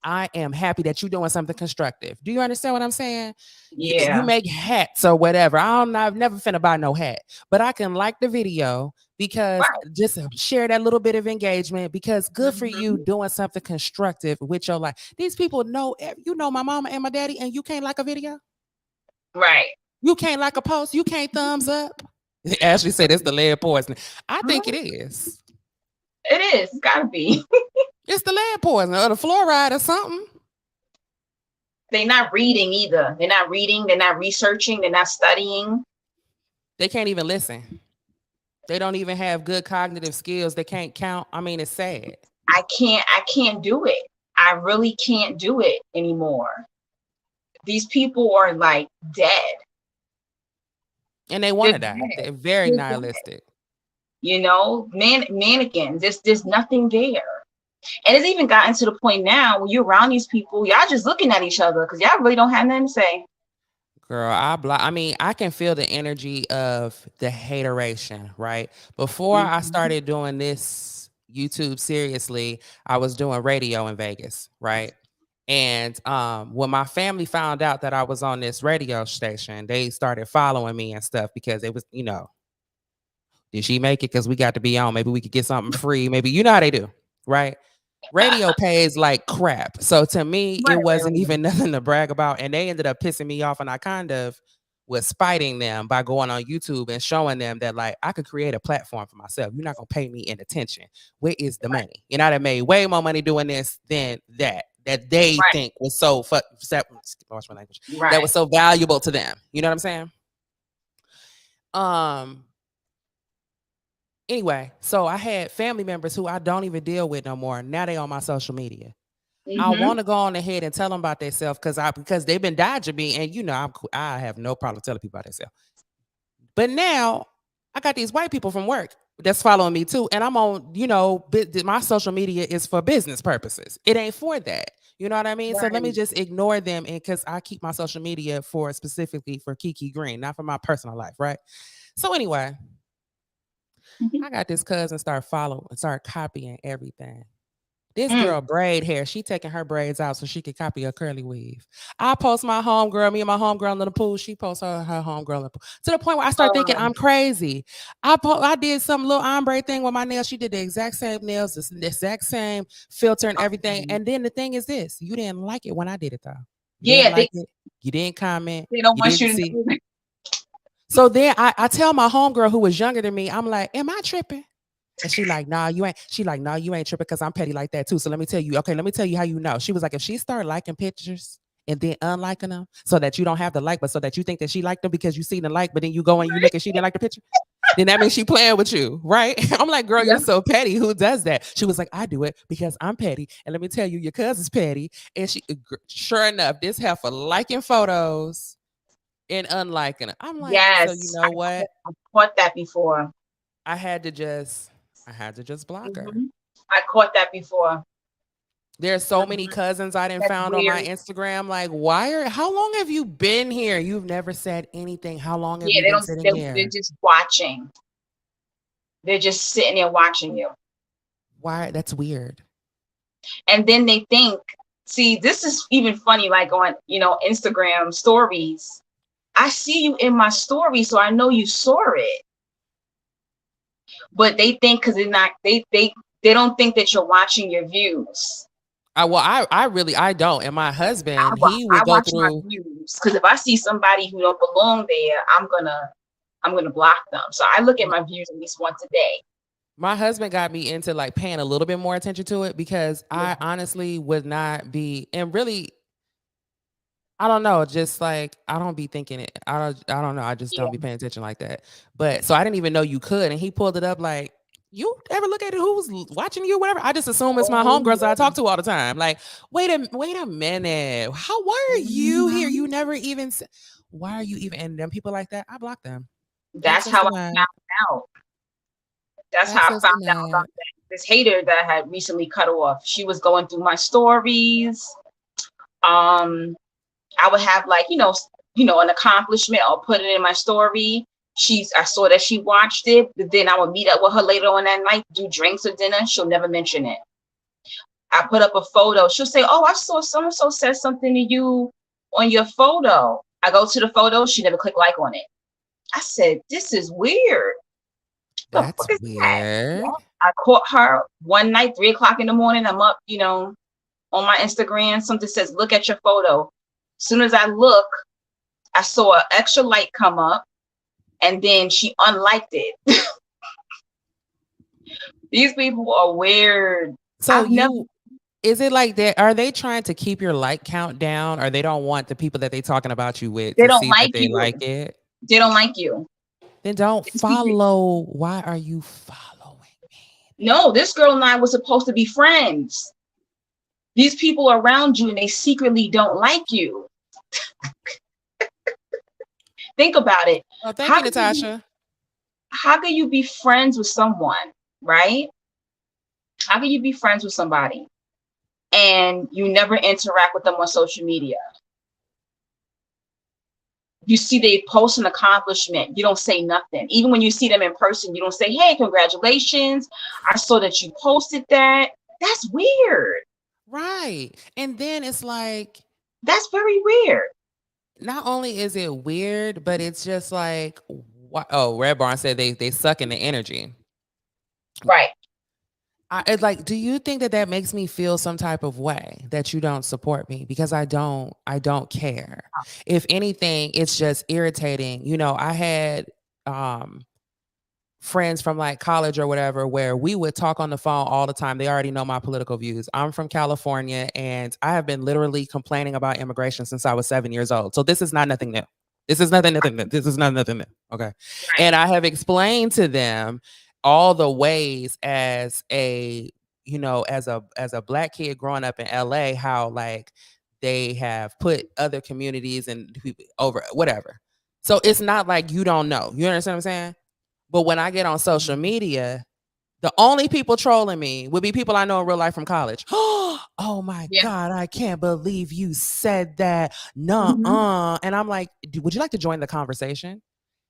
I am happy that you're doing something constructive. Do you understand what I'm saying? You Yeah. make hats or whatever. I've never finna buy no hat, but I can like the video because Right. just share that little bit of engagement because good for you Mhm. doing something constructive with your life. These people know, you know my mama and my daddy, and you can't like a video. Right. You can't like a post. You can't thumbs up. Ashley said it's the lead poison. I think it Mhm. is. It is. It's gotta be. It's the lead poison or the fluoride or something. They're not reading either. They're not reading. They're not researching. They're not studying. They can't even listen. They don't even have good cognitive skills. They can't count. I mean, it's sad. I can't do it. I really can't do it anymore. These people are like dead. And they want They're to die. dead. They're very They're dead. nihilistic. Mannequins. There's nothing there. And it's even gotten to the point now when you're around these people, y'all just looking at each other because y'all really don't have nothing to say. Girl, I mean, I can feel the energy of the hateration, right? Before I Mhm. started doing this YouTube seriously, I was doing radio in Vegas, right? And when my family found out that I was on this radio station, they started following me and stuff because it was, did she make it? Because we got to be on. Maybe we could get something free. Maybe you know how they do, right? Radio pays like crap. So to me, Right, it right, wasn't right. even nothing to brag about. And they ended up pissing me off. And I kind of was spiting them by going on YouTube and showing them that like I could create a platform for myself. You're not gonna pay me in attention. Where is the money? You know, I made way more money doing this than that they Right, think was so watch my language. That was right. so valuable to them. You know what I'm saying? Um anyway, so I had family members who I don't even deal with no more. Now they on my social media. I Mm-hmm. want to go on ahead and tell them about themselves because they've been dodging me, and I have no problem telling people about themselves. But now I got these white people from work that's following me too, and I'm on my social media is for business purposes. It ain't for that. You know what I mean? So let me Right. just ignore them, and because I keep my social media for specifically for Kiki Green, not for my personal life, right? So anyway, Mhm. I got this cousin start copying everything. This Mm. girl braid hair. She taking her braids out so she can copy a curly weave. I post my homegirl, me and my homegirl in the pool. She posts her homegirl in the pool. To the point where I start thinking Um, I'm crazy. I did some little ombre thing with my nails. She did the exact same nails, the exact same filter and everything. And then the thing is this: you didn't like it when I did it though. You didn't yeah, like it. You didn't comment. they don't You want didn't you to see. know that. So then I tell my homegirl who was younger than me, I'm like, am I tripping? And she like, nah, you ain't. She like, nah, you ain't tripping because I'm petty like that too. So let me tell you. Okay, let me tell you how you know. She was like, if she start liking pictures and then unliking them, so that you don't have to like, but so that you think that she liked them because you see the like, but then you go and you look and she didn't like the picture. then that means she playing with you, right? I'm like, girl, Yeah. you're so petty. Who does that? She was like, I do it because I'm petty. And let me tell you, your cousin's petty. And sure enough, this heifer liking photos and unliking it. I'm like, so you Yes, know what? I caught that before. I had to just, I had to just block her. Hmm. I caught that before. There's so many Mhm. cousins I didn't That's found on my weird. Instagram. Like, how long have you been here? You've never said anything. How long have Yeah, you they been don't. sitting They're here? just watching. They're just sitting there watching you, Why? That's weird. and then they think. See, this is even funny. Like on Instagram stories, I see you in my story, so I know you saw it. But they think because they're not. They don't think that you're watching your views. I don't. And my husband, he will I go watch my through. views because if I see somebody who don't belong there, I'm gonna block them. So I look at my views at least once a day. My husband got me into like paying a little bit more attention to it because Yeah. I honestly would not be, and really, I don't know, just like I don't be thinking it. I don't know. I just don't Yeah. be paying attention like that. But so I didn't even know you could. And he pulled it up like, you ever look at it who's watching you, whatever? I just assume it's my Oh homegirls that I yeah. talk to all the time. Like, wait a minute. Why are you here? Mhm. You never even why are you even, and them people like that, I block them. That's Access how I denied. found out. That's how I Access found out denied. about this hater that I had recently cut off. She was going through my stories. Um, I would have like, an accomplishment or put it in my story. I saw that she watched it, but then I would meet up with her later on that night, do drinks or dinner. She'll never mention it. I put up a photo. She'll say, "Oh, I saw so and so said something to you on your photo." I go to the photo. She never clicked like on it. I said, "This is weird. The That's fuck is that?" weird. Well, I caught her one night, 3 o'clock in the morning. I'm up, on my Instagram. Something says, "Look at your photo." As soon as I look, I saw an extra light come up, and then she unliked it. These people are weird. So I've never. you, is it like that? Are they trying to keep your like count down, or they don't want the people that they talking about you with They to don't see that like they you. like it? They don't like you. Then don't These people. follow. Why are you following me? No, this girl and I were supposed to be friends. These people are around you and they secretly don't like you. Think about it. Oh, thank How you, can you be, Natasha. how can you be friends with someone, right? How can you be friends with somebody and you never interact with them on social media? You see they post an accomplishment, you don't say nothing. Even when you see them in person, you don't say, "Hey, congratulations. I saw that you posted that." That's weird. Right. And then it's like, That's very weird. not only is it weird, but it's just like, oh, Red Barn said they suck in the energy. Right. It's like, do you think that that makes me feel some type of way that you don't support me? Because I don't care. If anything, it's just irritating. You know, I had um friends from like college or whatever where we would talk on the phone all the time. They already know my political views. I'm from California and I have been literally complaining about immigration since I was 7 years old. So this is not nothing new. This is nothing new. This is not nothing new. Okay. Right. And I have explained to them all the ways as a, as a black kid growing up in LA, how like they have put other communities and people over whatever. So it's not like you don't know. You understand what I'm saying? But when I get on social media, the only people trolling me would be people I know in real life from college. Oh my Yeah. God, I can't believe you said that. Mhm. Nuh-uh. And I'm like, would you like to join the conversation?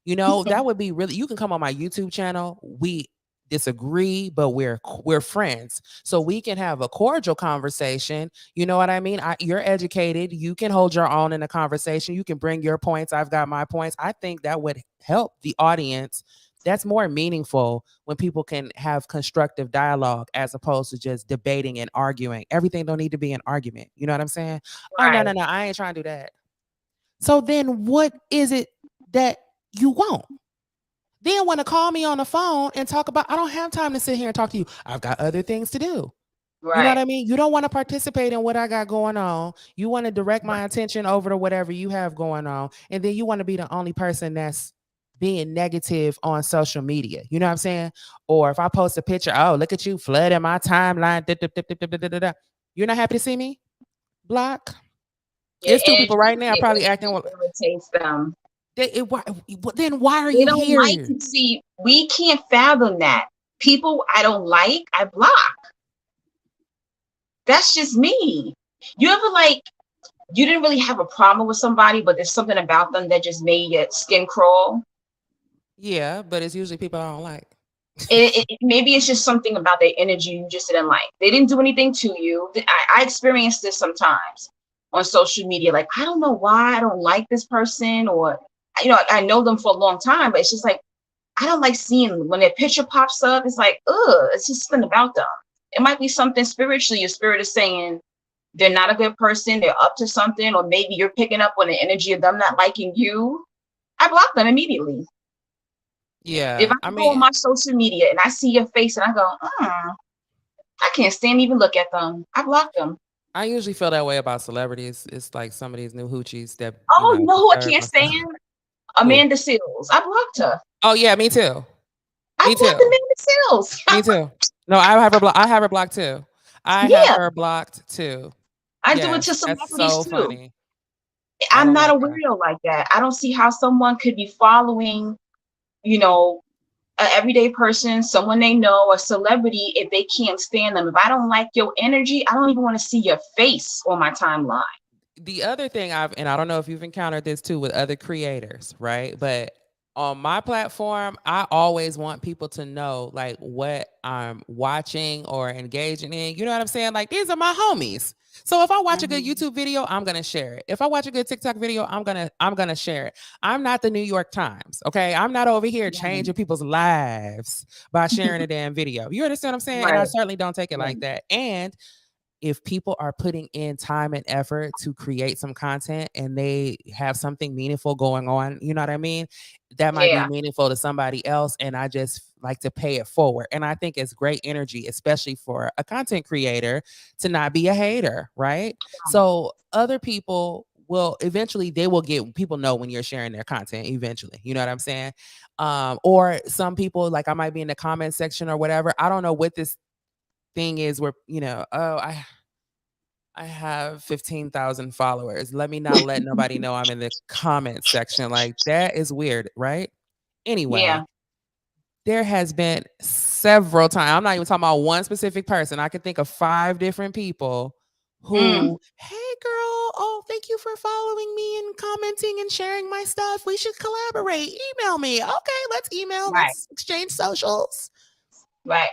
You know, that would be really, you can come on my YouTube channel. We disagree, but we're friends. So we can have a cordial conversation. You know what I mean? You're educated. You can hold your own in a conversation. You can bring your points. I've got my points. I think that would help the audience. That's more meaningful when people can have constructive dialogue as opposed to just debating and arguing. Everything don't need to be an argument. You know what I'm saying? Oh, no, no, Right. no. I ain't trying to do that. So then what is it that you want? Then want to call me on the phone and talk about, I don't have time to sit here and talk to you. I've got other things to do. You know what Right. I mean? You don't want to participate in what I got going on. You want to direct my attention over to whatever you have going on. And then you want to be the only person that's being negative on social media. You know what I'm saying? Or if I post a picture, oh, look at you flooding my timeline. You're not happy to see me? Block. Your It's two people right now your probably acting. energy irritates them. Then why are They you don't like here? to see. We can't fathom that. People I don't like, I block. That's just me. You ever like you didn't really have a problem with somebody, but there's something about them that just made your skin crawl? Yeah, but it's usually people I don't like. Maybe it's just something about their energy you just didn't like. They didn't do anything to you. I experienced this sometimes on social media. Like, I don't know why I don't like this person, or I know them for a long time, but it's just like I don't like seeing when their picture pops up. It's like, ugh, it's just something about them. It might be something spiritually. Your spirit is saying they're not a good person. They're up to something, or maybe you're picking up on the energy of them not liking you. I block them immediately. If Yeah, I I go on mean, my social media and I see your face and I go, I can't stand even look at them, I block them. I usually feel that way about celebrities. It's like some of these new hoochies that Oh no, I disturb can't my stuff. stand Who? Amanda Seals. I blocked her. Oh yeah, me too. I Me blocked too. Amanda Seals. Me too. No, I have her blocked. I have her blocked too. I have Yeah, her blocked too. I do it to Yes, that's celebrities so too. funny. I I'm don't not a like that. weirdo like that. I don't see how someone could be following, you know, an everyday person, someone they know, a celebrity, if they can't stand them. If I don't like your energy, I don't even want to see your face on my timeline. The other thing and I don't know if you've encountered this too with other creators, right? But on my platform, I always want people to know like what I'm watching or engaging in. You know what I'm saying? Like these are my homies. So if I watch a good Mhm. YouTube video, I'm gonna share it. If I watch a good TikTok video, I'm gonna share it. I'm not the New York Times, okay? I'm not over here changing people's lives by sharing a damn video. You understand what I'm saying? And I Right. certainly don't take it Right. like that. And if people are putting in time and effort to create some content and they have something meaningful going on, you know what I mean? That might be Yeah. meaningful to somebody else. And I just like to pay it forward. And I think it's great energy, especially for a content creator to not be a hater, right? So other people will eventually they will get people know when you're sharing their content eventually. You know what I'm saying? Or some people like I might be in the comment section or whatever. I don't know what this thing is where oh I have 15,000 followers, let me not let nobody know I'm in the comment section. Like that is weird, right? Anyway, Yeah. there has been several times, I'm not even talking about one specific person, I could think of 5 different people Mm. who, hey girl, oh thank you for following me and commenting and sharing my stuff, we should collaborate, email me. Okay, let's email, Right. let's exchange socials. Right.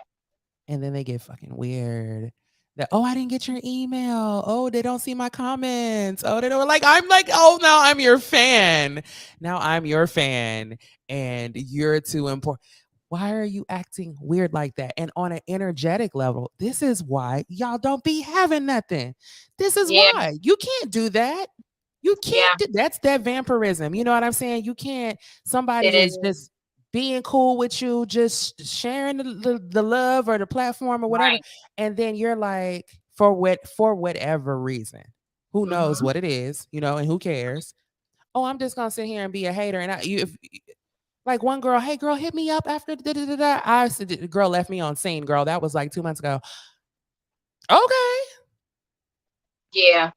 And then they get fucking weird. That, oh, I didn't get your email. Oh, they don't see my comments. Oh, they don't like, I'm like, oh, now I'm your fan. Now I'm your fan and you're too important. Why are you acting weird like that? And on an energetic level, this is why y'all don't be having nothing. This is Yeah. why you can't do that. You can't Yeah. do that's that vampirism. You know what I'm saying? You can't, It somebody is is. just being cool with you, just sharing the love or the platform or whatever. Right. And then you're like, for whatever reason, who knows Hmm. what it is, and who cares? Oh, I'm just gonna sit here and be a hater. And if like one girl, hey girl, hit me up after da da da da. I said the girl left me on scene, girl. That was like 2 months ago. Okay. Yeah.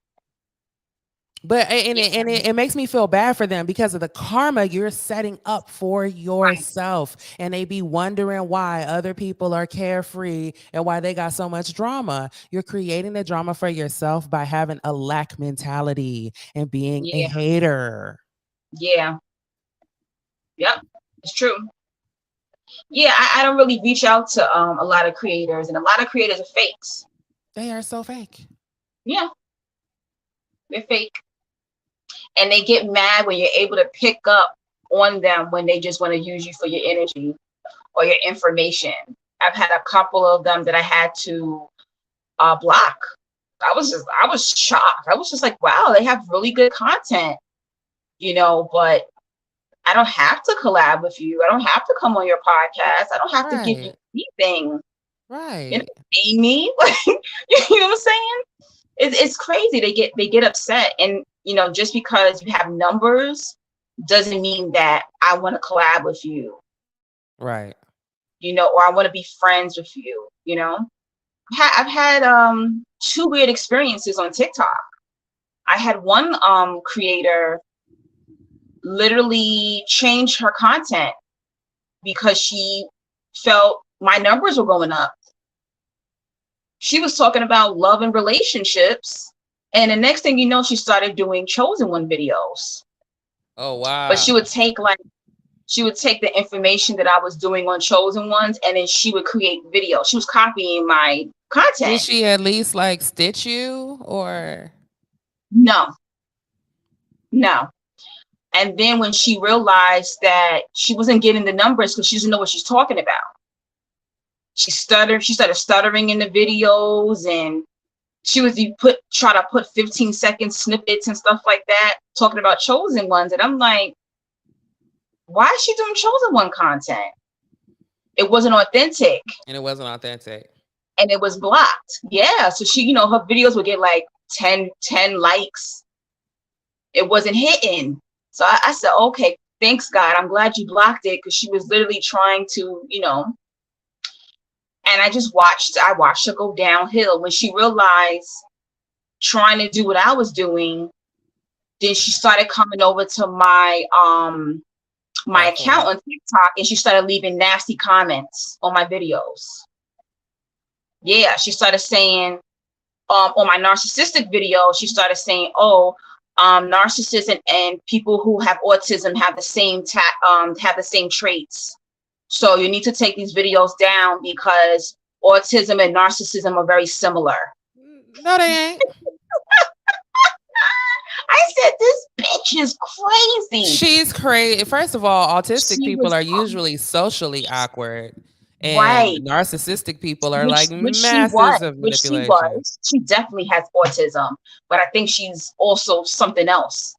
But and Yeah. it makes me feel bad for them because of the karma you're setting up for Right. yourself. And they be wondering why other people are carefree and why they got so much drama. You're creating the drama for yourself by having a lack mentality and being a Yeah. hater. Yeah. Yep. It's true. Yeah. I don't really reach out to a lot of creators, and a lot of creators are fakes. They are so fake. Yeah. They're fake. And they get mad when you're able to pick up on them when they just want to use you for your energy or your information. I've had a couple of them that I had to block. I was shocked. I was just like, wow, they have really good content, but I don't have to collab with you. I don't have to come on your podcast. I don't have to give you Right. anything. You know, Right. pay me. Like, you know what I'm saying? It's crazy. They get upset, and just because you have numbers doesn't mean that I want to collab with you, Right. or I want to be friends with you, I've had 2 weird experiences on TikTok. I had one creator literally change her content because she felt my numbers were going up. She was talking about love and relationships, and the next thing you know, she started doing chosen one videos. Oh wow. But she would take the information that I was doing on chosen ones, and then she would create videos. She was copying my content. Did she at least like stitch you or No. And then when she realized that she wasn't getting the numbers because she doesn't know what she's talking about, she started stuttering in the videos, and she was try to put 15-second snippets and stuff like that, talking about chosen ones. And I'm like, why is she doing chosen one content? It wasn't authentic. And it wasn't authentic. And it was blocked. Yeah. So she, her videos would get like 10 likes. It wasn't hitting. So I said, okay, thanks God. I'm glad you blocked it, because she was literally trying to, and I watched her go downhill. When she realized trying to do what I was doing, then she started coming over to my account on TikTok, and she started leaving nasty comments on my videos. Yeah, she started saying on my narcissistic video, she started saying, narcissists and people who have autism have the same traits. So you need to take these videos down because autism and narcissism are very similar. No, they ain't. I said, this bitch is crazy. She's crazy. First of all, autistic people are usually socially awkward. And narcissistic people are masters of manipulation. She definitely has autism, but I think she's also something else,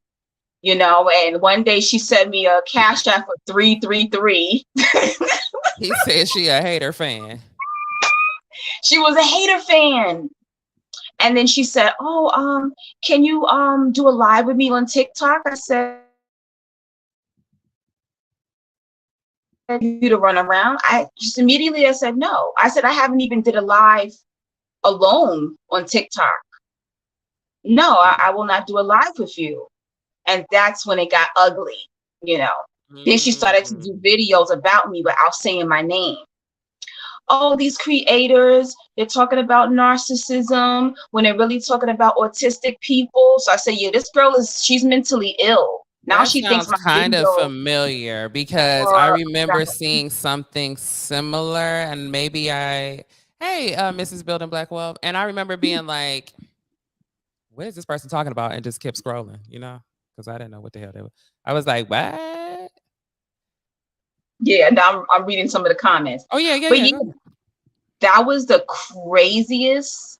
and one day she sent me a cash app for 333. He said she a hater fan. She was a hater fan. And then she said, can you do a live with me on TikTok? I said, you to run around. I said no. I said, I haven't even did a live alone on TikTok. No, I will not do a live with you. And that's when it got ugly, Then she started to do videos about me without saying my name. Oh, these creators, they're talking about narcissism when they're really talking about autistic people. So I said, yeah, this girl she's mentally ill. Now she thinks my kind of familiar, because I remember seeing something similar, and maybe hey, Mrs. Building Black Wealth, and I remember being like, what is this person talking about? And just kept scrolling, because I didn't know what the hell they were. I was like, what? Yeah, now I'm reading some of the comments. Oh yeah. That was the craziest.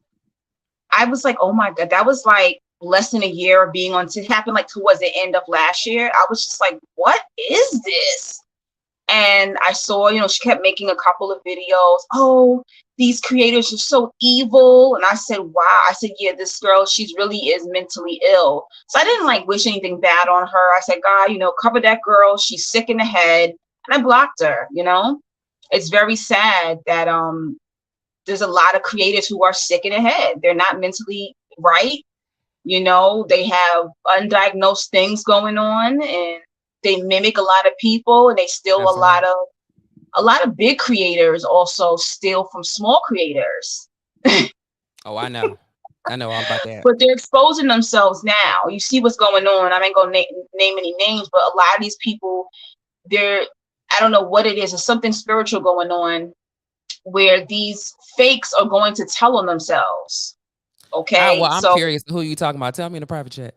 I was like, oh my God, that was like less than a year of being on. It happened like towards the end of last year. I was just like, what is this? And I saw, she kept making a couple of videos. Oh, these creators are so evil. And I said, wow. I said, yeah, this girl, she really is mentally ill. So I didn't wish anything bad on her. I said, God, cover that girl. She's sick in the head. And I blocked her, It's very sad that there's a lot of creators who are sick in the head. They're not mentally right. They have undiagnosed things going on, and they mimic a lot of people, and they steal a lot of big creators also steal from small creators. Oh, I know all about that. But they're exposing themselves now. You see what's going on. I ain't gonna name any names, but a lot of these people, I don't know what it is. There's something spiritual going on where these fakes are going to tell on themselves. Okay. Well, I'm curious who you talking about. Tell me in the private chat.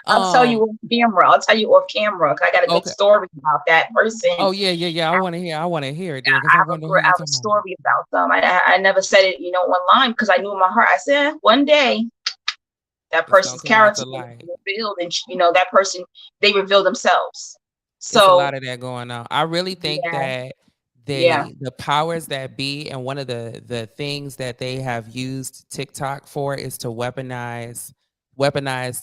I'll tell you off camera. I got a good story about that person. Oh yeah. I want to hear it. I have a story about them. I never said it, online, because I knew in my heart. I said one day that person's character will be revealed, and that person, they reveal themselves. So there's a lot of that going on. I really think that the powers that be, and one of the things that they have used TikTok for is to weaponize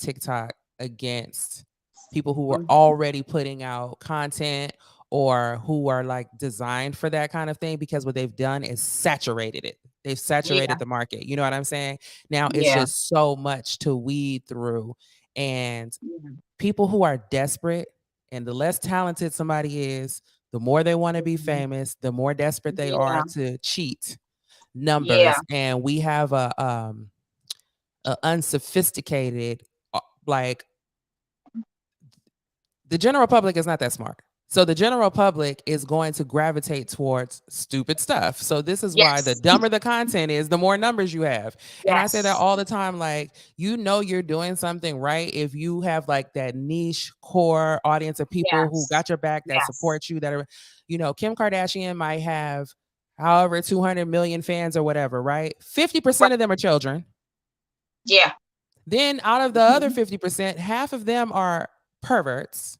TikTok against people who are Mhm. already putting out content or who are like designed for that kind of thing, because what they've done is saturated it. They've saturated Yeah. the market. You know what I'm saying? Now it's Yeah. just so much to weed through. And Yeah. people who are desperate, and the less talented somebody is, the more they want to be Mhm. famous, the more desperate they are Yeah. to cheat Yeah. numbers. And we have a unsophisticated, like, the general public is not that smart. So the general public is going to gravitate towards stupid stuff. So this is why the Yes. dumber the content is, the more numbers you have. And I say that Yes. all the time, like, you know you're doing something right if you have like that niche core audience of people who Yes. got your back, that Yes. support you, that are, Kim Kardashian might have however 200 million fans or whatever, right? 50% Right. of them are children. Yeah. Then out of the other 50%, half of them are perverts.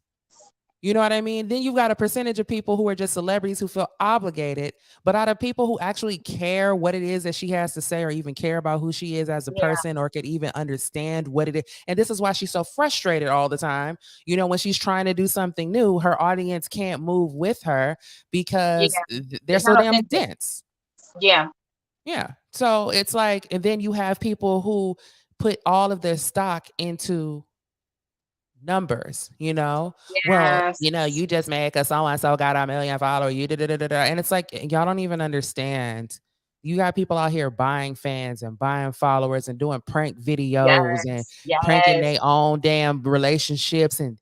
You know what I mean? Then you've got a percentage of people who are just celebrities who feel obligated, but out of people who actually care what it is that she has to say, or even care about who she is as a Yeah. person, or could even understand what it is. And this is why she's so frustrated all the time. When she's trying to do something new, her audience can't move with her Yeah. because they're It's so not damn authentic. dense. Yeah. Yeah. So it's like, and then you have people who put all of their stock into numbers. Well, Yes. you just made because so and so got a million followers, you da. And it's like, y'all don't even understand. You got people out here buying fans and buying followers and doing prank videos and Yes. pranking Yes. their own damn relationships and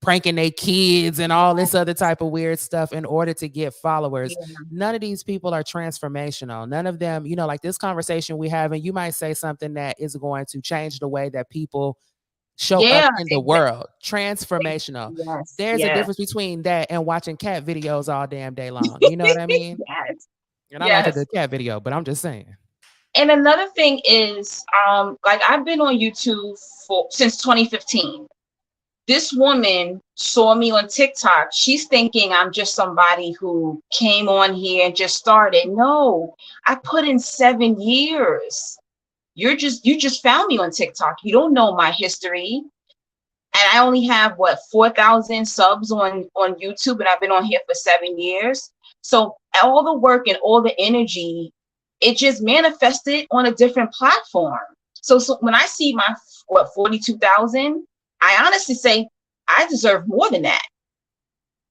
pranking their kids and all this other type of weird stuff in order to get followers. Yeah. None of these people are transformational. None of them, like this conversation we have, and you might say something that is going to change the way that people show up Yeah. in the world. Transformational. Yes. There's a Yes. difference between that and watching cat videos all damn day long. You know what I mean? Yes. And I like a Yes. good cat video, but I'm just saying. And another thing is, like I've been on YouTube for since 2015. This woman saw me on TikTok. She's thinking I'm just somebody who came on here and just started. No, I put in 7 years. You just found me on TikTok. You don't know my history. And I only have what 4,000 subs on YouTube, and I've been on here for 7 years. So all the work and all the energy, it just manifested on a different platform. So when I see my 42,000, I honestly say I deserve more than that.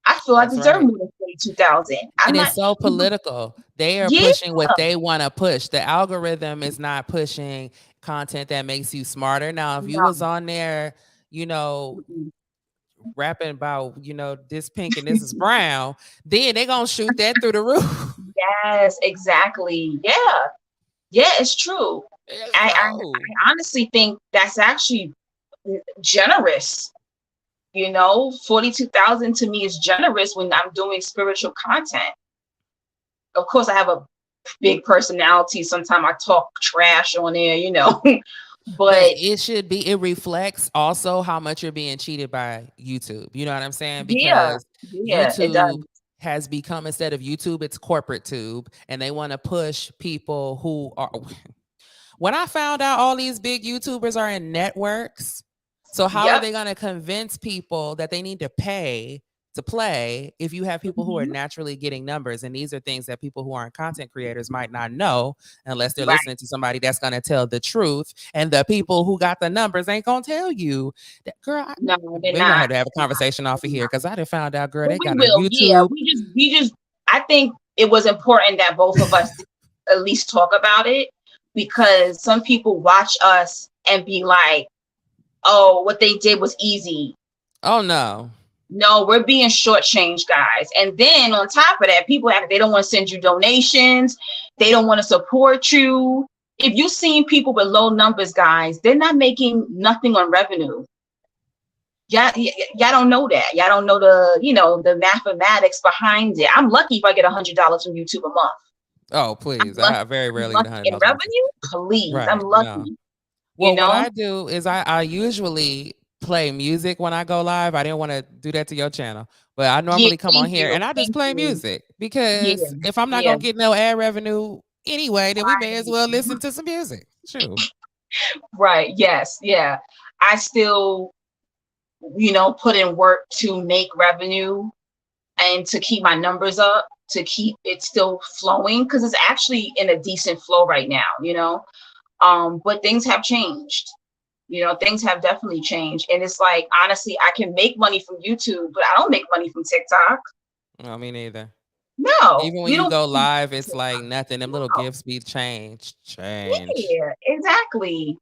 I feel I That's deserve right. more than 42,000. I'm And it's not. so political. They are Yeah. pushing what they want to push. The algorithm is not pushing content that makes you smarter. Now, if you No. was on there, you know, Mm-mm. rapping about, this pink and this is brown, then they gonna shoot that through the roof. Yes, exactly. Yeah. Yeah, it's true. So I honestly think that's actually generous. 42,000 to me is generous when I'm doing spiritual content. Of course, I have a big personality. Sometimes I talk trash on there. but But it reflects also how much you're being cheated by YouTube. You know what I'm saying? yeah, Because yeah, it does. YouTube has become, instead of YouTube, it's corporate tube, and they want to push people who are. When I found out all these big YouTubers are in networks, so how are Yep. they going to convince people that they need to pay to play if you have people who are Mhm. naturally getting numbers? And these are things that people who aren't content creators might not know unless they're Right. listening to somebody that's going to tell the truth. And the people who got the numbers ain't going to tell you that, girl. No, they're We might not. have to have a conversation off of here because I done found out, girl, But they we got a will. Yeah, YouTube. we just. I think it was important that both of us at least talk about it, because some people watch us and be like, "Oh, what they did was easy." Oh, no. No, we're being shortchanged, guys. And then on top of that, people they don't want to send you donations. They don't want to support you. If you've seen people with low numbers, guys, they're not making nothing on revenue. Y'all don't know that. Y'all don't know the mathematics behind it. I'm lucky if I get $100 from YouTube a month. Oh, I'm please. lucky. I very I'm rarely get lucky in $100 month. revenue. Please, I'm Right. No. lucky. You Well, what know. I do is I usually play music when I go live. I didn't want to do that to your channel, but I Yeah, normally come on thank here you. and I just Thank play you. music Yeah, because if I'm not yeah. gonna get no ad revenue anyway, then we may as well Right. listen to some music. True. Right. Yes. Yeah. I still put in work to make revenue and to keep my numbers up, to keep it still flowing, because it's actually in a decent flow right now. But things have changed. Things have definitely changed. And it's like, honestly, I can make money from YouTube, but I don't make money from TikTok. No, me neither. No, Even when you you don't. go live, it's like nothing. Them little gifts be change. Yeah, exactly.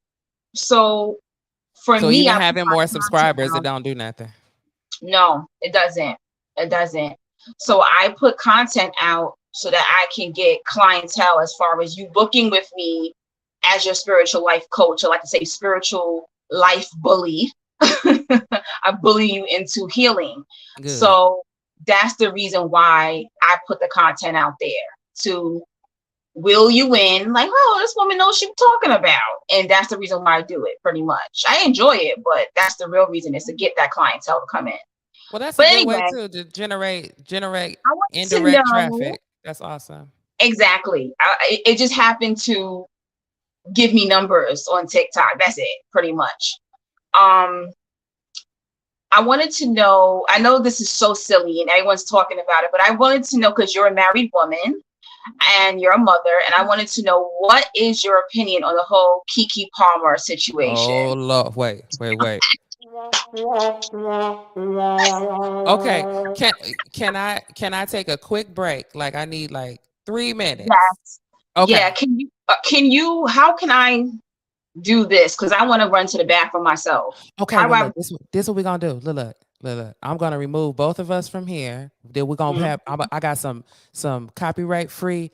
So for So me, even I put having my more content subscribers, it out. don't do nothing. No, it doesn't. It doesn't. So I put content out so that I can get clientele as far as you booking with me as your spiritual life coach. I like to say spiritual life bully. I bully you into healing. Good. So that's the reason why I put the content out there, to will you in, like, oh, this woman knows she's talking about. And that's the reason why I do it, pretty much. I enjoy it, but that's the real reason, is to get that clientele to come in. Well, that's a But good way anyway, too to generate I want to indirect know traffic. That's awesome. exactly. It just happened to give me numbers on TikTok. That's it, pretty much. Um, I wanted to know, I know this is so silly and everyone's talking about it, but I wanted to know, because you're a married woman and you're a mother, and I wanted to know, what is your opinion on the whole Kiki Palmer Oh situation? Lord, wait. Okay, can I take a quick break? Like I need like 3 minutes. Yes. Yeah. Okay. How can I do this? Because I want to run to the bathroom myself. Okay, How do well, I? look, this what we're gonna do. Look. I'm gonna remove both of us from here. Then we're gonna Mhm. have. I got some copyright free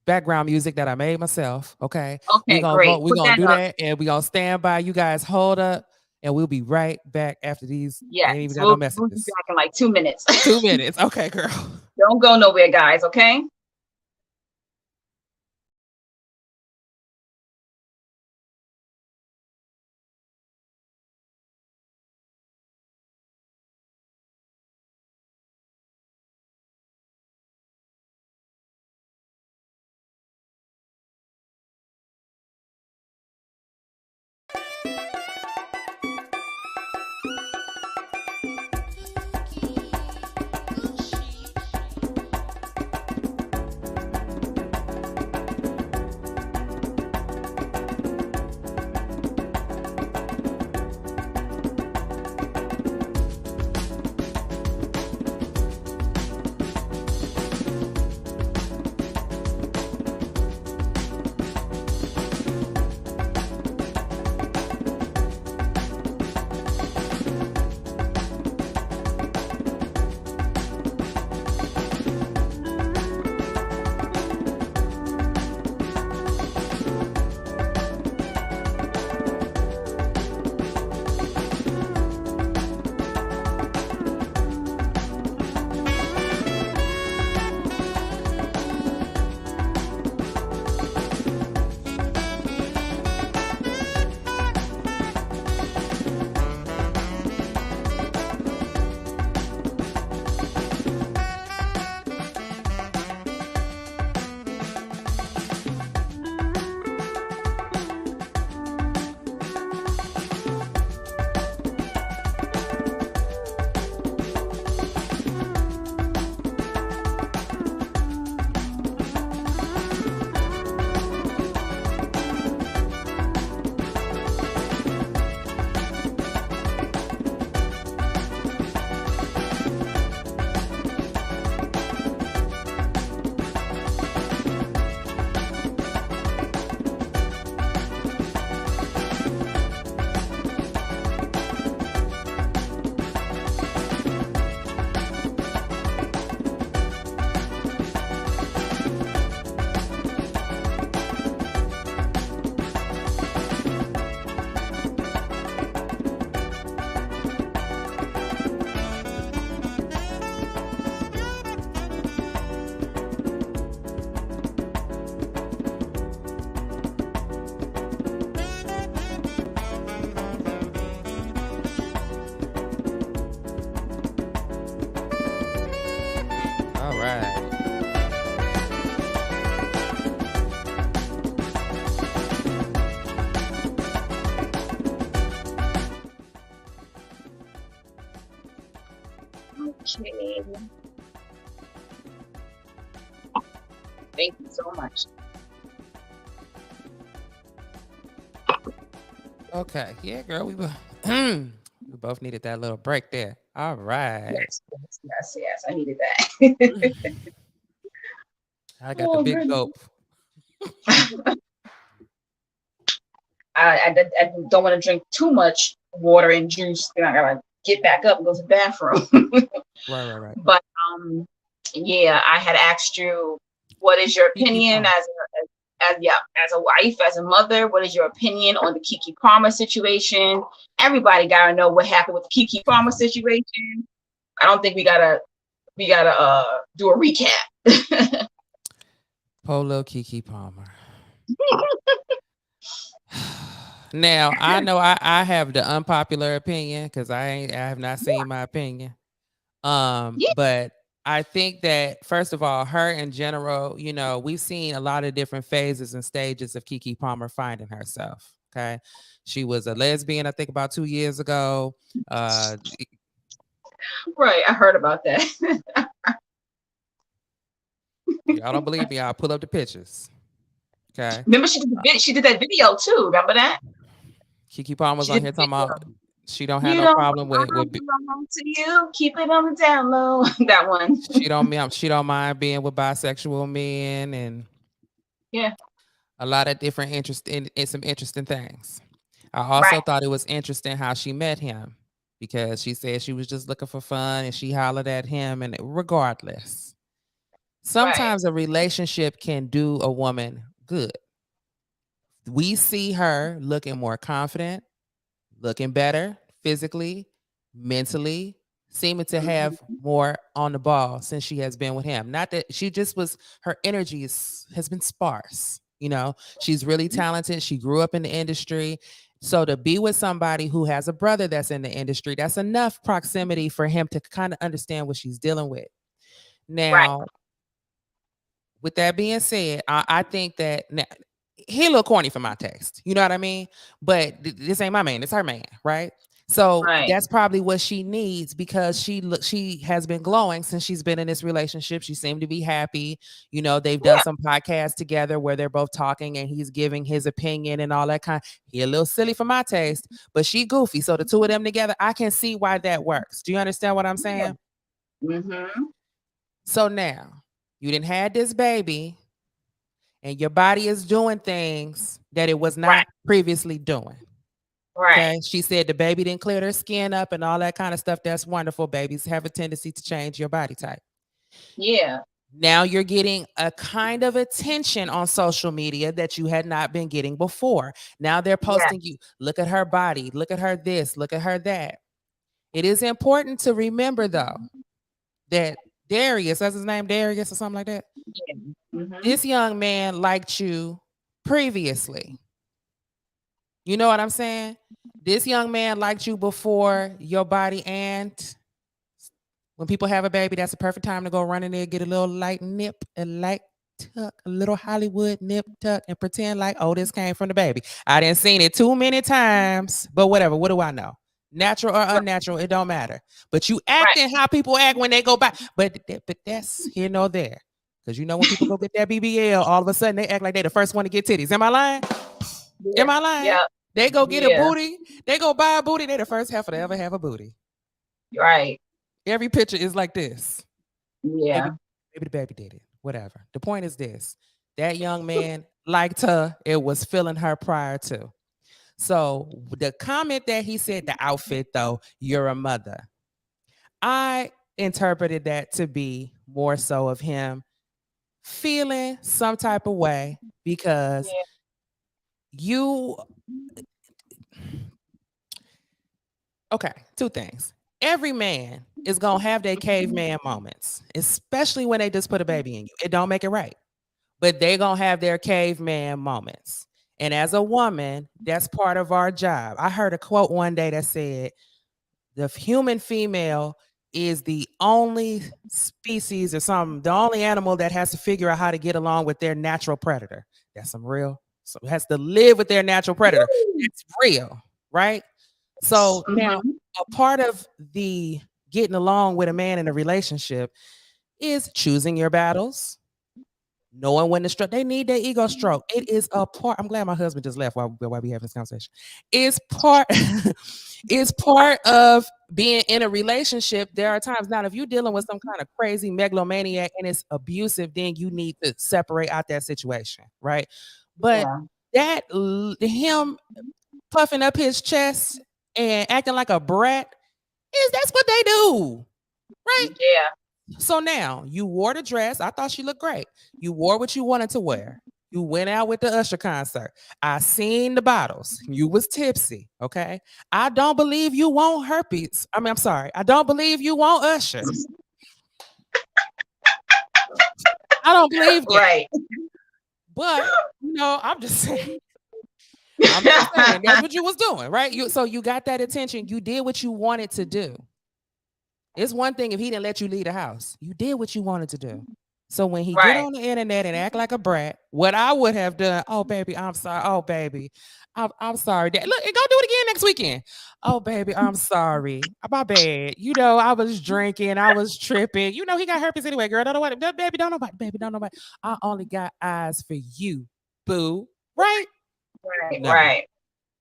background music that I made myself. Okay, we're Okay, gonna go. great. We're Put gonna that do up. that, and we're gonna stand by. You guys hold up, and we'll be right back after these. I Yes, ain't even got no we'll be messages. back in like 2 minutes. 2 minutes. Okay, girl. Don't go nowhere, guys. Okay. Okay. Thank you so much. Okay. Yeah, girl. We both needed that little break there. All right. Yes, yes, yes, yes. I needed that. I got the Oh, big goodness. gulp. I don't want to drink too much water and juice. Then I gotta get back up and go to the bathroom. Right, right, right. But yeah, I had asked you, what is your Kiki opinion Palmer. as a wife, as a mother? What is your opinion on the Kiki Palmer situation? Everybody gotta know what happened with the Kiki Palmer situation. I don't think we gotta do a recap. Polo Kiki Palmer. Now I know I have the unpopular opinion because I have not seen my opinion. Yeah, But I think that first of all, her in general, you know, we've seen a lot of different phases and stages of Kiki Palmer finding herself. Okay. She was a lesbian, I think about 2 years ago. Uh right. I heard about that. y'all don't believe me, I'll pull up the pictures. Okay. Remember, she did that video too. Remember that? Kiki Palmer's She on did here the talking about video. she don't have You no don't problem with belong to you. Keep it on the down low. That one. she don't mind being with bisexual men and Yeah. a lot of different interest in some interesting things. I also Right. thought it was interesting how she met him because she said she was just looking for fun and she hollered at him. And regardless, Right. sometimes a relationship can do a woman good. We see her looking more confident, looking better physically, mentally, seeming to have Mhm. more on the ball since she has been with him. Not that she just was, her energy has been sparse. You know, she's really talented. She grew up in the industry. So to be with somebody who has a brother that's in the industry, that's enough proximity for him to kind of understand what she's dealing with. Right. Now, with that being said, I think that now, he a little corny for my taste. You know what I mean? But this ain't my man. It's her man, right? So Right. that's probably what she needs because she has been glowing since she's been in this relationship. She seemed to be happy. You know, they've done Yeah. some podcasts together where they're both talking and he's giving his opinion and all that kind. He a little silly for my taste, but she goofy. So the two of them together, I can see why that works. Do you understand what I'm Yeah. saying? Mm-hmm. So now you didn't had this baby and your body is doing things that it was Right. not previously doing. Right. Okay. She said the baby didn't clear their skin up and all that kind of stuff. That's wonderful. Babies have a tendency to change your body type. Yeah. Now you're getting a kind of attention on social media that you had not been getting before. Now they're Yeah. posting you. Look at her body. Look at her this. Look at her that. It is important to remember, though, that Darius, that's his name, Darius or something like that. Yeah. Mm-hmm. This young man liked you previously. You know what I'm saying? This young man liked you before your body, and when people have a baby, that's the perfect time to go run in there, get a little light nip, a light tuck, a little Hollywood nip tuck, and pretend like, oh, this came from the baby. I didn't seen it too many times, but whatever. What do I know? Natural or Right. unnatural, it don't matter. But you Right. acting how people act when they go by. But that's here nor there. Because you know when people go get that BBL, all of a sudden they act like they the first one to get titties. Am I lying? Yeah. Am I lying? Yeah. They go get a Yeah. booty. They go buy a booty. They the first heifer to ever have a booty. Right. Every picture is like this. Maybe, Yeah. maybe the baby did it. Whatever. The point is this: that young man liked her. It was feeling her prior to. So the comment that he said, the outfit though, you're a mother. I interpreted that to be more so of him feeling some type of way because Yeah. you okay, two things. Every man is gonna have their caveman moments, especially when they just put a baby in you. It don't make it right, but they gonna have their caveman moments. And as a woman, that's part of our job. I heard a quote one day that said, "The human female is the only species or something, the only animal that has to figure out how to get along with their natural predator." That's some real. So it has to live with their natural predator. Woo. It's real, right? So now Mm-hmm. a part of the getting along with a man in a relationship is choosing your battles, knowing when to stroke. They need their ego stroke. It is a part. I'm glad my husband just left while we having this conversation. It's part. It's part of being in a relationship. There are times now, if you're dealing with some kind of crazy megalomaniac and it's abusive, then you need to separate out that situation, right? But him puffing up his chest and acting like a brat that's what they do, right? Yeah. So now you wore the dress. I thought she looked great. You wore what you wanted to wear. You went out with the Usher concert. I seen the bottles. You was tipsy. Okay. I don't believe you want herpes. I'm sorry. I don't believe you want Usher. I don't believe that. Right. But I'm just saying. That's what you was doing, right? So you got that attention. You did what you wanted to do. It's one thing if he didn't let you leave the house. You did what you wanted to do. So when he get on the internet and act like a brat, what I would have done, oh baby, I'm sorry. Oh baby, I'm sorry. Look, go do it again next weekend. Oh baby, I'm sorry. My bad. I was drinking. I was tripping. He got herpes anyway, girl. Don't know what. Baby, don't nobody. Baby, don't nobody. I only got eyes for you, boo. Right? Right.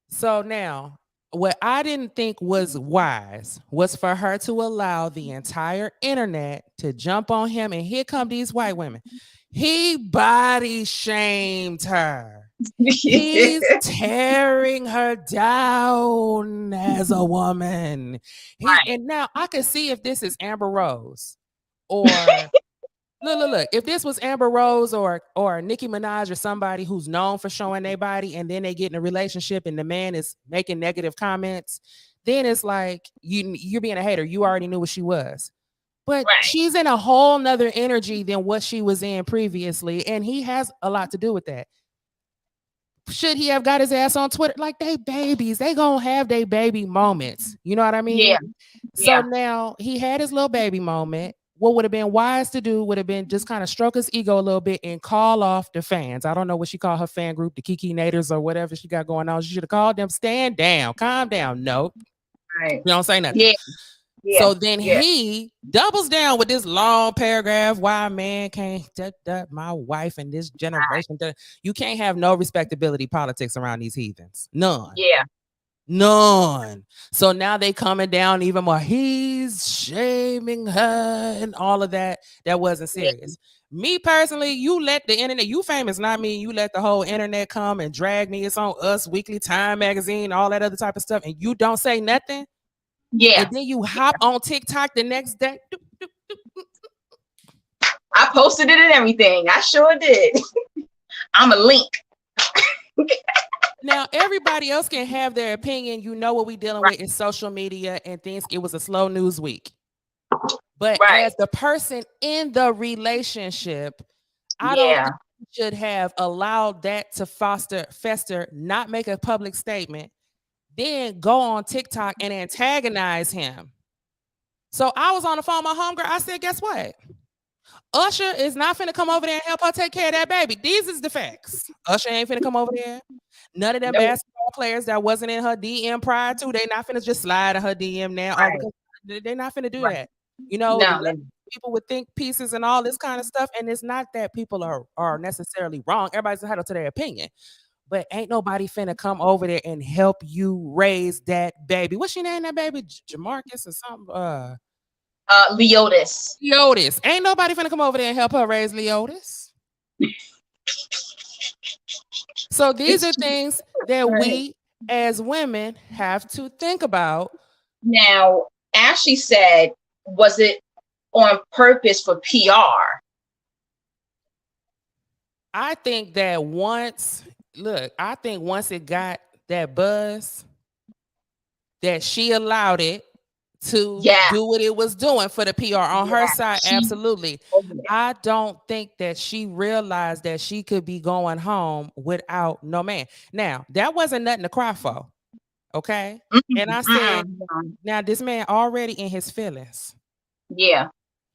So now, what I didn't think was wise was for her to allow the entire internet to jump on him, and here come these white women. He body shamed her. He's tearing her down as a woman. And now I could see if this is Amber Rose or Look. If this was Amber Rose or Nicki Minaj or somebody who's known for showing their body, and then they get in a relationship and the man is making negative comments, then it's like you're being a hater. You already knew what she was. But she's in a whole nother energy than what she was in previously, and he has a lot to do with that. Should he have got his ass on Twitter? Like, they babies. They gonna have their baby moments. You know what I mean? Yeah. So now he had his little baby moment. What would have been wise to do would have been just kind of stroke his ego a little bit and call off the fans. I don't know what she called her fan group, the Kiki Nators or whatever she got going on. She should have called them, stand down, calm down. Nope. Right. You don't say nothing. Yeah. So then he doubles down with this long paragraph. Why a man can't my wife in this generation. You can't have no respectability politics around these heathens. None. Yeah. None. So now they coming down even more. He's shaming her and all of that. That wasn't serious. Me personally, you let the internet, you famous, not me. You let the whole internet come and drag me. It's on Us Weekly, Time Magazine, all that other type of stuff. And you don't say nothing. Yeah. And then you hop on TikTok the next day. I posted it and everything. I sure did. I'm a link. Now, everybody else can have their opinion. You know what we're dealing with is social media and things. It was a slow news week. But as the person in the relationship, I don't think you should have allowed that to fester, not make a public statement, then go on TikTok and antagonize him. So I was on the phone with my homegirl. I said, guess what? Usher is not finna come over there and help her take care of that baby. These is the facts. Usher ain't finna come over there. None of them basketball players that wasn't in her DM prior to, they not finna just slide in her DM now. They're not finna do that. People would think pieces and all this kind of stuff. And it's not that people are necessarily wrong. Everybody's entitled to their opinion. But ain't nobody finna come over there and help you raise that baby. What's your name, that baby? Jamarcus or something? Leotis. Ain't nobody finna come over there and help her raise Leotis. So these are things that we as women have to think about. Now, Ashley said, was it on purpose for PR? I think that once it got that buzz, that she allowed it to do what it was doing for the PR on her side. Absolutely. I don't think that she realized that she could be going home without no man. Now, that wasn't nothing to cry for. Okay. And I said, now this man already in his feelings. Yeah.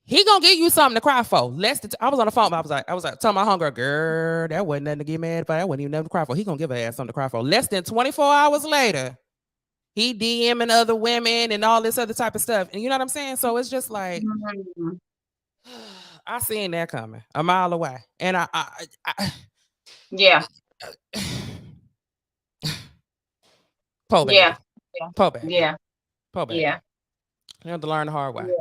He gonna give you something to cry for. I was on the phone. I was like, telling my hunger, girl, that wasn't nothing to get mad about. That wasn't even nothing to cry for. He gonna give her ass something to cry for. Less than 24 hours later, he DMing other women and all this other type of stuff. And you know what I'm saying? So it's just like Mhm. I seen that coming a mile away. And Yeah. poor Yeah. baby. Yeah. Poor baby. Yeah. Poor baby. Yeah. You have to learn the hard way. Yeah.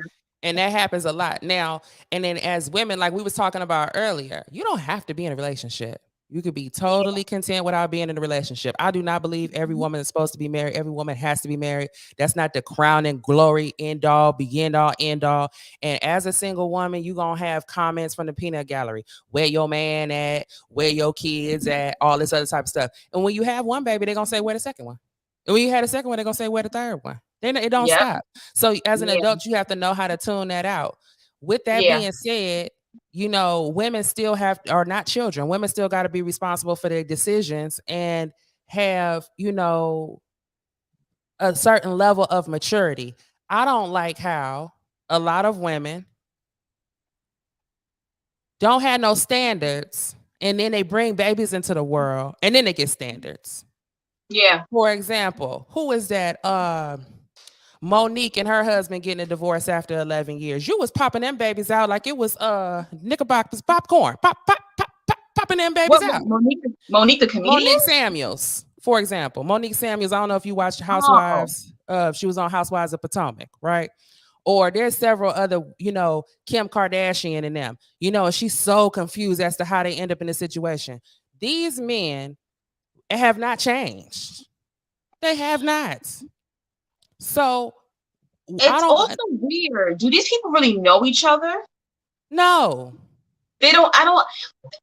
And that happens a lot. Now, and then as women, like we was talking about earlier, you don't have to be in a relationship. You could be Yeah. totally content without being in a relationship. I do not believe every Mhm. woman is supposed to be married. Every woman has to be married. That's not the crowning glory, end all, begin all, end all. And as a single woman, you're going to have comments from the peanut gallery. Where your man at? Where your kids at? All this other type of stuff. And when you have one baby, they're going to say, where the second one? And when you had a second one, they're going to say, where the third one? It don't Yep. stop. So as an Yeah. adult, you have to know how to tune that out. With that Yeah. being said, women still are not children. Women still got to be responsible for their decisions and have, a certain level of maturity. I don't like how a lot of women don't have no standards and then they bring babies into the world and then they get standards. Yeah. For example, who is that? Monique and her husband getting a divorce after 11 years. You was popping them babies out like it was Knickerbockers popcorn. Popping them babies What out. Monique the comedian? Monique Samuels, for example. Monique Samuels, I don't know if you watched Oh. Housewives. She was on Housewives of Potomac, right? Or there's several other, Kim Kardashian and them. She's so confused as to how they end up in this situation. These men have not changed. They have not. So I It's don't also weird. Do these people really know each other? no. They don't. I don't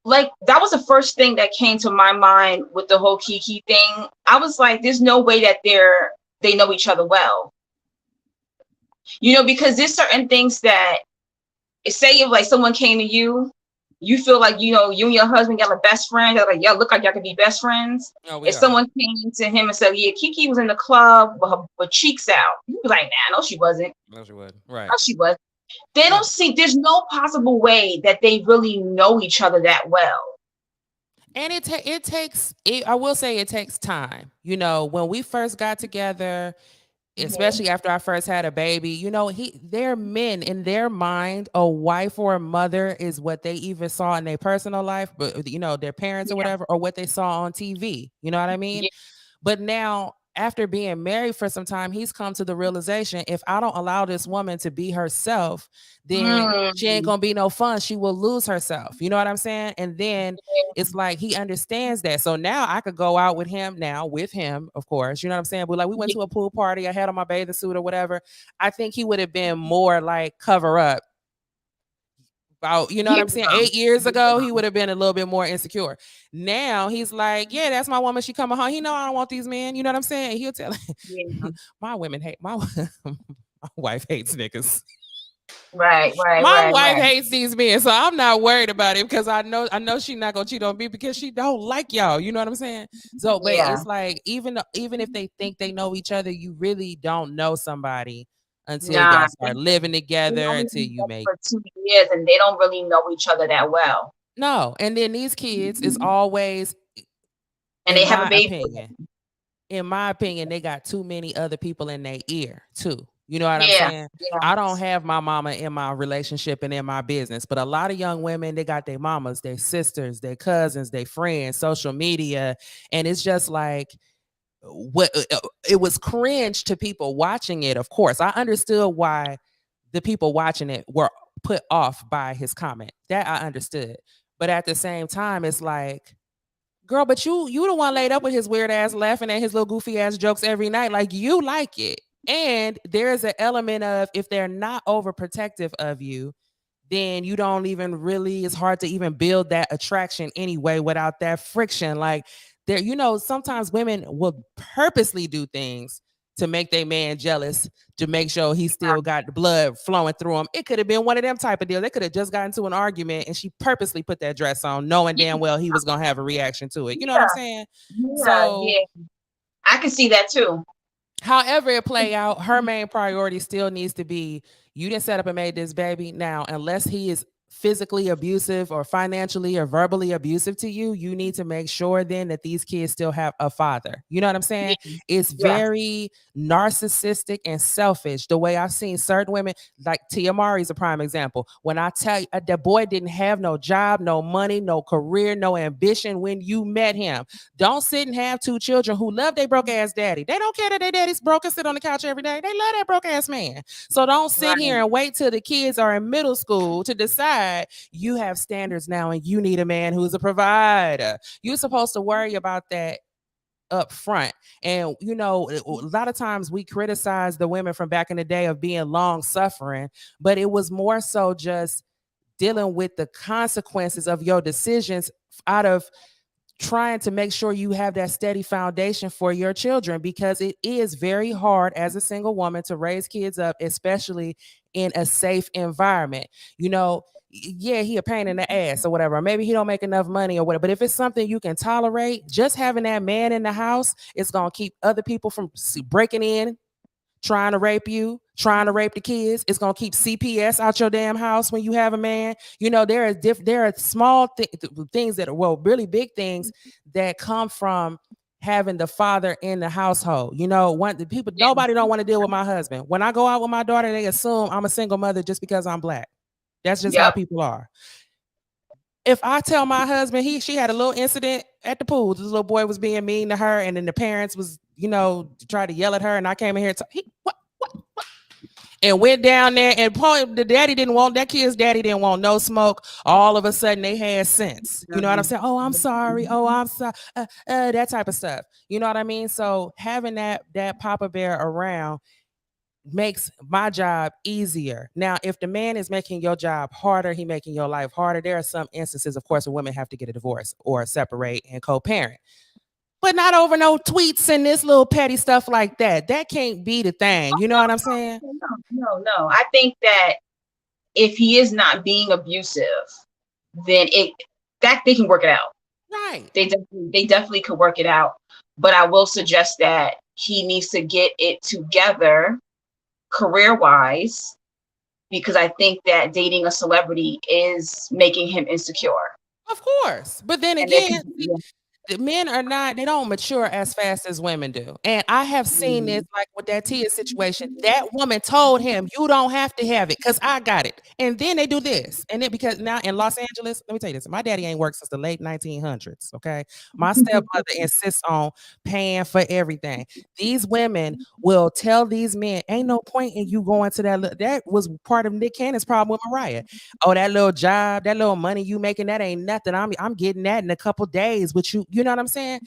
like. That was the first thing that came to my mind with the whole Kiki thing. I was like, there's no way that they know each other well. Because there's certain things that say if like someone came to you, you feel like you and your husband got a best friend. They're like, yeah, look like y'all could be best friends. No, we If are. someone came to him and said, yeah, Kiki was in the club with cheeks out, you'd be like, nah, no, she wasn't. No, she would. Right. No, she was. They don't see. There's no possible way that they really know each other that well. And it takes. I will say it takes time. When we first got together, especially after I first had a baby, they're men in their mind. A wife or a mother is what they even saw in their personal life, but their parents or Yeah. whatever, or what they saw on TV. You know what I mean? Yeah. But now, after being married for some time, he's come to the realization if I don't allow this woman to be herself, then she ain't gonna be no fun. She will lose herself. You know what I'm saying? And then it's like he understands that. So now I could go out with him, of course. You know what I'm saying? But like we went to a pool party, I had on my bathing suit or whatever. I think he would have been more like cover up. About, you know what I'm saying? 8 years ago, he would have been a little bit more insecure. Now he's like, yeah, that's my woman. She coming home. He know I don't want these men. You know what I'm saying? He'll tell my women hate my wife hates niggas. Right. My wife hates these men, so I'm not worried about it because I know she's not gonna cheat on me because she don't like y'all. You know what I'm saying? So, but it's like even if they think they know each other, you really don't know somebody until y'all start living together, until you make for 2 years, and they don't really know each other that well. No, and then these kids is always, and they have a baby. In my opinion, they got too many other people in their ear too. You know what I'm Yeah. saying? I don't have my mama in my relationship and in my business, but a lot of young women, they got their mamas, their sisters, their cousins, their friends, social media, and it's just like it was cringe to people watching it. Of course, I understood why the people watching it were put off by his comment. That I understood, but at the same time, it's like, girl, but you the one laid up with his weird ass laughing at his little goofy ass jokes every night. Like you like it. And there's an element of if they're not overprotective of you, then you don't even really, it's hard to even build that attraction anyway without that friction. Like there, sometimes women will purposely do things to make their man jealous, to make sure he still got the blood flowing through him. It could have been one of them type of deals. They could have just gotten into an argument and she purposely put that dress on, knowing damn well he was gonna have a reaction to it. You know what I'm saying? I can see that too. However it play out, her main priority still needs to be, you didn't set up and made this baby. Now, unless he is physically abusive or financially or verbally abusive to you, you need to make sure then that these kids still have a father. You know what I'm saying? It's Yes. very narcissistic and selfish. The way I've seen certain women, like Tia Mari's a prime example. When I tell you that boy didn't have no job, no money, no career, no ambition when you met him. Don't sit and have two children who love their broke ass daddy. They don't care that their daddy's broke and sit on the couch every day. They love that broke ass man. So don't sit here and wait till the kids are in middle school to decide you have standards now and you need a man who's a provider. You're supposed to worry about that up front. And you know, a lot of times we criticize the women from back in the day of being long suffering, but it was more so just dealing with the consequences of your decisions out of trying to make sure you have that steady foundation for your children, because it is very hard as a single woman to raise kids up, especially in a safe environment. You know, yeah, he a pain in the ass or whatever. Or maybe he don't make enough money or whatever. But if it's something you can tolerate, just having that man in the house is gonna keep other people from breaking in, trying to rape you, trying to rape the kids. It's gonna keep CPS out your damn house when you have a man. You know, there are small things that are, well, really big things that come from having the father in the household. You know, nobody don't want to deal with my husband. When I go out with my daughter, they assume I'm a single mother just because I'm black. That's just how people are. If I tell my husband she had a little incident at the pool, this little boy was being mean to her, and then the parents was, you know, tried to yell at her, and I came in here what? And went down there, and the daddy didn't want, that kid's daddy didn't want no smoke. All of a sudden they had sense. You know what I'm saying? Oh, I'm sorry. Oh, I'm sorry. That type of stuff. You know what I mean? So having that Papa Bear around makes my job easier. Now, if the man is making your job harder, he making your life harder. There are some instances, of course, where women have to get a divorce or separate and co-parent. But not over no tweets and this little petty stuff like that. That can't be the thing. You know what I'm saying? No. I think that if he is not being abusive, then they can work it out. Right. They definitely could work it out. But I will suggest that he needs to get it together career-wise, because I think that dating a celebrity is making him insecure. Of course. But then again, the men are not, they don't mature as fast as women do. And I have seen this, like with that Tia situation. That woman told him, you don't have to have it because I got it. And then they do this. And then, because now in Los Angeles, let me tell you this, my daddy ain't worked since the late 1900s. Okay. My stepmother insists on paying for everything. These women will tell these men, ain't no point in you going to that. That was part of Nick Cannon's problem with Mariah. Oh, that little job, that little money you making, that ain't nothing. I'm getting that in a couple days with you. You know what I'm saying?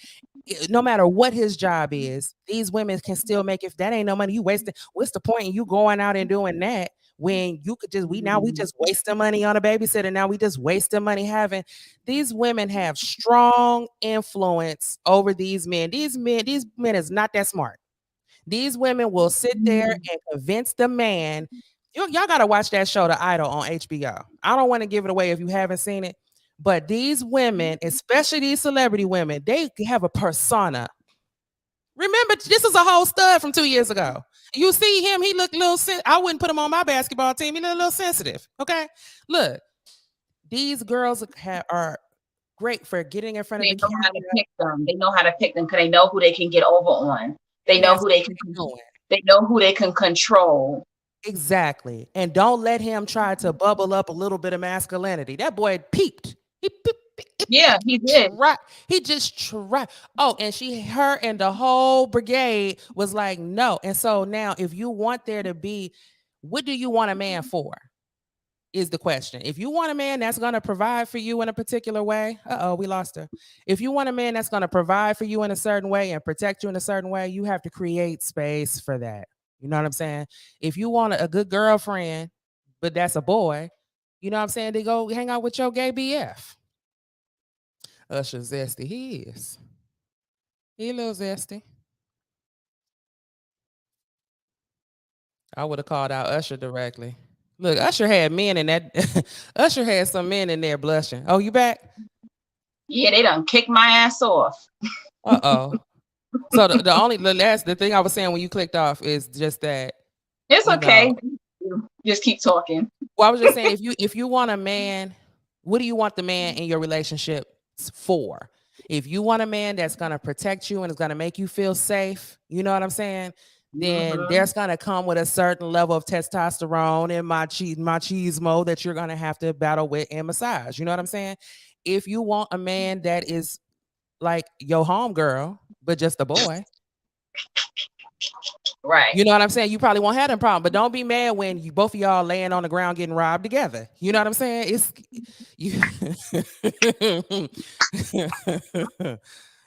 No matter what his job is, these women can still make, if that ain't no money, you wasting. What's the point in you going out and doing that when you could just, we just wasting money on a babysitter. Now we just wasting money having. These women have strong influence over these men. These men is not that smart. These women will sit there and convince the man. Y'all got to watch that show, The Idol, on HBO. I don't want to give it away if you haven't seen it. But these women, especially these celebrity women, they have a persona. Remember, this is a whole stud from 2 years ago. You see him, he looked a little, I wouldn't put him on my basketball team. He looked a little sensitive, okay? Look, these girls are great for getting in front of the camera. They know how to pick them. They know how to pick them because they know who they can get over on. They know who they can do. They know who they can control. Exactly. And don't let him try to bubble up a little bit of masculinity. That boy peeped. Yeah, he did. Right. He just tried. Oh, and her and the whole brigade was like, no. And so now, if you want there to be, what do you want a man for? Is the question. If you want a man that's going to provide for you in a particular way, we lost her. If you want a man that's going to provide for you in a certain way and protect you in a certain way, you have to create space for that. You know what I'm saying? If you want a good girlfriend, but that's a boy, you know what I'm saying? They go hang out with your gay BF. Usher zesty. He is. He a little zesty. I would have called out Usher directly. Look, Usher had men in that. Usher had some men in there blushing. Oh, you back? Yeah, they done kicked my ass off. Uh-oh. So the thing I was saying when you clicked off is just that. It's okay. Just keep talking. Well, I was just saying, if you want a man, what do you want the man in your relationship for? If you want a man that's gonna protect you and is gonna make you feel safe, you know what I'm saying? Then Mm-hmm. there's gonna come with a certain level of testosterone and machismo that you're gonna have to battle with and massage. You know what I'm saying? If you want a man that is like your home girl, but just a boy, Right. you know what I'm saying? You probably won't have that problem, but don't be mad when you both of y'all laying on the ground getting robbed together. You know what I'm saying? It's you.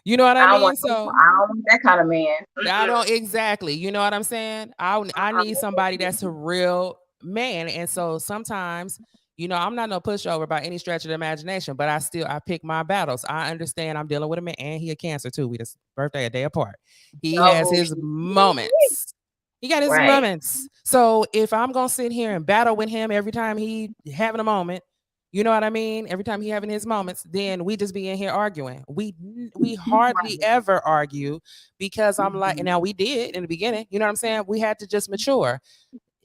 You know what I mean? So I don't want that kind of man. I Mm-mm. don't exactly. You know what I'm saying? I need somebody that's a real man, and so sometimes. I'm not no pushover by any stretch of the imagination, but I pick my battles. I understand I'm dealing with a man, and he a Cancer too. We just birthday a day apart. He has Oh, his moments. He got his right. moments. So if I'm gonna sit here and battle with him every time he having a moment, you know what I mean? Every time he having his moments, then we just be in here arguing. We hardly ever argue because I'm like, and now we did in the beginning. You know what I'm saying? We had to just mature.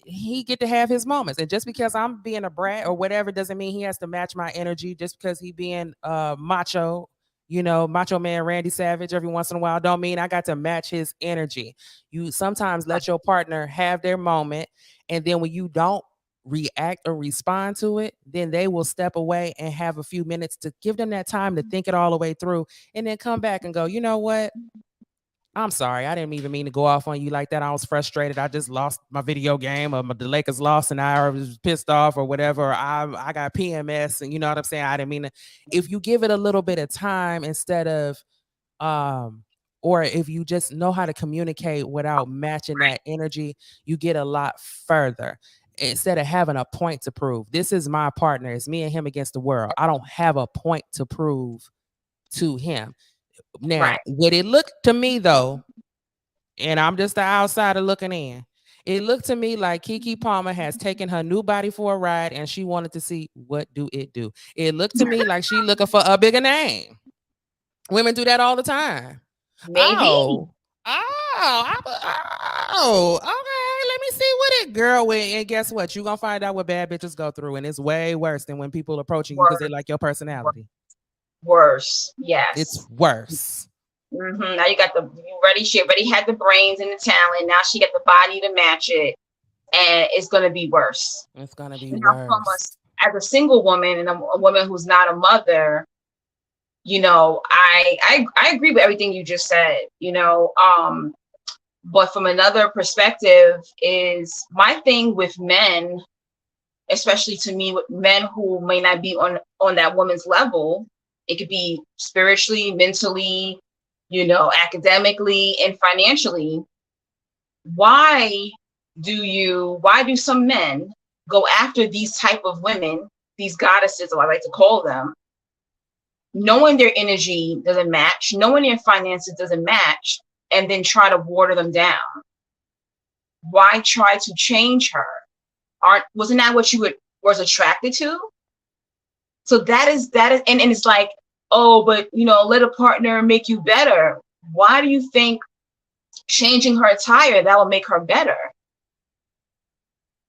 He get to have his moments, and just because I'm being a brat or whatever doesn't mean he has to match my energy. Just because he being macho, macho man Randy Savage every once in a while don't mean I got to match his energy. You sometimes let your partner have their moment, and then when you don't react or respond to it, then they will step away and have a few minutes to give them that time to think it all the way through, and then come back and go, you know what? I'm sorry. I didn't even mean to go off on you like that. I was frustrated. I just lost my video game, or the Lakers lost, and I was pissed off, or whatever. Or I got PMS, and you know what I'm saying. I didn't mean to. If you give it a little bit of time instead of, or if you just know how to communicate without matching that energy, you get a lot further. Instead of having a point to prove, this is my partner. It's me and him against the world. I don't have a point to prove to him. Now, Right. would it look to me though, and I'm just the outsider looking in, it looked to me like Kiki Palmer has taken her new body for a ride and she wanted to see what do it do. It looked to me like she looking for a bigger name. Women do that all the time. Maybe. Oh, oh, okay. Let me see what it girl with. And guess what? You're gonna find out what bad bitches go through, and it's way worse than when people approaching you because they Worse. like your personality. Worse. It's Yes. worse. Now you got you ready. She already had the brains and the talent. Now she got the body to match it, and it's gonna be worse. It's gonna be Now, from worse. as a single woman and a woman who's not a mother, I agree with everything you just said. But from another perspective, is my thing with men, especially to me, with men who may not be on that woman's level. It could be spiritually, mentally, academically and financially. Why why do some men go after these type of women, these goddesses, or I like to call them, knowing their energy doesn't match, knowing their finances doesn't match, and then try to water them down? Why try to change her? Wasn't that what you was attracted to? So that is, and it's like, oh, but let a partner make you better. Why do you think changing her attire that will make her better?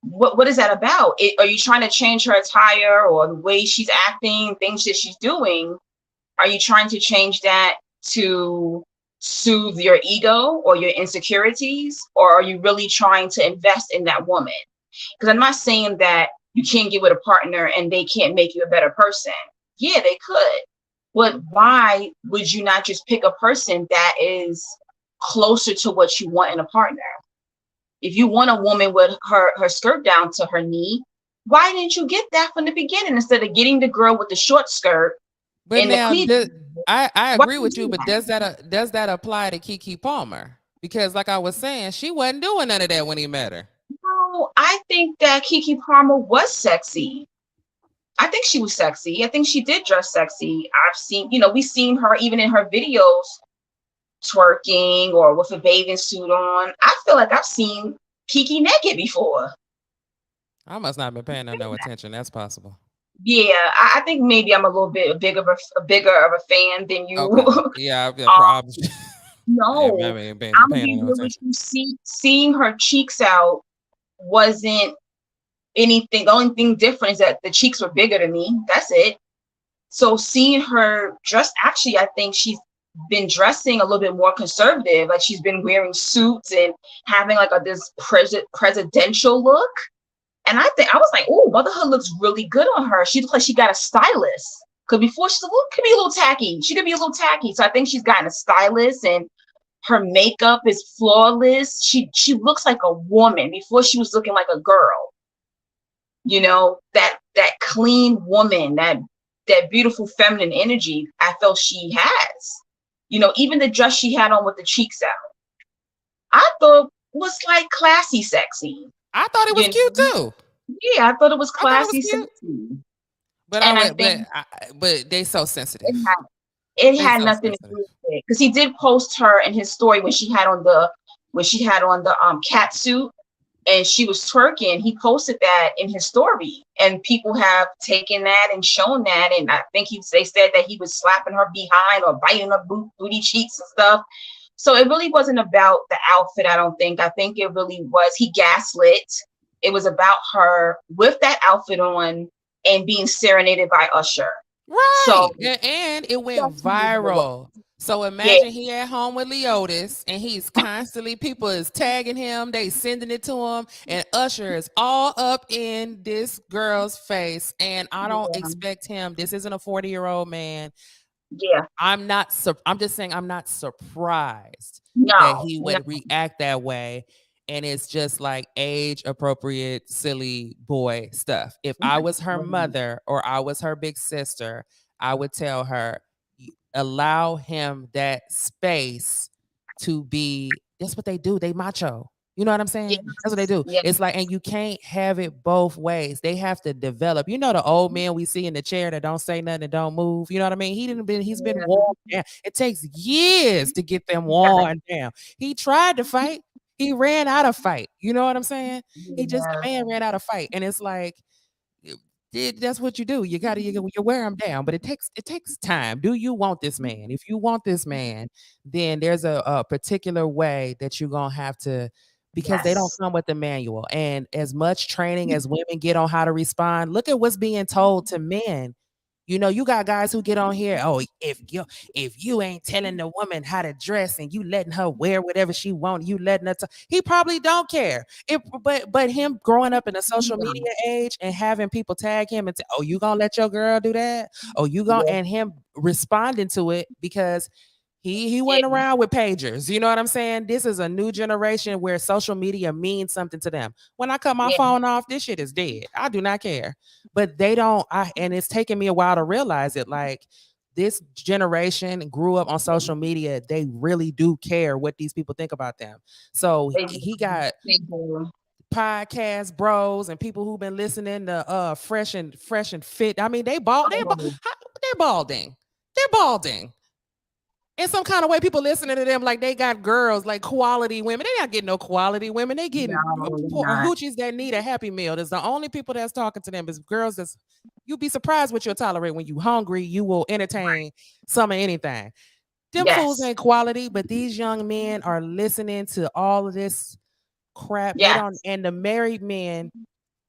What is that about? Are you trying to change her attire or the way she's acting, things that she's doing? Are you trying to change that to soothe your ego or your insecurities? Or are you really trying to invest in that woman? Because I'm not saying that you can't get with a partner and they can't make you a better person. Yeah, they could. But why would you not just pick a person that is closer to what you want in a partner? If you want a woman with her skirt down to her knee, why didn't you get that from the beginning instead of getting the girl with the short skirt But and the now, cleavage? I Why agree did with you you. do But that? does that apply to Kiki Palmer? Because, like I was saying, she wasn't doing none of that when he met her. No, I think that Kiki Palmer was sexy. I think she was sexy. I think she did dress sexy. I've seen, we've seen her even in her videos twerking or with a bathing suit on. I feel like I've seen Kiki naked before. I must not have been paying her no attention. That's possible. Yeah, I think maybe I'm a little bit bigger of a fan than you. Okay. Yeah, I've been um, probably. I no, haven't been I'm gonna paying be her no real with attention. you. Seeing her cheeks out wasn't. anything. The only thing different is that the cheeks were bigger than me. That's it. So seeing her dressed, actually, I think she's been dressing a little bit more conservative. Like she's been wearing suits and having like this presidential look. And I was like, oh, motherhood looks really good on her. She looks like she got a stylist. Because before could be a little tacky. She could be a little tacky. So I think she's gotten a stylist, and her makeup is flawless. She looks like a woman. Before she was looking like a girl. You know, that clean woman, that beautiful feminine energy I felt she has. You know, even the dress she had on with the cheeks out, I thought was like classy sexy. I thought it was cute too. Yeah, I thought it was classy cute. sexy. But but they so sensitive. It had nothing to do with it, because he did post her in his story when she had on the cat suit and she was twerking. He posted that in his story, and people have taken that and shown that. And I think they said that he was slapping her behind or biting her booty cheeks and stuff. So it really wasn't about the outfit. I don't think. I think it really was. He gaslit. It was about her with that outfit on and being serenaded by Usher. Right. So, and it went viral. So imagine he at home with Leotis and he's constantly, people is tagging him, they sending it to him, and Usher is all up in this girl's face. And I don't expect him. This isn't a 40-year-old man. Yeah. I'm just saying I'm not surprised that he would react that way. And it's just like age appropriate, silly boy stuff. If I was her mother or I was her big sister, I would tell her, allow him that space to be. That's what they do. They macho. You know what I'm saying? That's what they do. It's like, and you can't have it both ways. They have to develop. You know, the old men we see in the chair that don't say nothing and don't move. You know what I mean? He's been worn down. It takes years to get them worn down. He tried to fight. He ran out of fight. You know what I'm saying? The man ran out of fight. And it's like, that's what you do. You wear him down, but it takes time. Do you want this man? If you want this man, then there's a particular way that you're going to have to, because they don't come with the manual. And as much training as women get on how to respond, look at what's being told to men. You know, you got guys who get on here. Oh, if you ain't telling the woman how to dress and you letting her wear whatever she wants, you letting her. He probably don't care. But him growing up in a social media age and having people tag him and say, "Oh, you gonna let your girl do that? Oh, you gonna," and him responding to it because he wasn't around with pagers. You know what I'm saying? This is a new generation where social media means something to them. When I cut my phone off, this shit is dead. I do not care. But they don't. And it's taken me a while to realize it. Like, this generation grew up on social media. They really do care what these people think about them. So he got podcast bros and people who've been listening to fresh and fit. I mean, they're balding. In some kind of way, people listening to them like they got girls, like quality women. They not getting no quality women. They getting hoochies that need a Happy Meal. That's the only people that's talking to them is girls that's, you'd be surprised what you'll tolerate. When you hungry, you will entertain some of anything. Them fools ain't quality, but these young men are listening to all of this crap. And the married men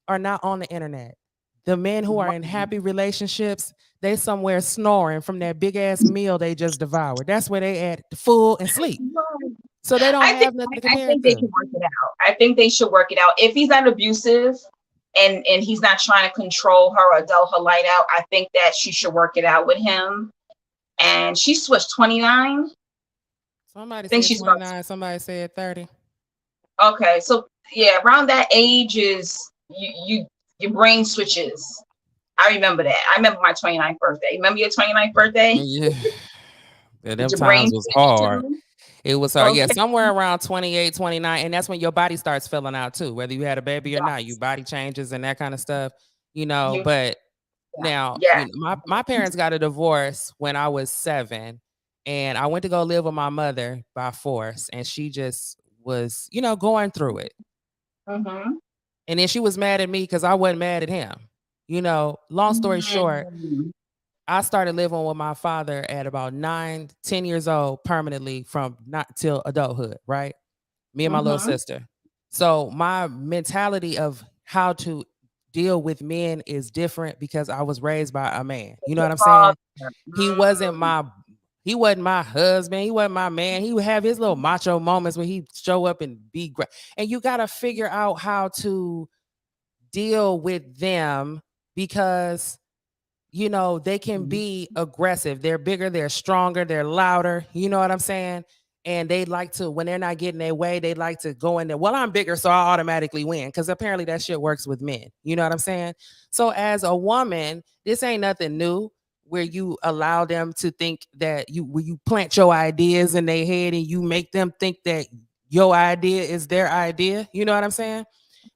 are not on the internet. The men who are in happy relationships, they somewhere snoring from that big ass meal they just devoured. That's where they at, full and sleep. So they don't have nothing to compare. I think they can work it out. I think they should work it out. If he's not abusive and he's not trying to control her or dull her light out, I think that she should work it out with him. And she switched 29. Somebody said 29. Somebody said 30. Okay, so yeah, around that age is your brain switches. I remember that. I remember my 29th birthday. Remember your 29th birthday? Yeah. Them times was hard. It was hard. Okay. Yeah, somewhere around 28, 29. And that's when your body starts filling out too. Whether you had a baby or not, your body changes and that kind of stuff. You know, but now you know, my parents got a divorce when I was 7. And I went to go live with my mother by force. And she just was, you know, going through it. Mm-hmm. And then she was mad at me because I wasn't mad at him. You know, long story short, I started living with my father at about 9, 10 years old permanently from not till adulthood, right? Me and my little sister. So my mentality of how to deal with men is different because I was raised by a man. You know Your what I'm saying? father. He wasn't my he wasn't my husband. He wasn't my man. He would have his little macho moments when he show up and be great. And you got to figure out how to deal with them because you know they can be aggressive. They're bigger, they're stronger, they're louder. You know what I'm saying? And they like to, when they're not getting their way, they like to go in there. Well, I'm bigger, so I automatically win. Because apparently that shit works with men. You know what I'm saying? So as a woman, this ain't nothing new where you allow them to think that where you plant your ideas in their head and you make them think that your idea is their idea. You know what I'm saying?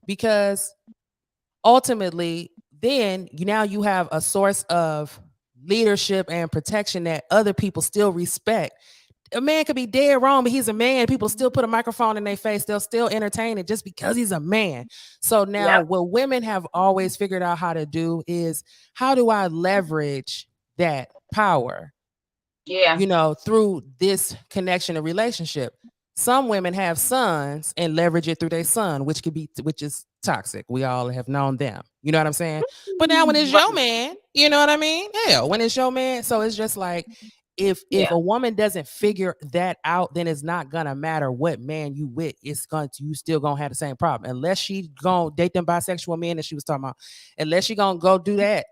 Because ultimately, then now you have a source of leadership and protection that other people still respect. A man could be dead wrong, but he's a man. People still put a microphone in their face. They'll still entertain it just because he's a man. So now Yep. what women have always figured out how to do is how do I leverage that power, Yeah. you know, through this connection and relationship. Some women have sons and leverage it through their son, which is toxic. We all have known them. You know what I'm saying? But now when it's your Right. man, you know what I mean? Hell, when it's your man, so it's just like if Yeah. a woman doesn't figure that out, then it's not gonna matter what man you with. It's going to you still gonna have the same problem unless she gonna date them bisexual men that she was talking about. Unless she gonna go do that.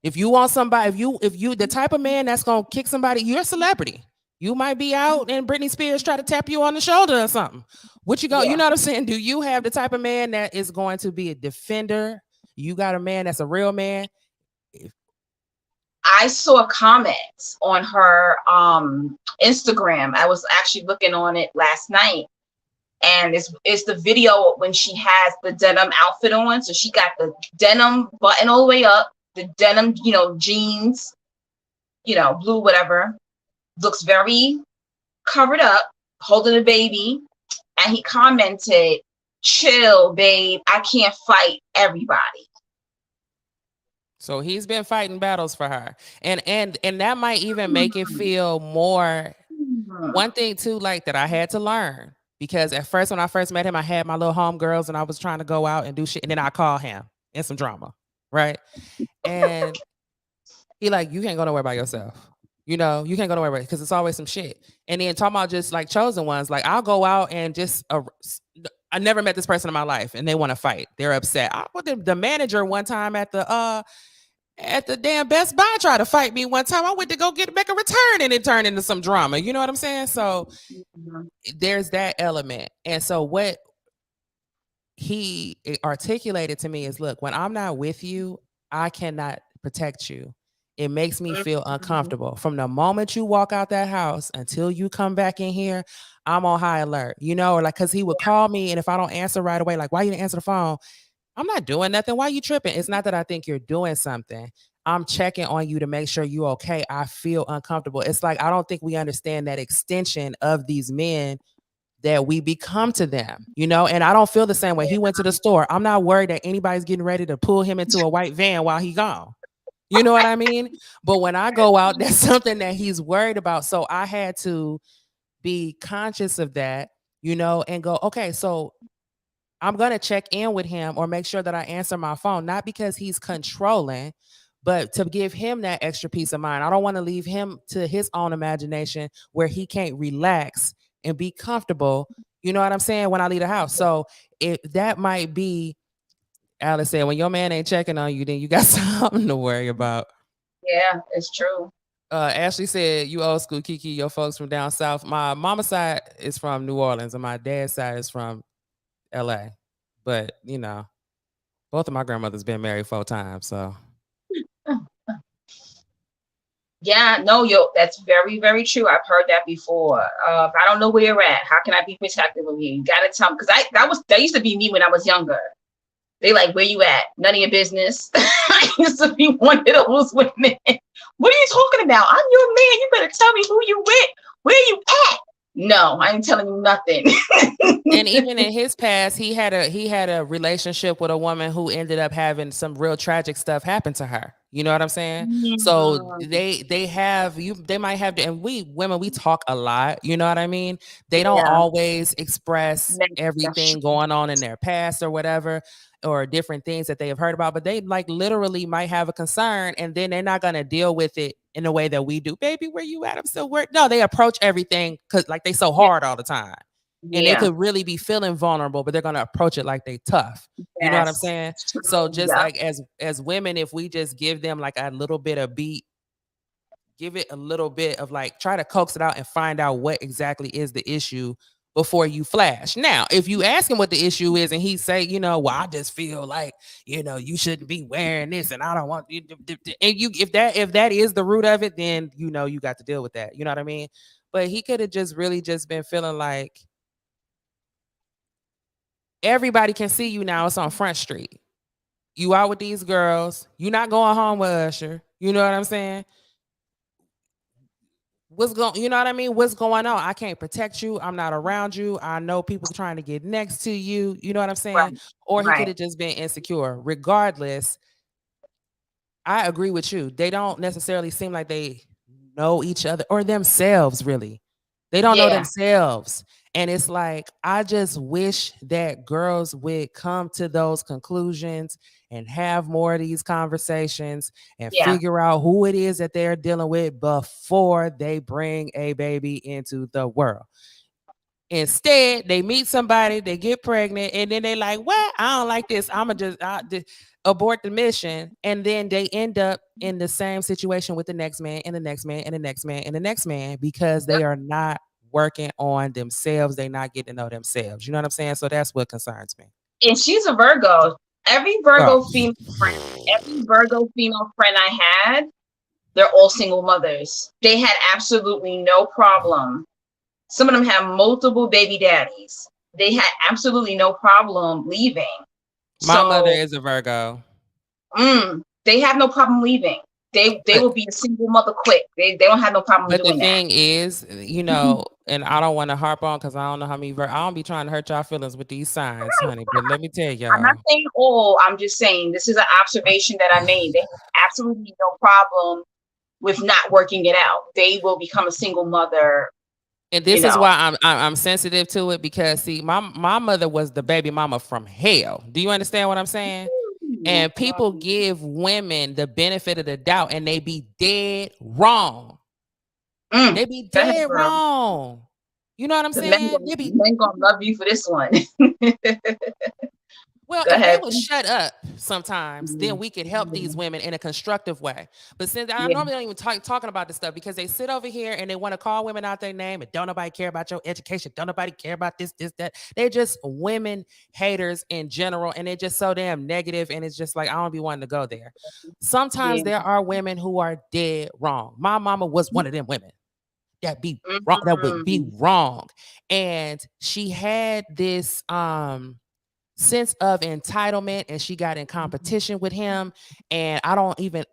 If you want somebody, if you the type of man that's gonna kick somebody, you're a celebrity. You might be out and Britney Spears try to tap you on the shoulder or something. What you go, you Yeah. know what I'm saying? Do you have the type of man that is going to be a defender? You got a man that's a real man. I saw comments on her Instagram. I was actually looking on it last night. And it's the video when she has the denim outfit on. So she got the denim button all the way up, the denim, jeans, blue, whatever. Looks very covered up, holding a baby. And he commented, "Chill, babe. I can't fight everybody." So he's been fighting battles for her. And that might even make it feel more. One thing too, like that I had to learn. Because at first, when I first met him, I had my little homegirls and I was trying to go out and do shit. And then I call him in some drama. Right. And he like, you can't go nowhere by yourself. You know, you can't go nowhere because it's always some shit. And then talking about just like chosen ones, like I'll go out and just I never met this person in my life and they want to fight. They're upset. I put the manager one time at the damn Best Buy tried to fight me one time. I went to go make a return and it turned into some drama. You know what I'm saying? So there's that element. And so what he articulated to me is, look, when I'm not with you, I cannot protect you. It makes me feel uncomfortable. From the moment you walk out that house until you come back in here, I'm on high alert, you know, or like, cause he would call me and if I don't answer right away, like, why you didn't answer the phone? I'm not doing nothing. Why you tripping? It's not that I think you're doing something. I'm checking on you to make sure you're okay. I feel uncomfortable. It's like, I don't think we understand that extension of these men that we become to them, you know? And I don't feel the same way. He went to the store. I'm not worried that anybody's getting ready to pull him into a white van while he gone. You know what I mean? But when I go out, that's something that he's worried about. So I had to be conscious of that, you know, and go, okay, so I'm going to check in with him or make sure that I answer my phone, not because he's controlling, but to give him that extra peace of mind. I don't want to leave him to his own imagination where he can't relax and be comfortable. You know what I'm saying? When I leave the house. So if that might be, Alice said, when your man ain't checking on you, then you got something to worry about. Yeah, it's true. Ashley said, you old school, Kiki, your folks from down south. My mama's side is from New Orleans and my dad's side is from LA. But, you know, both of my grandmothers been married 4 times, so. Yeah, no, that's very, very true. I've heard that before. If I don't know where you're at, how can I be protective of you? You gotta tell me, because that used to be me when I was younger. They like, where you at? None of your business. I used to be one of those women. What are you talking about? I'm your man. You better tell me who you with. Where you at? No, I ain't telling you nothing. And even in his past, he had a relationship with a woman who ended up having some real tragic stuff happen to her. You know what I'm saying? So they might have, and we women, we talk a lot. You know what I mean? They don't always express everything going on in their past or whatever. or different things that they have heard about, but they like literally might have a concern, and then they're not going to deal with it in a way that we do. Baby, where you at? I'm still work. No, they approach everything because like they so hard all the time, and they Yeah. could really be feeling vulnerable, but they're going to approach it like they tough. You know what I'm Yes. saying? It's true. So just Yeah. like as women, if we just give them like a little bit of beat, give it a little bit of like try to coax it out and find out what exactly is the issue before you flash. Now, if you ask him what the issue is and he say, you know, well, I just feel like, you know, you shouldn't be wearing this and I don't want you and you if that is the root of it, then you know you got to deal with that. You know what I mean? But he could have just really just been feeling like everybody can see you now. It's on Front Street. You out with these girls. You not going home with Usher. You know what I'm saying? You know what I mean? What's going on? I can't protect you. I'm not around you. I know people trying to get next to you. You know what I'm saying? Right. Or he could Right. have just been insecure. Regardless, I agree with you. They don't necessarily seem like they know each other or themselves, really. They don't know Yeah. themselves. And it's like, I just wish that girls would come to those conclusions and have more of these conversations and Yeah. figure out who it is that they're dealing with before they bring a baby into the world. Instead, they meet somebody, they get pregnant, and then they like, "What? I don't like this. I'ma just abort the mission." And then they end up in the same situation with the next man, and the next man, and the next man, and the next man because they are not working on themselves. They're not getting to know themselves. You know what I'm saying? So that's what concerns me. And she's a Virgo. Every Oh. Virgo female friend, every Virgo female friend I had, they're all single mothers. They had absolutely no problem. Some of them have multiple baby daddies. They had absolutely no problem leaving. My mother So is a Virgo. they have no problem leaving. They But will be a single mother quick. They don't have no problem But the doing that. thing is, you know, and I don't want to harp on because I don't know how many. I don't be trying to hurt y'all feelings with these signs, honey. But let me tell I'm not y'all, saying all. I'm just saying this is an observation that I made. They have absolutely no problem with not working it out. They will become a single mother. and You this is know. why I'm sensitive to it because see, my mother was the baby mama from hell. Do you understand what I'm saying? And people give women the benefit of the doubt, and they be dead wrong. They be Go ahead, dead girl. wrong. You know what I'm The men saying? gonna, They be men gonna love you for this one. Well, Go if they ahead. would shut up sometimes, then we could help these Mhm. women in a constructive way. But since I Yeah. normally don't even talking about this stuff because they sit over here and they want to call women out their name and don't nobody care about your education, don't nobody care about this, that. They're just women haters in general, and they're just so damn negative, and it's just like I don't be wanting to go there. Sometimes Yeah. there are women who are dead wrong. My mama was one of them women that be wrong, that would be Mhm. wrong, and she had this sense of entitlement and she got in competition with him, and I don't even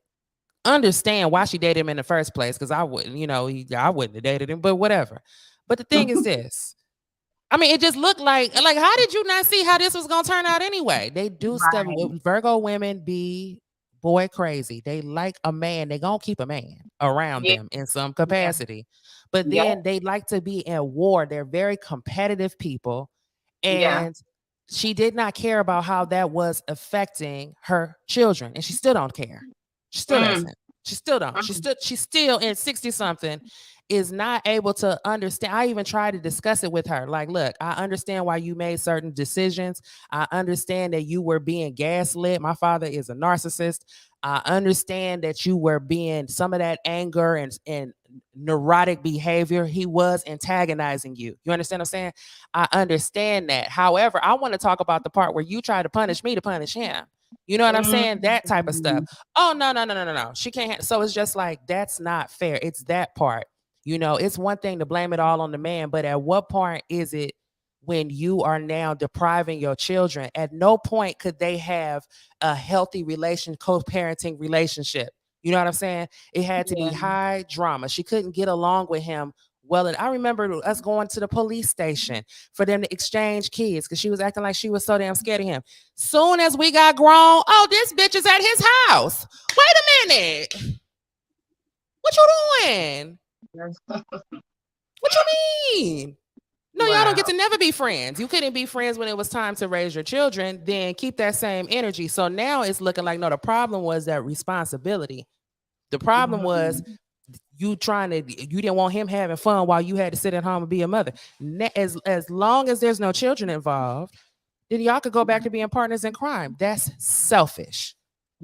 understand why she dated him in the first place because I wouldn't, you know, I wouldn't have dated him, but whatever. But the thing is this, I mean, it just looked like how did you not see how this was gonna turn out anyway? They do stuff. Right. Virgo women be boy crazy. They like a man. They gonna keep a man around Yeah. them in some Yeah. capacity, but Yeah. then they like to be in war. They're very competitive people, Yeah. and she did not care about how that was affecting her children, and she still don't care. She still Mm. doesn't. She still don't. Mm. She's still in 60 something is not able to understand. I even tried to discuss it with her. Like, look, I understand why you made certain decisions. I understand that you were being gaslit. My father is a narcissist. I understand that you were being some of that anger and neurotic behavior. He was antagonizing you. You understand what I'm saying? I understand that. However, I want to talk about the part where you try to punish me to punish him. You know what I'm saying? That type of stuff. Mm. Oh, no, no, no, no, no, no. She can't. So it's just like, that's not fair. It's that part. You know, it's one thing to blame it all on the man, but at what point is it when you are now depriving your children? At no point could they have a healthy co-parenting relationship. You know what I'm saying? It had to be Yeah. high drama. She couldn't get along with him well. And I remember us going to the police station for them to exchange kids because she was acting like she was so damn scared of him. Soon as we got grown, oh, this bitch is at his house. Wait a minute. What you doing? Yes. What you mean? No, y'all don't get Wow. to never be friends. You couldn't be friends when it was time to raise your children, then keep that same energy. So now it's looking like no, the problem was that responsibility. The problem was Mhm. you didn't want him having fun while you had to sit at home and be a mother. As long as there's no children involved, then y'all could go back to being partners in crime. That's selfish.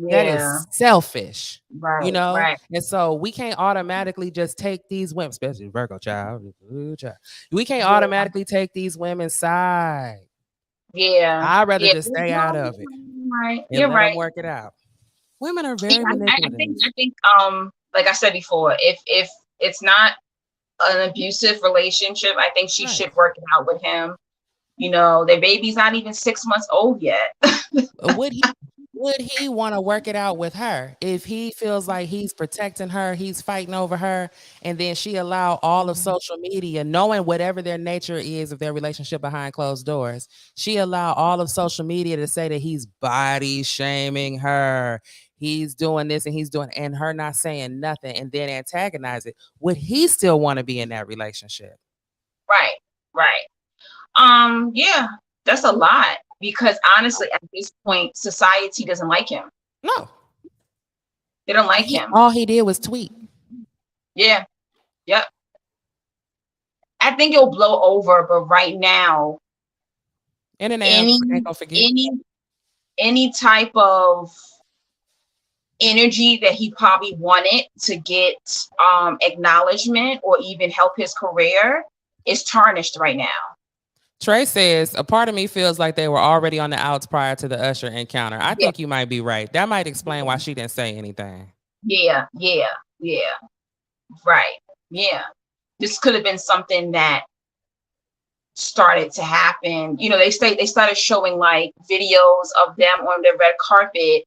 That Yeah. is selfish, you Right. know? Right. And so we can't automatically just take these women, especially Virgo child, ooh, child. We can't Yeah. automatically take these women's side. Yeah. I'd rather Yeah. just stay No, out of it you're right. and You're let right. them work it out. Women are Yeah, very I manipulative. think like I said before, if it's not an abusive relationship, I think she Right. should work it out with him. Their baby's not even 6 months old yet. Would he want to work it out with her if he feels like he's protecting her, he's fighting over her, and then she allow all of social media, knowing whatever their nature is of their relationship behind closed doors, she allow all of social media to say that he's body shaming her, he's doing this and he's doing, and her not saying nothing, and then antagonize it. Would he still want to be in that relationship? Right. Right. Yeah, that's a lot because honestly, at this point, society doesn't like him. No. They don't like He him. all he did was tweet. Yeah. Yep. I think it'll blow over, but right now, Internet any ain't gonna forget. any any type of energy that he probably wanted to get acknowledgement or even help his career is tarnished right now. Trey says, a part of me feels like they were already on the outs prior to the Usher encounter. I Yeah, think you might be right. That might explain why she didn't say anything. yeah, yeah, yeah. Right. Yeah. This could have been something that started to happen. They started showing like videos of them on the red carpet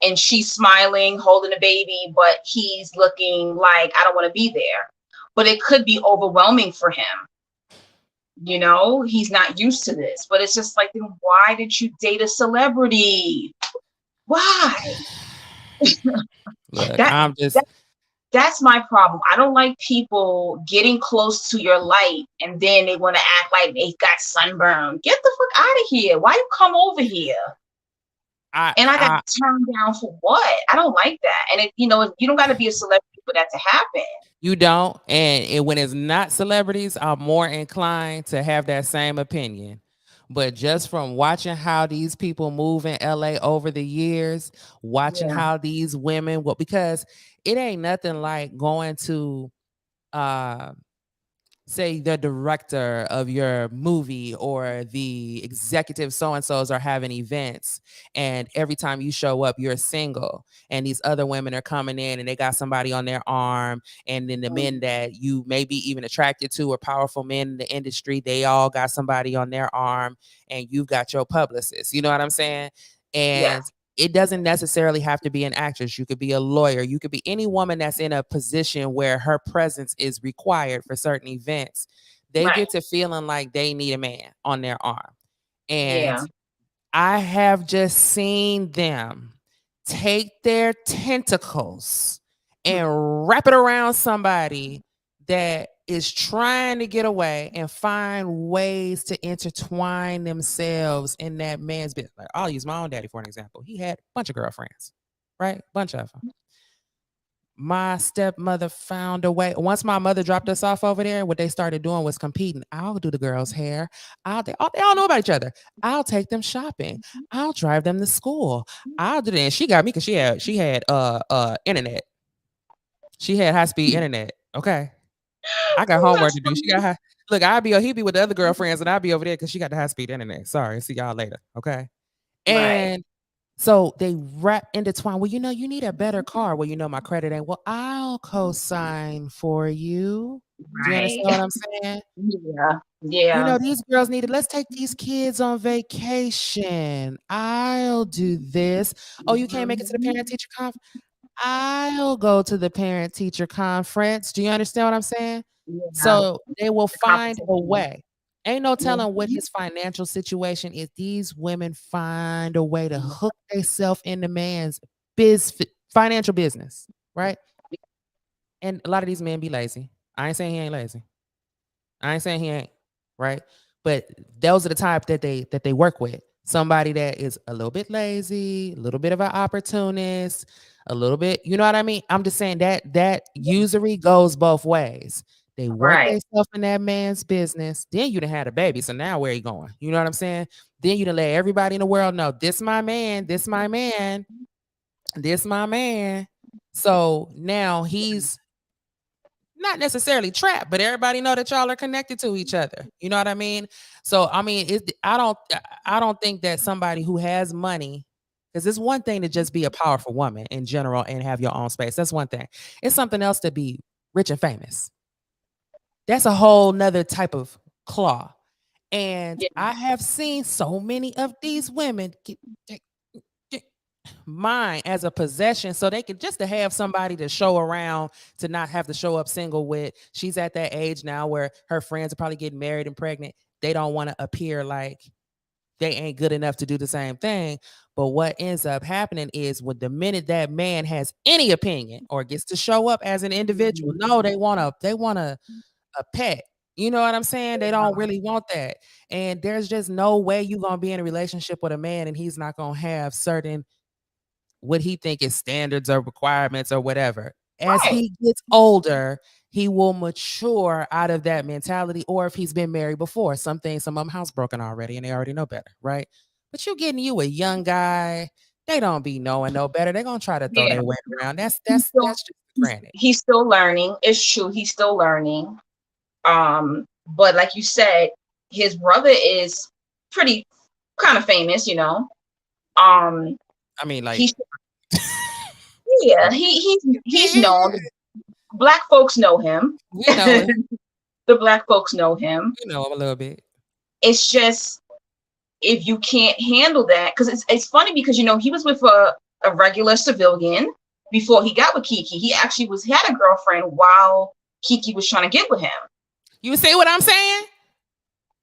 and she's smiling, holding a baby, but he's looking like I don't want to be there. But it could be overwhelming for him. He's not used to this. But it's just like, then why did you date a celebrity? Why? Look, That, I'm just that that's my problem. I don't like people getting close to your light and then they want to act like they got sunburn. Get the fuck out of here. Why you come over here? I And I got I turned down for what? I don't like that. And you don't got to be a celebrity for that to happen. you don't, and when it's not celebrities, I'm more inclined to have that same opinion. But just from watching how these people move in LA over the years, watching Yeah, how these women, well, because it ain't nothing like going to uh say the director of your movie or the executive so and so's are having events, and every time you show up you're single and these other women are coming in and they got somebody on their arm, and then the men that you may be even attracted to or powerful men in the industry, they all got somebody on their arm, and you've got your publicist, you know what I'm saying? yeah, And it doesn't necessarily have to be an actress. You could be a lawyer. You could be any woman that's in a position where her presence is required for certain events. They right. get to feeling like they need a man on their arm. And Yeah, I have just seen them take their tentacles and wrap it around somebody that is trying to get away and find ways to intertwine themselves in that man's business. Like, I'll use my own daddy for an example. He had a bunch of girlfriends, right? Bunch of them. My stepmother found a way. Once my mother dropped us off over there, what they started doing was competing. I'll do the girls' hair. They all know about each other. I'll take them shopping. I'll drive them to school. I'll do that. And she got me because she had internet. She had high speed internet. Okay. I got homework that's to do. She got high. Look, he'd be with the other girlfriends and I'll be over there because she got the high speed internet. Sorry. See y'all later. Okay. right, And so they wrap intertwine. Well, you need a better car. Well, my credit ain't. Well, I'll co-sign for you. Do you right. understand what I'm saying? Yeah, yeah, These girls need it. Let's take these kids on vacation. I'll do this. Oh, you can't make it to the parent teacher conference? I'll go to the parent teacher conference. Do you understand what I'm saying? yeah. So they will The find a competition. way. Ain't no telling what Mhm. his financial situation is. These women find a way to hook themselves in the man's financial business, right? And a lot of these men be lazy. I ain't saying he ain't lazy. I ain't saying he ain't. right? But those are the type that they work with. Somebody that is a little bit lazy, a little bit of an opportunist, a little bit, you know what I mean? I'm just saying that usury goes both ways. They work Right. themselves in that man's business. Then you done had a baby. So now where you going? You know what I'm saying? Then you done let everybody in the world know this my man, this my man, this my man. So now he's not necessarily trapped, but everybody know that y'all are connected to each other. You know what I mean? So I mean, I don't think that somebody who has money, because it's one thing to just be a powerful woman in general and have your own space. That's one thing. It's something else to be rich and famous. That's a whole nother type of claw. And Yeah. I have seen so many of these women get mine as a possession so they can just to have somebody to show around, to not have to show up single with. She's at that age now where her friends are probably getting married and pregnant. They don't want to appear like they ain't good enough to do the same thing. But what ends up happening is when the minute that man has any opinion or gets to show up as an individual, no, they want a pet. You know what I'm saying? They don't really want that. And there's just no way you're gonna be in a relationship with a man and he's not gonna have certain what he think is standards or requirements or whatever. As Right. he gets older, he will mature out of that mentality. Or if he's been married before, some of them housebroken already and they already know better, right? But you getting you a young guy, they don't be knowing no better. They're gonna try to throw Yeah. their weight around. He's still That's just granted. he's still learning. It's true. He's still learning. But like you said, his brother is pretty kind of famous, you know. Um, I mean, like, he's yeah, he's known. Black folks know him. we know it. The black folks know him. We know him a little bit. It's just if you can't handle that, because it's funny because you know he was with a regular civilian before he got with Kiki. He actually had a girlfriend while Kiki was trying to get with him. You see what I'm saying?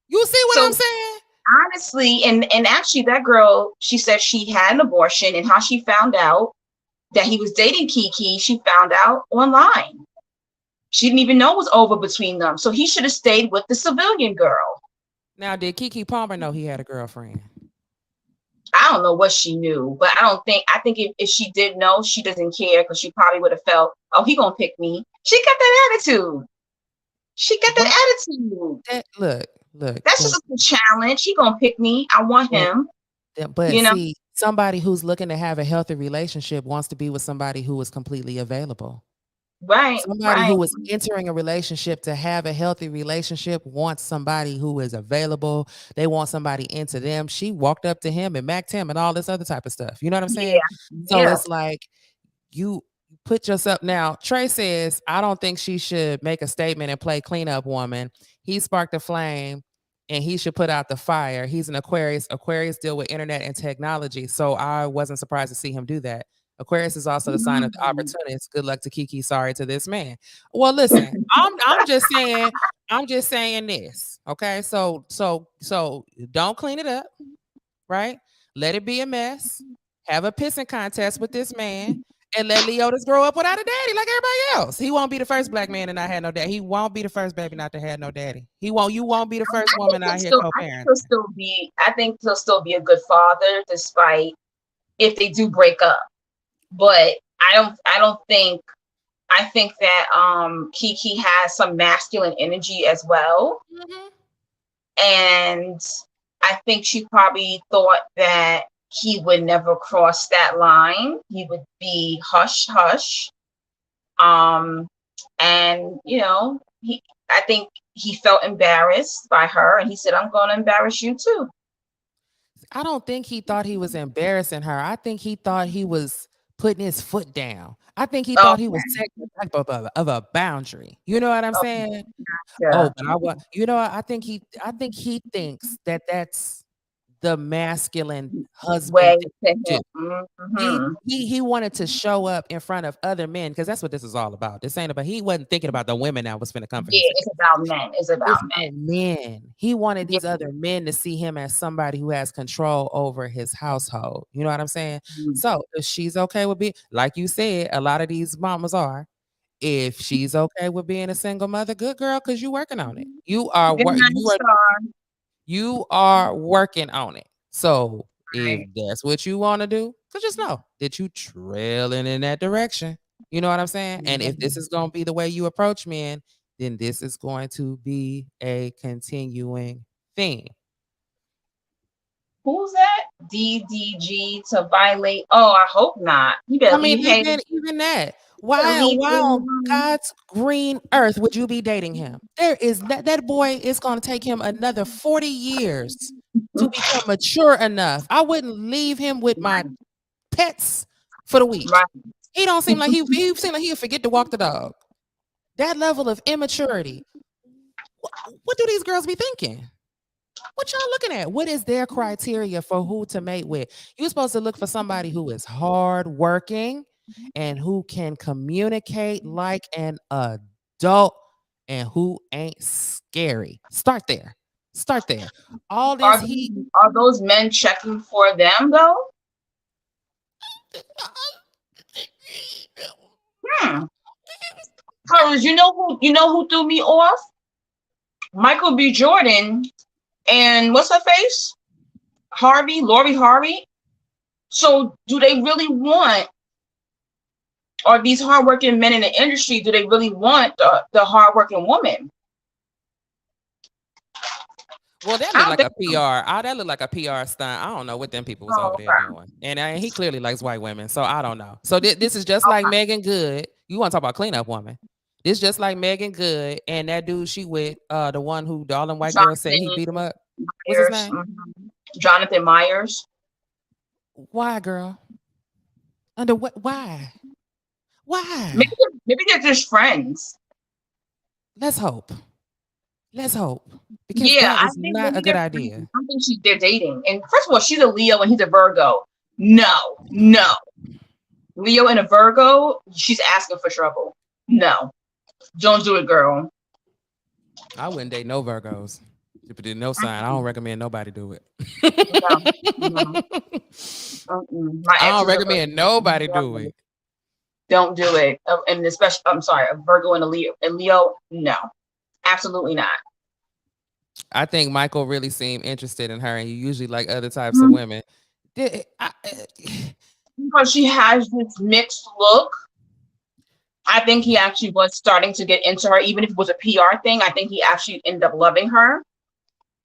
You see what I'm So saying? honestly, and actually that girl, she said she had an abortion, and how she found out that he was dating Kiki, she found out online. She didn't even know it was over between them. So he should have stayed with the civilian girl. Now, did Kiki Palmer know he had a girlfriend? I don't know what she knew, but I think if she did know, she doesn't care because she probably would have felt, oh, he gonna pick me. She got that attitude. She got What? that attitude. Look. That's just a challenge. He gonna pick me. I want him. But You know, see, somebody who's looking to have a healthy relationship wants to be with somebody who is completely available. right, Somebody right. who is entering a relationship to have a healthy relationship wants somebody who is available. They want somebody into them. She walked up to him and macked him and all this other type of stuff. You know what I'm saying? Yeah, So yeah. it's like you put yourself now. Trey says, I don't think she should make a statement and play cleanup woman. He sparked a flame and he should put out the fire. He's an Aquarius. Aquarius deal with internet and technology. So I wasn't surprised to see him do that. Aquarius is also the sign of the Mhm. opportunist. Good luck to Kiki. Sorry to this man. Well, listen, I'm just saying this. Okay. So don't clean it up, right? Let it be a mess. Have a pissing contest with this man. And let Leotis grow up without a daddy like everybody else. He won't be the first black man to not have no daddy. He won't be the first baby not to have no daddy. You won't be the first woman out here co-parenting. I think he'll still be a good father despite if they do break up. But I don't think I think that Kiki has some masculine energy as well. Mhm. And I think she probably thought that he would never cross that line. He would be hush hush. Um and you know, I think he felt embarrassed by her and he said, I'm gonna embarrass you too. I don't think he thought he was embarrassing her. I think he thought he was putting his foot down. I think he thought he was Okay. setting a type of a boundary. You know what I'm Okay. saying? Oh, Yeah. but I want, you know, I think he thinks that that's the masculine husband Way thing to to do. him. Hmm. He wanted to show up in front of other men because that's what this is all about. This ain't about, he wasn't thinking about the women that was finna come for Yeah, his it's ass. about men. It's about It's men. about men. He wanted Yeah. these other men to see him as somebody who has control over his household. You know what I'm saying? Mhm. So if she's okay with being, like you said, a lot of these mamas are. If she's okay with being a single mother, good girl, because you working on it. You are Good night, star. you are working on it. So if Right. that's what you want to do, so just know that you trailing in that direction. You know what I'm saying? And if this is going to be the way you approach men, then this is going to be a continuing thing. Who's that? DDG to violate. Oh, I hope not. You I better mean, leave Hayes. even that. You better leave Why Hayes on alone. God's green earth would you be dating him? There is that boy is going to take him another 40 years to become mature enough. I wouldn't leave him with my pets for the week. Right. He don't seem like he seem like he'll forget to walk the dog. That level of immaturity. What do these girls be thinking? What y'all looking at? What is their criteria for who to mate with? You're supposed to look for somebody who is hardworking and who can communicate like an adult and who ain't scary. Start there. Start there. All this heat. Are those men checking for them though? Because you know who threw me off? Michael B. Jordan and what's her face? Lori Harvey. So do they really want, or these hardworking men in the industry, do they really want the hardworking woman? Well, that looked like a PR. That looked like a PR stunt. I don't know what them people was over there doing. And he clearly likes white women, so I don't know. So this is just like Megan Good. You want to talk about cleanup woman? This just like Megan Good and that dude she with, the one who all them white girls said he beat him up. What's his name? Jonathan Myers. Why, girl? Under what? Why? Why? Maybe they're just friends. Let's hope. Because yeah, that is not a good idea. I don't think they're dating. And first of all, she's a Leo and he's a Virgo. No. Leo and a Virgo, she's asking for trouble. No. Don't do it, girl. I wouldn't date no Virgos. If it did no sign, I don't recommend nobody do it. No. I don't recommend nobody do it. Don't do it. And especially, I'm sorry, a Virgo and a Leo, no. Absolutely not. I think Michael really seemed interested in her, and you usually like other types of women. Because she has this mixed look. I think he actually was starting to get into her, even if it was a PR thing. I think he actually ended up loving her.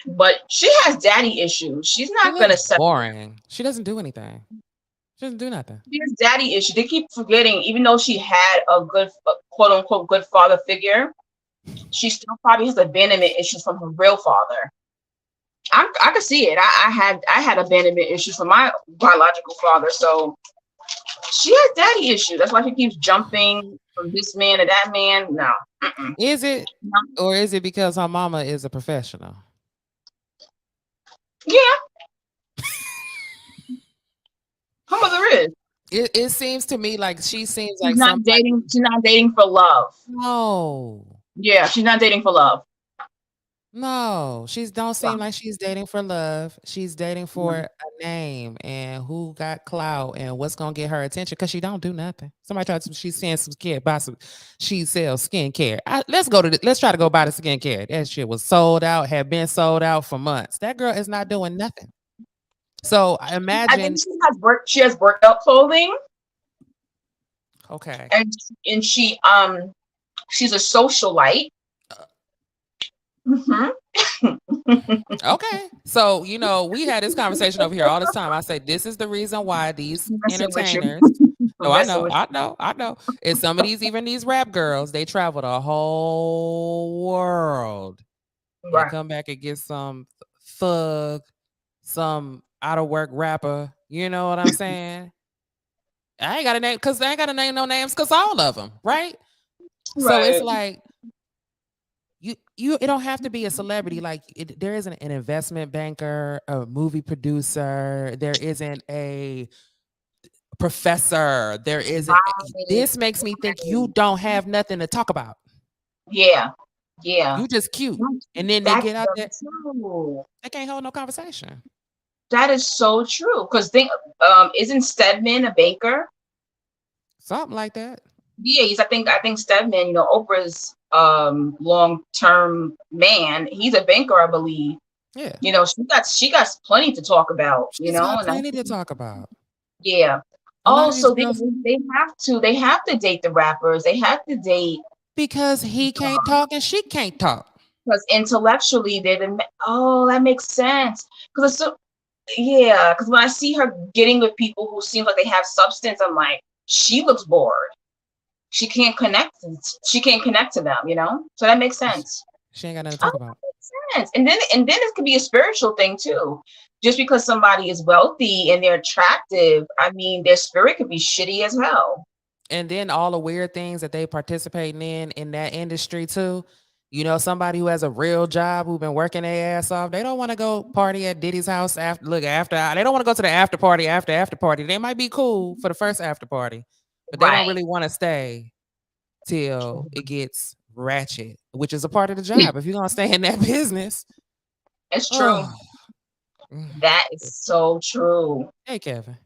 But she has daddy issues. She's not going to settle. Boring. She doesn't do anything. She doesn't do nothing. She has daddy issues. They keep forgetting, even though she had a good, quote unquote, good father figure, she still probably has abandonment issues from her real father. I could see it. I had abandonment issues from my biological father. So she has daddy issues. That's why she keeps jumping from this man to that man. No. Is it? No. Or is it because her mama is a professional? Yeah. Her mother is. It seems to me like she seems like she's not dating. She's not dating for love. No. Yeah, she's not dating for love. No, she don't seem like she's dating for love. She's dating for a name and who got clout and what's gonna get her attention because she don't do nothing. Somebody tried to. She's saying some kid buy some. She sells skincare. Let's try to go buy the skincare. That shit was sold out. Had been sold out for months. That girl is not doing nothing. So I imagine. I think she has workout clothing. Okay. And she's a socialite. Okay. So, we had this conversation over here all this time. I say, this is the reason why these entertainers. No, I know. And some of these rap girls, they travel the whole world. Right. And come back and get some thug, some out of work rapper. You know what I'm saying? I ain't got to name no names because all of them, right? So it's like, it don't have to be a celebrity. Like there isn't an investment banker, a movie producer. There isn't a professor. There isn't. This makes me think you don't have nothing to talk about. Yeah. You just cute, and then they get out there. They can't hold no conversation. That is so true. Because isn't Stedman a banker? Something like that. Yeah, I think Stedman, Oprah's long-term man, he's a banker, I believe. Yeah, She got plenty to talk about, she's got and I plenty to think, talk about. yeah. A lot of these Also, they girls, they have to date the rappers. They have to date because he can't talk and she can't talk. because intellectually oh, that makes sense. Because yeah, because when I see her getting with people who seem like they have substance, I'm like, she looks bored. She can't connect. She can't connect to them. So that makes sense. She ain't got nothing to Oh, talk about. that makes sense. And then it could be a spiritual thing too. Just because somebody is wealthy and they're attractive, I mean, their spirit could be shitty as hell. And then all the weird things that they participating in that industry too. Somebody who has a real job, who been working their ass off, they don't want to go party at Diddy's house after. They don't want to go to the after party after party. They might be cool for the first after party, but they don't Right. really want to stay till it gets ratchet, which is a part of the job. If you're gonna stay in that business, It's true. oh, That is so true. hey Kevin.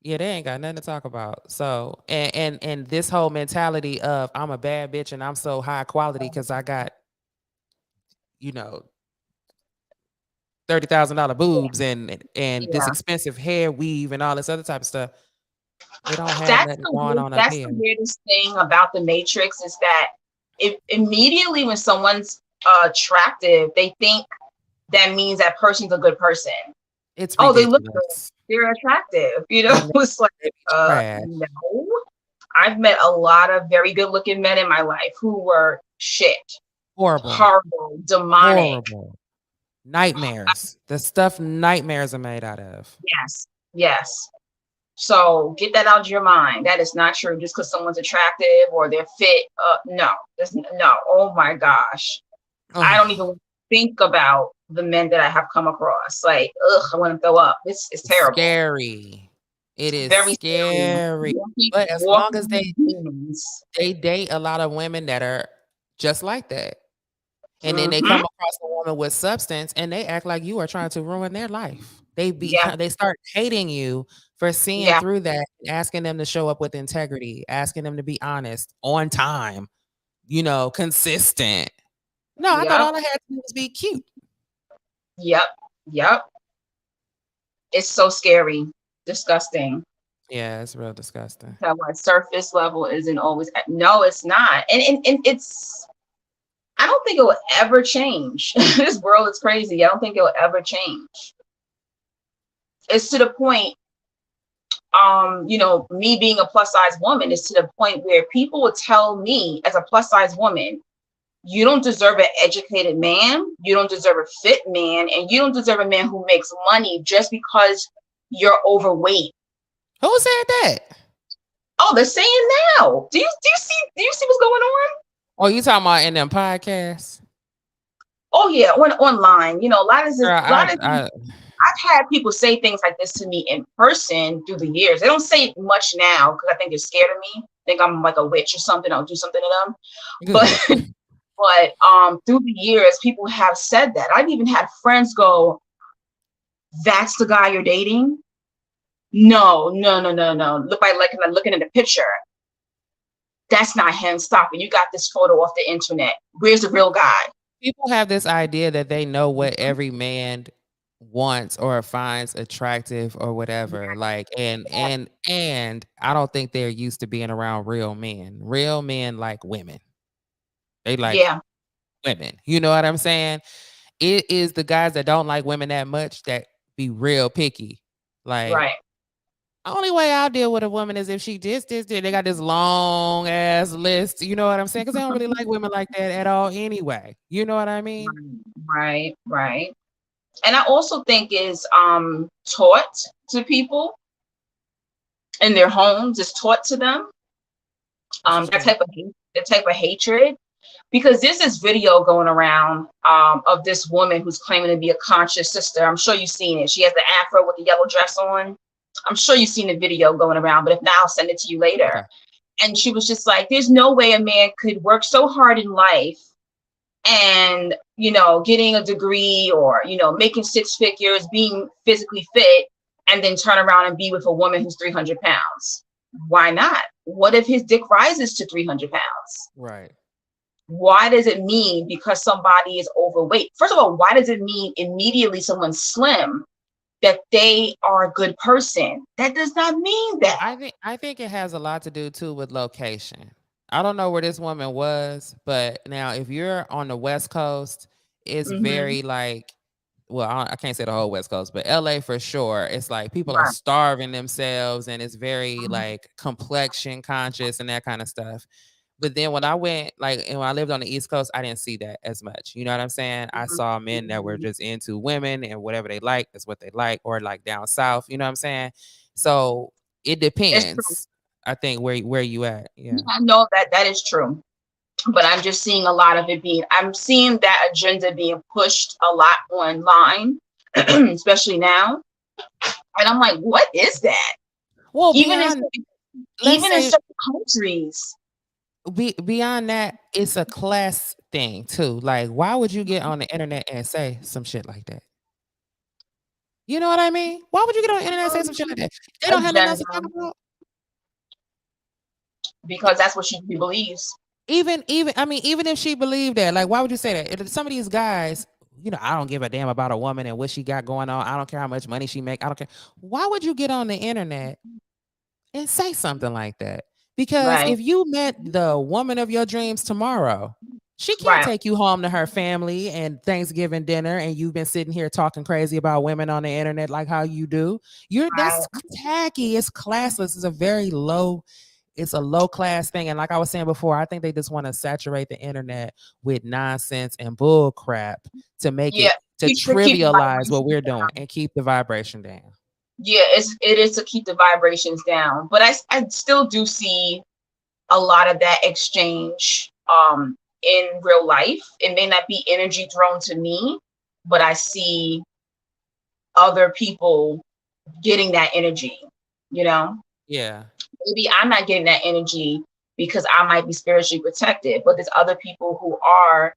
Yeah, they ain't got nothing to talk about. So, and this whole mentality of I'm a bad bitch and I'm so high quality because I got, you know, $30,000 boobs and this Yeah. expensive hair weave and all this other type of stuff. They don't have That's nothing the going weird, on up that's here. the weirdest thing about the Matrix is that immediately when someone's attractive, they think that means that person's a good person. It's Oh, they look good. ridiculous. They're attractive. And It's like, they be trash. no. I've met a lot of very good looking men in my life who were shit, Horrible. horrible, demonic. Horrible. Nightmares. The stuff nightmares are made out of. Yes, yes. So get that out of your mind. That is not true. Just because someone's attractive or they're fit, no, no. Oh my gosh, I don't Oh, even think about the men that I have come across. Like, ugh, I want to throw up. It's it's terrible. scary. It It's is very scary. scary. Walking, But as long as walking with demons. they date a lot of women that are just like that. And then they Mm-hmm. come across a woman with substance and they act like you are trying to ruin their life. Yeah, They start hating you for seeing yeah, through that, asking them to show up with integrity, asking them to be honest, on time, consistent. No, I thought yep, all I had to do was be cute. yep, yep. It's so scary, disgusting. Yeah, it's real disgusting. That what surface level isn't always. No, it's not, and it's. I don't think it will ever change. This world is crazy. I don't think it will ever change. It's to the point, me being a plus size woman is to the point where people would tell me as a plus size woman, you don't deserve an educated man, you don't deserve a fit man, and you don't deserve a man who makes money just because you're overweight. Who said that? Oh, they're saying now. Do you see what's going on? Oh, you talking about in them podcasts? Oh yeah, online. A lot of this, Girl, a lot of I've had people say things like this to me in person through the years. They don't say it much now because I think they're scared of me. Think I'm like a witch or something. I'll do something to them. But through the years, people have said that. I've even had friends go, "That's the guy you're dating." No, no, no, no, no. I'm looking at the picture. That's not him. Stop it. You got this photo off the internet. Where's the real guy? people have this idea that they know what every man wants or finds attractive or whatever, like, and I don't think they're used to being around real men like women, they like Yeah, women, you know what I'm saying? It is the guys that don't like women that much that be real picky, like, right, only way I'll deal with a woman is if she this. They got this long ass list. You know what I'm saying? Because they don't really like women like that at all anyway. You know what I mean? right, right. And I also think is taught to people in their homes, is taught to them. What you saying? That type of hatred, because there's this video going around of this woman who's claiming to be a conscious sister. I'm sure you've seen it. She has the afro with the yellow dress on. I'm sure you've seen the video going around, but if not, I'll send it to you later. Okay. And she was just like, there's no way a man could work so hard in life and, getting a degree or, making six figures, being physically fit, and then turn around and be with a woman who's 300 pounds. Why not? What if his dick rises to 300 pounds? Right. Why does it mean because somebody is overweight? First of all, why does it mean immediately someone's slim that they are a good person? That does not mean that. I think it has a lot to do too with location. I don't know where this woman was, but now if you're on the West Coast, it's Mm-hmm. very like, well, I can't say the whole West Coast, but LA for sure. It's like people are Right. starving themselves and it's very Mhm. like complexion conscious and that kind of stuff. But then when I went, like, and when I lived on the East Coast, I didn't see that as much. You know what I'm saying? I saw men that were Mhm. just into women and whatever they like is what they like, or like down south. You know what I'm saying? So it It's true. depends. I think where you at. Yeah, Yeah. I know that that is true. But I'm just seeing a lot of it being, I'm seeing that agenda being pushed a lot online, especially now. And I'm like, what is that? Well, Even in beyond, let's even in say, certain countries. beyond that, it's a class thing too. Like, why would you get on the internet and say some shit like that? You know what I mean? Why would you get on the internet and say some shit like that? They don't have nothing else Agenda, to talk about. because that's what she believes. Even I mean, even if she believed that, like, why would you say that? If some of these guys, I don't give a damn about a woman and what she got going on. I don't care how much money she make. I don't care. Why would you get on the internet and say something like that? Because Right. if you met the woman of your dreams tomorrow, she can't Right. take you home to her family and Thanksgiving dinner, and you've been sitting here talking crazy about women on the internet like how you do. That's Right. tacky. It's classless. It's a low class thing. And like I was saying before, I think they just want to saturate the internet with nonsense and bull crap to make Yeah. it to Keep the trivialize what vibrations we're doing down. and keep the vibration down. Yeah, it is to keep the vibrations down. But I still do see a lot of that exchange in real life. It may not be energy thrown to me, but I see other people getting that energy, you know. Yeah. Maybe I'm not getting that energy because I might be spiritually protected, but there's other people who are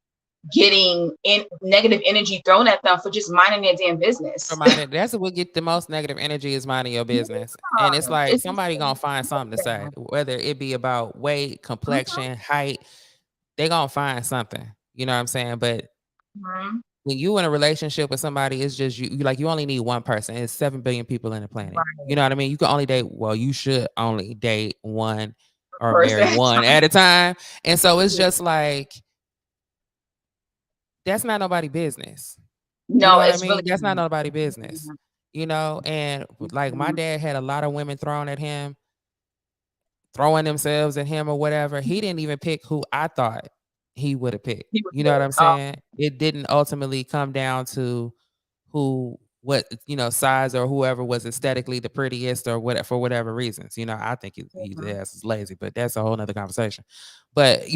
getting in negative energy thrown at them for just minding their damn business. Reminded that's what get the most negative energy is minding your business. And it's like It's just somebody gonna find something to say, whether it be about weight, mhm, complexion, height, they gonna find something. You know what I'm saying? But mhm, when you in a relationship with somebody, it's just you like you only need one person. It's 7 billion people in the planet. You right. know what I mean? You can only date, well, you should only date one or marry Person. one at a time. And so it's just like that's not nobody business. You know No, what I it's mean? really That's not nobody business. And like my dad had a lot of women thrown at him, throwing themselves at him or whatever. He didn't even pick who I thought he would have picked. he was You know what good. I'm saying? It didn't ultimately come down to what size or whoever was aesthetically the prettiest or whatever for whatever reasons. I think he's Mhm. ass is lazy, but that's a whole nother conversation. But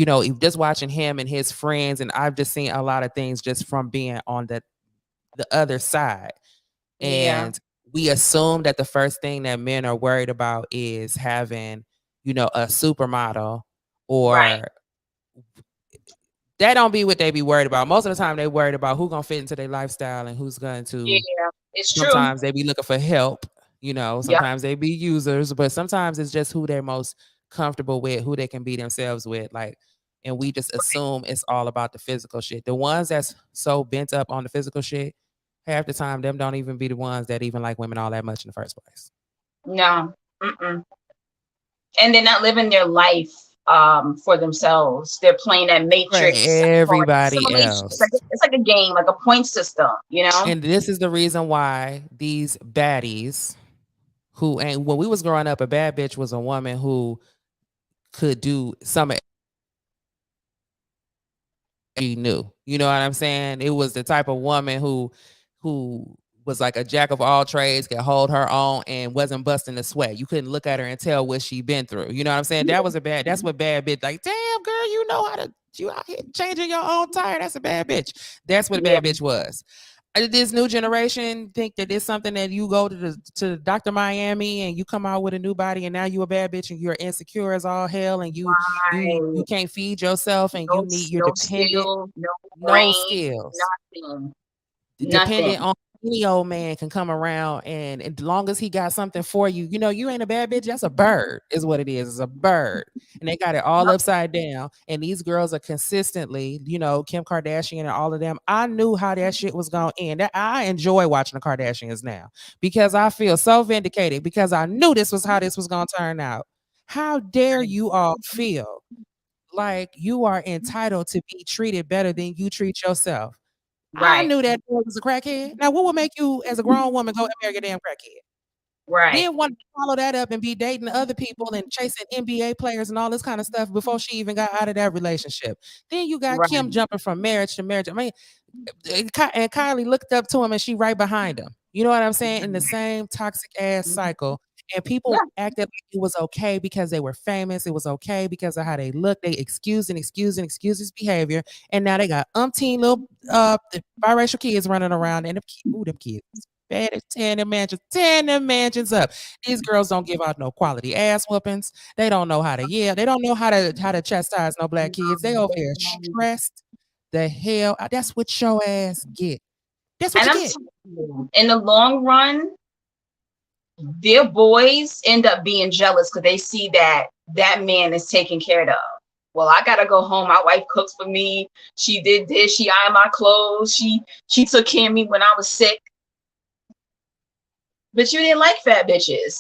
just watching him and his friends, and I've just seen a lot of things just from being on the other side. Yeah, And we assume that the first thing that men are worried about is having, a supermodel, right. or that don't be what they be worried about. Most of the time they worried about who gonna fit into their lifestyle and who's going to. Yeah, it's true. Sometimes they be looking for help, Yep. sometimes they be users, but sometimes it's just who they're most comfortable with, who they can be themselves with. Like, and we just assume it's all about the physical shit. The ones that's so bent up on the physical shit, half the time, them don't even be the ones that even like women all that much in the first place. No. Mm-mm. And they're not living their life for themselves. They're playing that For matrix for everybody assimilation. else. It's like a game, like a point system, you know? And this is the reason why these baddies and when we was growing up, a bad bitch was a woman who could do some she knew. You know what I'm saying? It was the type of woman who was like a jack of all trades, could hold her own and wasn't busting a sweat. You couldn't look at her and tell what she been through. You know what I'm saying? That's what bad bitch, like, damn girl, you know how to you out here changing your own tire. That's a bad bitch. That's what a Yeah. bad bitch was. This new generation think that it's something that you go to Dr. Miami and you come out with a new body and now you a bad bitch and you're insecure as all hell and you Right. can't feed yourself and you're No dependent, skill, no no brain, skills, nothing. dependent Nothing. on any old man can come around and as long as he got something for you, you ain't a bad bitch. That's a bird, is what it is. It's a bird. And they got it all upside down. And these girls are consistently, Kim Kardashian and all of them. I knew how that shit was gonna end. I enjoy watching the Kardashians now because I feel so vindicated because I knew this was how this was gonna turn out. How dare you all feel like you are entitled to be treated better than you treat yourself? I Right. knew that boy was a crackhead. Now, what would make you, as a grown woman, go and marry a damn crackhead? Right. Then want to follow that up and be dating other people and chasing NBA players and all this kind of stuff before she even got out of that relationship. Then you got Right. Kim jumping from marriage to marriage. I mean, and Kylie looked up to him and she right behind him. You know what I'm saying? In the same toxic ass cycle. And Yeah. people acted like it was okay because they were famous. It was okay because of how they looked. They excused his behavior. And now they got umpteen little biracial kids running around. And them kids bad as tearing them mansions up. These girls don't give out no quality ass whoopings. They don't know how to yell. They don't know how to chastise no black kids. They over here stressed the hell. That's what your ass get. That's what And you I'm get. telling you, in the long run, their boys end up being jealous because they see that that man is taken care of. Well, I gotta go home. My wife cooks for me. She did this. She ironed my clothes. She took care of me when I was sick. But you didn't like fat bitches.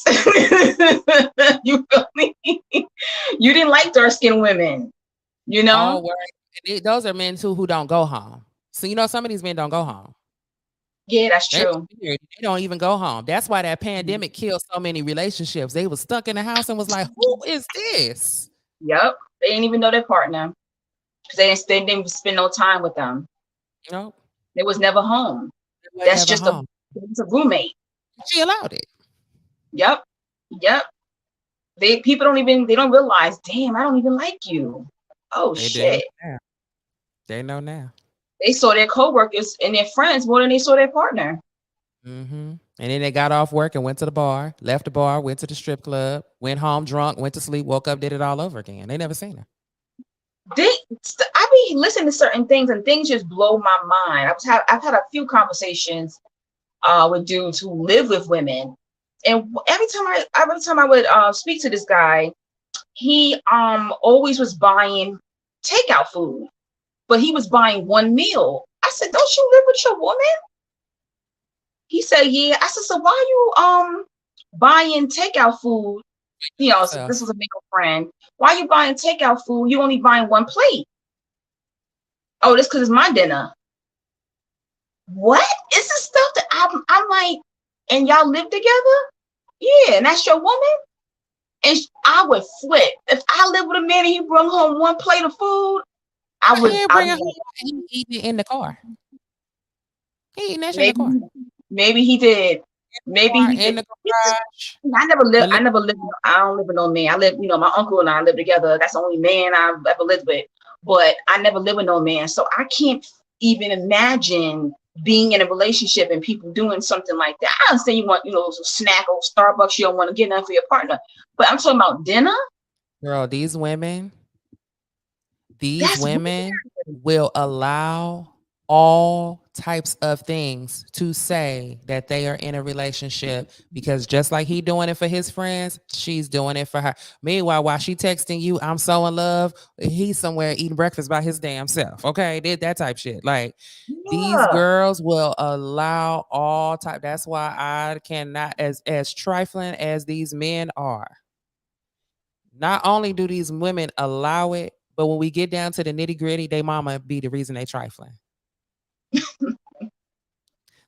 You feel me? You didn't like dark skinned women. You know? Oh, well, those are men too who don't go home. So some of these men don't go home. Yeah, that's They true. don't even go home. That's why that pandemic killed so many relationships. They were stuck in the house and was like, "Who is this?" Yep. They didn't even know their partner because they didn't spend no time with them. They was never home. That's just home. It's a roommate. She allowed it. Yep. Yep. People they don't realize, damn, I don't even like you. Oh shit. They know now. They saw their coworkers and their friends more than they saw their partner. And then they got off work and went to the bar, left the bar, went to the strip club, went home drunk, went to sleep, woke up, did it all over again. They never seen her. I be listening to certain things and things just blow my mind. I've had a few conversations with dudes who live with women, and every time I would speak to this guy, he always was buying takeout food, but he was buying one meal. I said, "Don't you live with your woman?" He said, "Yeah." I said, "So why you buying takeout food?" So this was a male friend. "Why you buying takeout food? You only buying one plate." "Oh, this because it's my dinner." What is this stuff that I'm like, and y'all live together? Yeah, and that's your woman? And I would flip. If I lived with a man and he brought home one plate of food, I would bring it home and he eating it in the car. He eating that shit in the car. Maybe he did. Maybe he did. In the garage. I never lived. I don't live with no man. I live. My uncle and I live together. That's the only man I've ever lived with. But I never live with no man, so I can't even imagine being in a relationship and people doing something like that. I understand you want, some snack or Starbucks. You don't want to get none for your partner, but I'm talking about dinner. Girl, these women will allow all types of things to say that they are in a relationship because just like he doing it for his friends, she's doing it for her. Meanwhile, while she texting you, "I'm so in love," he's somewhere eating breakfast by his damn self. Okay, that type shit. Like these girls will allow all type. That's why I cannot, as trifling as these men are. Not only do these women allow it, but when we get down to the nitty gritty, they mama be the reason they trifling.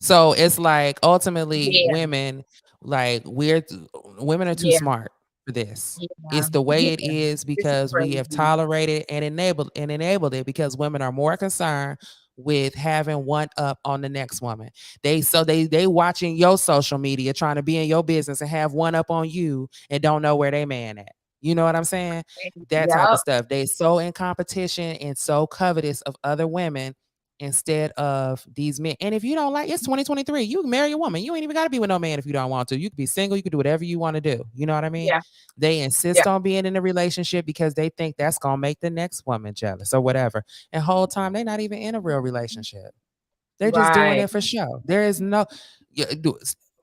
So it's like ultimately women, women are too smart for this. It's the way it is because we have tolerated and enabled it because women are more concerned with having one up on the next woman. They watching your social media, trying to be in your business and have one up on you and don't know where they man at. You know what I'm saying? That type of stuff. They so in competition and so covetous of other women instead of these men. And if you don't like, it's 2023. You can marry a woman. You ain't even got to be with no man if you don't want to. You can be single. You can do whatever you want to do. You know what I mean? Yeah. They insist on being in a relationship because they think that's going to make the next woman jealous or whatever. And whole time, they're not even in a real relationship. They're just doing Right. it for show. There is no.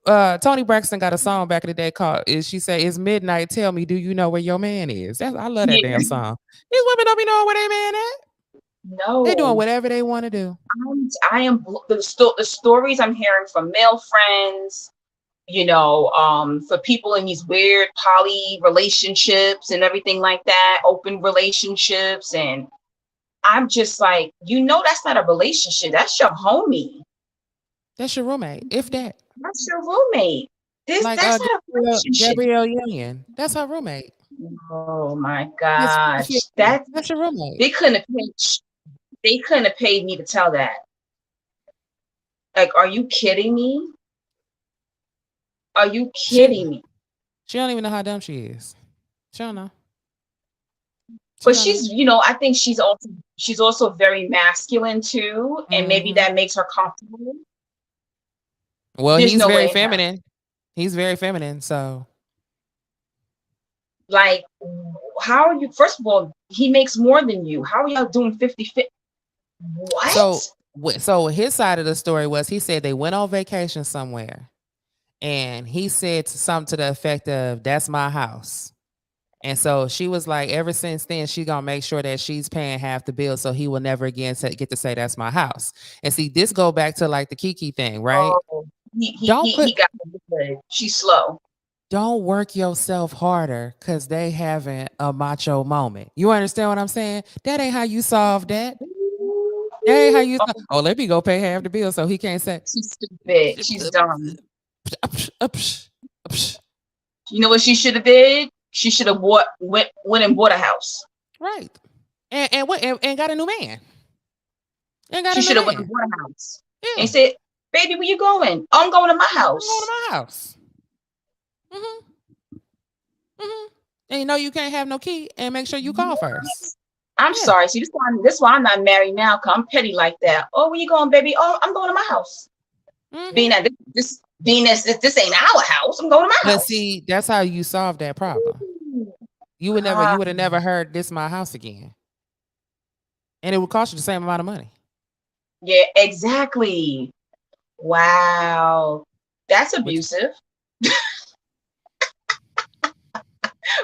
Tony Braxton got a song back in the day called "Is She Say It's Midnight? Tell me, do you know where your man is?" I love that Yeah. damn song. These women don't be knowing where their man at. They doing No. whatever they want to do. I am the stories I'm hearing from male friends, for people in these weird poly relationships and everything like that, open relationships. And I'm just like, that's not a relationship. That's your homie. That's your roommate, if that. That's your roommate. Like That's not a relationship. Gabrielle Union. That's her roommate. Oh my Miss gosh. 50. That's your roommate. They couldn't have paid me to tell that. Like, are you kidding me? Are you kidding me? She don't even know how dumb she is. She don't know. But she's, I think she's also very masculine too, and maybe that makes her comfortable. Well, he's very feminine. He's very feminine, so. Like, how are you? First of all, he makes more than you. How are y'all doing 50-50? What? So his side of the story was he said they went on vacation somewhere, and he said something to the effect of, "That's my house." And so she was like, ever since then, she gonna make sure that she's paying half the bill, so he will never again get to say that's my house. And see, this go back to like the Kiki thing, right? Oh, he got good. She's slow. Don't work yourself harder because they having a macho moment. You understand what I'm saying? That ain't how you solve that. That ain't how you. Let me go pay half the bill so he can't say. She's stupid. She's dumb. You know what she should have did? She should have went and bought a house. Right. And got a new man. She should have went and bought a house. Yeah. And said, "Baby, where you going?" "I'm going to my house." I'm going to my house. And you know you can't have no key, and make sure you call first. I'm sorry. See, this why I'm not married now, because I'm petty like that. "Oh, where you going, baby?" "Oh, I'm going to my house." Being that this ain't our house, I'm going to my house. But see, that's how you solve that problem. You would have never heard "this my house" again. And it would cost you the same amount of money. Yeah, exactly. Wow. That's abusive.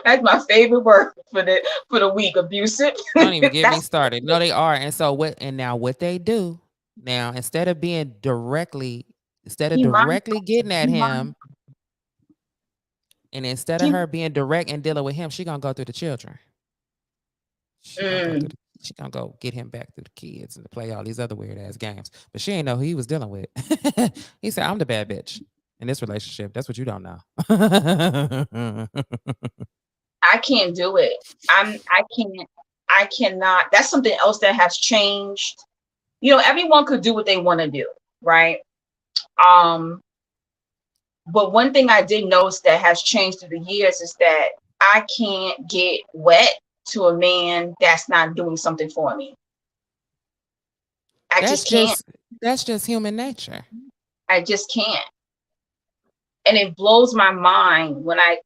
That's my favorite word for the week, abusive. Don't even get me started. No, they are. And so what they do now, instead of directly getting at him, and instead of her being direct and dealing with him, she gonna go through the children. She gonna go get him back through the kids and to play all these other weird ass games. But she ain't know who he was dealing with. He said, "I'm the bad bitch in this relationship. That's what you don't know." I can't do it. I cannot. That's something else that has changed. Everyone could do what they want to do, right? But one thing I did notice that has changed through the years is that I can't get wet to a man that's not doing something for me. I just can't. That's just human nature. I just can't. And it blows my mind when that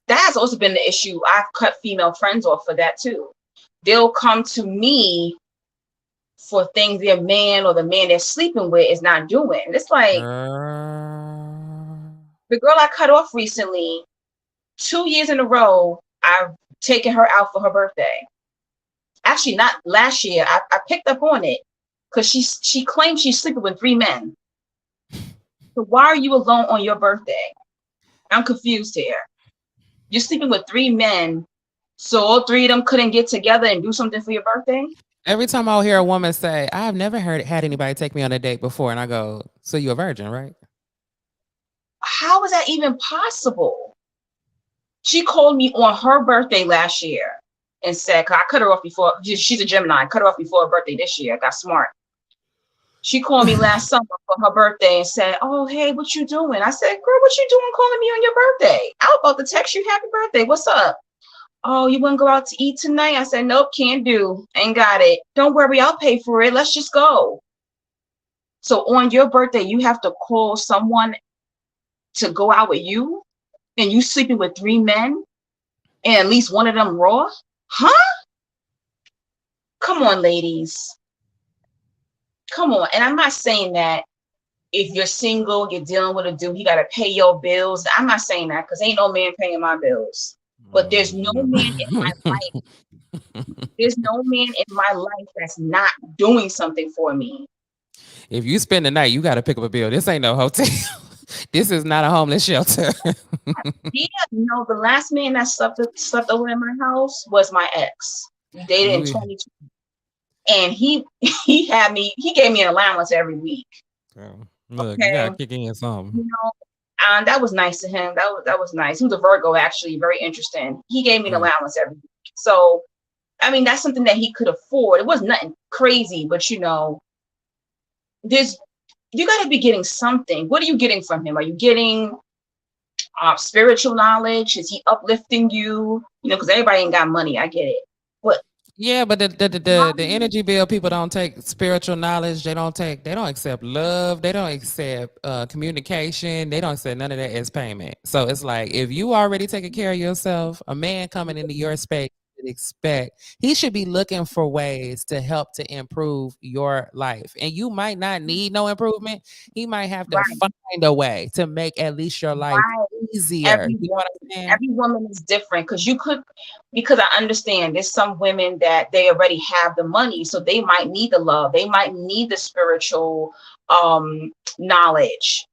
has also been the issue. I've cut female friends off for that too. They'll come to me for things their man or the man they're sleeping with is not doing. It's like the girl I cut off recently, 2 years in a row, I've taken her out for her birthday. Actually, not last year. I picked up on it because she claims she's sleeping with 3 men. So why are you alone on your birthday? I'm confused here. You're sleeping with 3 men, so all 3 of them couldn't get together and do something for your birthday? Every time I'll hear a woman say, "I've never had anybody take me on a date before," and I go, "So you're a virgin, right?" How is that even possible? She called me on her birthday last year and said, cause I cut her off before, she's a Gemini, I cut her off before her birthday this year. I got smart. She called me last summer for her birthday and said, "Oh, hey, what you doing?" I said, "Girl, what you doing calling me on your birthday? I was about to text you happy birthday. What's up?" "Oh, you want to go out to eat tonight?" I said, "Nope, can't do. Ain't got it." "Don't worry, I'll pay for it. Let's just go." So on your birthday, you have to call someone to go out with you, and you sleeping with 3 men, and at least one of them raw? Huh? Come on, ladies. come on. And I'm not saying that if you're single, you're dealing with a dude, he got to pay your bills. I'm not saying that because ain't no man paying my bills. But there's no man in my life. There's no man in my life that's not doing something for me. If you spend the night, you got to pick up a bill. This ain't no hotel. This is not a homeless shelter. Yeah, the last man that slept over in my house was my ex. We dated in 2020, and he gave me an allowance every week. Look, you gotta kick in something. That was nice to him. That was nice. He was a Virgo, actually, very interesting. He gave me an allowance every week. So, I mean, that's something that he could afford. It was nothing crazy, but you got to be getting something. What are you getting from him? Are you getting spiritual knowledge? Is he uplifting you? Because everybody ain't got money. I get it. But yeah, but the energy bill, people don't take spiritual knowledge. They don't accept love. They don't accept communication. They don't accept none of that as payment. So it's like, if you already taking care of yourself, a man coming into your space expect he should be looking for ways to help to improve your life. And you might not need no improvement. He might have to find a way to make at least your life easier. You know what I'm saying? Every woman is different, because I understand there's some women that they already have the money, so they might need the love, they might need the spiritual knowledge,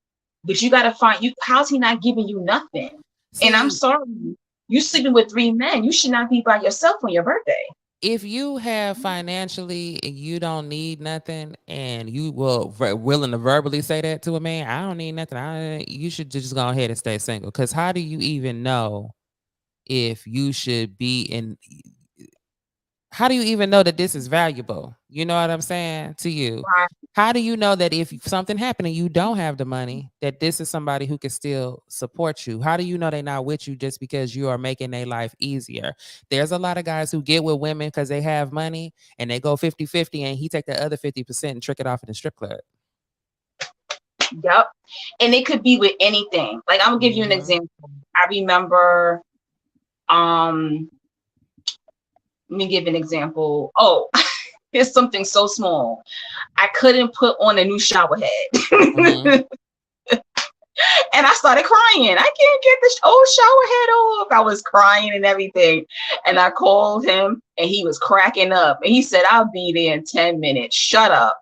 but you got to find how's he not giving you nothing? And I'm sorry, you sleeping with 3 men, you should not be by yourself on your birthday. If you have financially and you don't need nothing, and you willing to verbally say that to a man, I don't need nothing, you should just go ahead and stay single. Because how do you even know if you should be in? How do you even know that this is valuable? You know what I'm saying to you? Right. How do you know that if something happened and you don't have the money, that this is somebody who can still support you? How do you know they're not with you just because you are making their life easier? There's a lot of guys who get with women because they have money and they go 50-50, and he take the other 50% and trick it off in the strip club. Yep. And it could be with anything. Like, I'm gonna give you an example. I remember, let me give an example. Oh, it's something so small. I couldn't put on a new shower head. And I started crying. I can't get this old shower head off. I was crying and everything. And I called him and he was cracking up. And he said, I'll be there in 10 minutes. Shut up.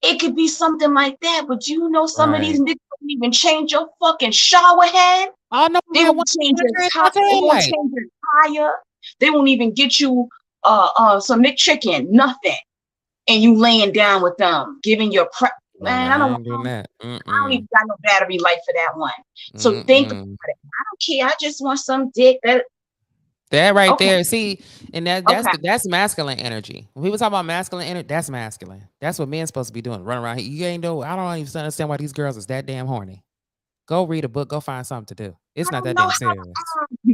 It could be something like that. But some of these niggas don't even change your fucking shower head. Oh, no, they won't change your tire. They won't even get you some McChicken, nothing. And you laying down with them, giving your man, I don't even got no battery life for that one. So think about it. I don't care. I just want some dick. That right there. See, and that's masculine energy. When people talk about masculine energy, that's masculine. That's what men's supposed to be doing. Run around here. You ain't know. I don't even understand why these girls is that damn horny. Go read a book. Go find something to do. It's not that damn serious.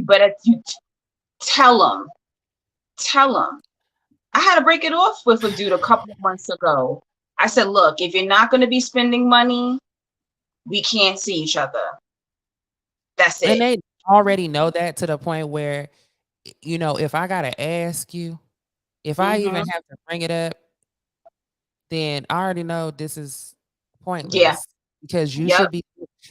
But you tell them. I had to break it off with a dude a couple of months ago. I said, look, if you're not going to be spending money, we can't see each other. That's it. And they already know that, to the point where, if I got to ask you, if I even have to bring it up, then I already know this is pointless. Yeah. Because you should be,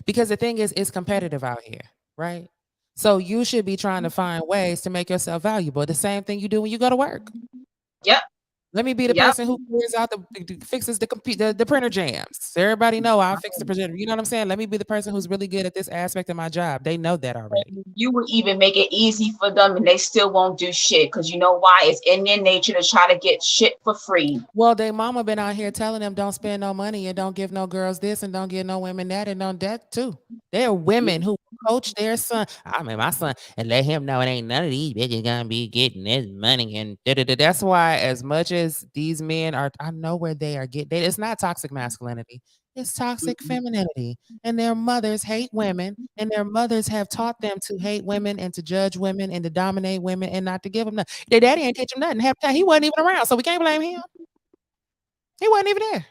because the thing is, it's competitive out here, right? So you should be trying to find ways to make yourself valuable. The same thing you do when you go to work. Yep. Let me be the person who fixes the printer jams. Everybody know I'll fix the printer. You know what I'm saying? Let me be the person who's really good at this aspect of my job. They know that already. You will even make it easy for them, and they still won't do shit, because you know why? It's in their nature to try to get shit for free. Well, their mama been out here telling them don't spend no money and don't give no girls this and don't give no women that and don't that too. There are women who coach their son. I mean, my son, and let him know it ain't none of these bitches gonna be getting this money and da-da-da. That's why, as much as these men are, I know where they are getting. It's not toxic masculinity. It's toxic femininity. And their mothers hate women, and their mothers have taught them to hate women and to judge women and to dominate women and not to give them nothing. Their daddy ain't teach them nothing. Half the time he wasn't even around, so we can't blame him. He wasn't even there.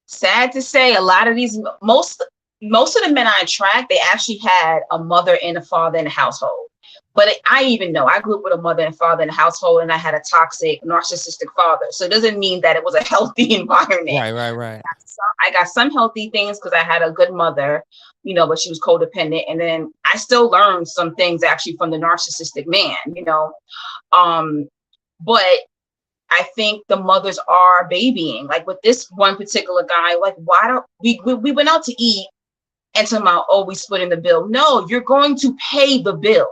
Sad to say, a lot of these, most of the men I attract, they actually had a mother and a father in the household. But I even know I grew up with a mother and father in the household, and I had a toxic, narcissistic father. So it doesn't mean that it was a healthy environment. Right. I got some healthy things because I had a good mother, but she was codependent. And then I still learned some things actually from the narcissistic man. But I think the mothers are babying. Like with this one particular guy, like why don't we went out to eat and somehow, we splitting the bill. No, you're going to pay the bill.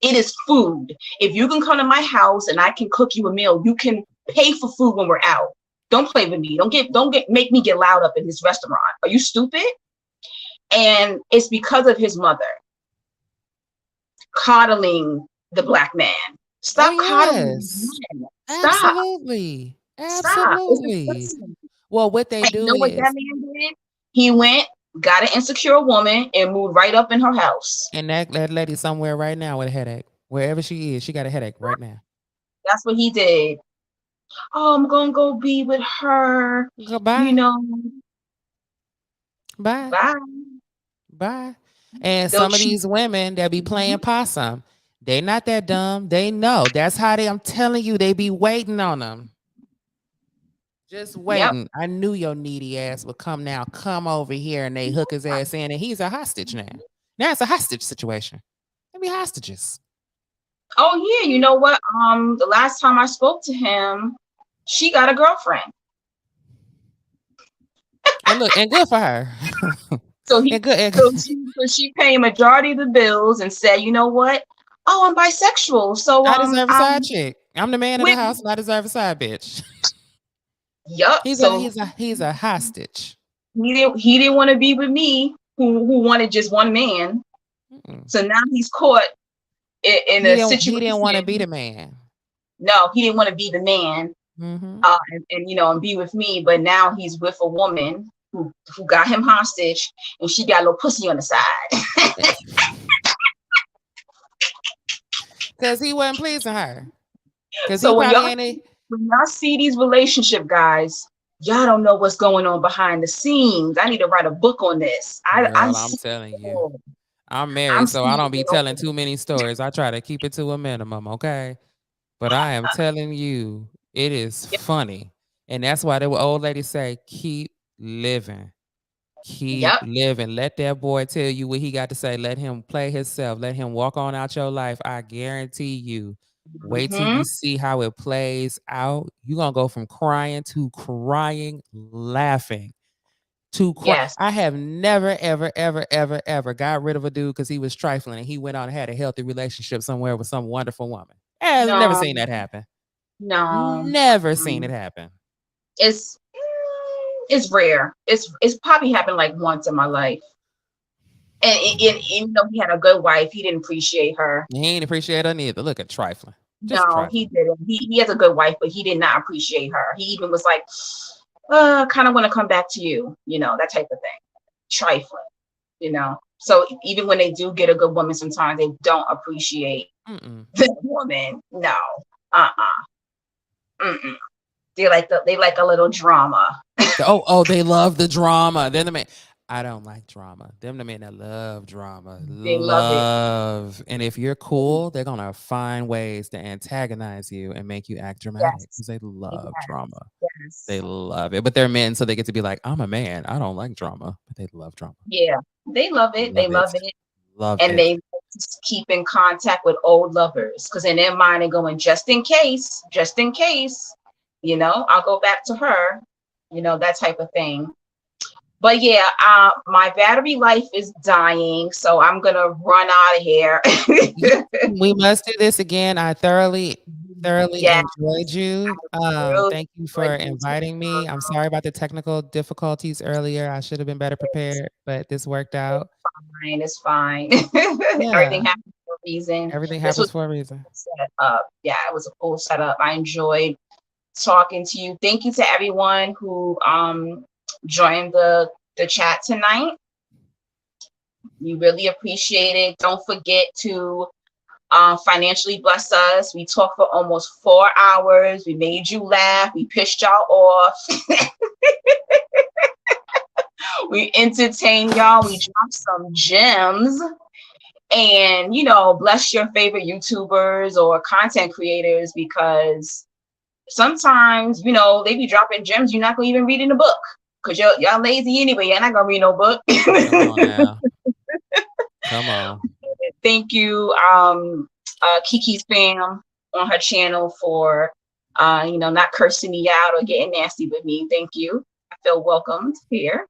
It is food. If you can come to my house and I can cook you a meal, you can pay for food when we're out. Don't play with me. Make me get loud up in this restaurant. Are you stupid? And it's because of his mother coddling the black man. Stop coddling men. Stop. Absolutely. Stop. Well, what they do you know what that man did? He went, got an insecure woman, and moved right up in her house. And that lady somewhere right now with a headache. Wherever she is, she got a headache right now. That's what he did. Oh, I'm gonna go be with her. Goodbye. Bye. And some of these women that be playing possum, they not that dumb. They know. That's how I'm telling you, they be waiting on them. Just waiting. Yep. I knew your needy ass would come over here, and they hook his ass in, and he's a hostage now. Now it's a hostage situation. They be hostages. Oh yeah, you know what? The last time I spoke to him, she got a girlfriend. And look, and good for her. So she paid majority of the bills and said, you know what? Oh, I'm bisexual. So I deserve a side chick. I'm the man of the house, and I deserve a side bitch. Yup. He's a hostage. He didn't want to be with me, who wanted just one man. So now he's caught in a situation. He didn't want to be the man. No, he didn't want to be the man. Mm-hmm. And be with me. But now he's with a woman who got him hostage, and she got a little pussy on the side. Because he wasn't pleasing her. So when y'all see these relationship guys, y'all don't know what's going on behind the scenes. I need to write a book on this. I'm telling you. I'm married, so I don't be telling too many stories. I try to keep it to a minimum, okay? But I am telling you, it is funny. And that's why the old lady say, keep living. Keep living. Let that boy tell you what he got to say. Let him play himself. Let him walk on out your life. I guarantee you. Wait till you see how it plays out. You're going to go from crying to crying, laughing. Yes. I have never, ever, ever, ever, ever got rid of a dude because he was trifling and he went on and had a healthy relationship somewhere with some wonderful woman. I've never seen that happen. No. Never seen it happen. It's rare. It's probably happened like once in my life. And even though he had a good wife, he didn't appreciate her. He didn't appreciate her neither. Look at trifling. He didn't. He has a good wife, but he did not appreciate her. He even was like, kind of want to come back to you, that type of thing. Trifling, So even when they do get a good woman, sometimes they don't appreciate the woman. No. They like a little drama. They love the drama. Then the man. I don't like drama. Them the men that love drama. They love it. And if you're cool, they're gonna find ways to antagonize you and make you act dramatic because they love drama. Yes. They love it. But they're men, so they get to be like, I'm a man. I don't like drama, but they love drama. Yeah, they love it. They love it. And they just keep in contact with old lovers because in their mind they're going, just in case, I'll go back to her, that type of thing. But yeah, my battery life is dying, so I'm gonna run out of here. We must do this again. I thoroughly enjoyed you. Thank you for inviting me. I'm sorry about the technical difficulties earlier. I should have been better prepared, but this worked out. It's fine. Yeah. Everything happens for a reason. Everything happens for a reason. Yeah, it was a cool setup. I enjoyed talking to you. Thank you to everyone who join the chat tonight. We really appreciate it. Don't forget to financially bless us. We talked for almost 4 hours. We made you laugh. We pissed y'all off. We entertained y'all. We dropped some gems. and bless your favorite YouTubers or content creators, because sometimes they be dropping gems you're not gonna even read in the book, because y'all lazy anyway. You're not gonna read no book. Come on now. Come on. Thank you, Kiki's fam on her channel for not cursing me out or getting nasty with me. Thank you. I feel welcomed here.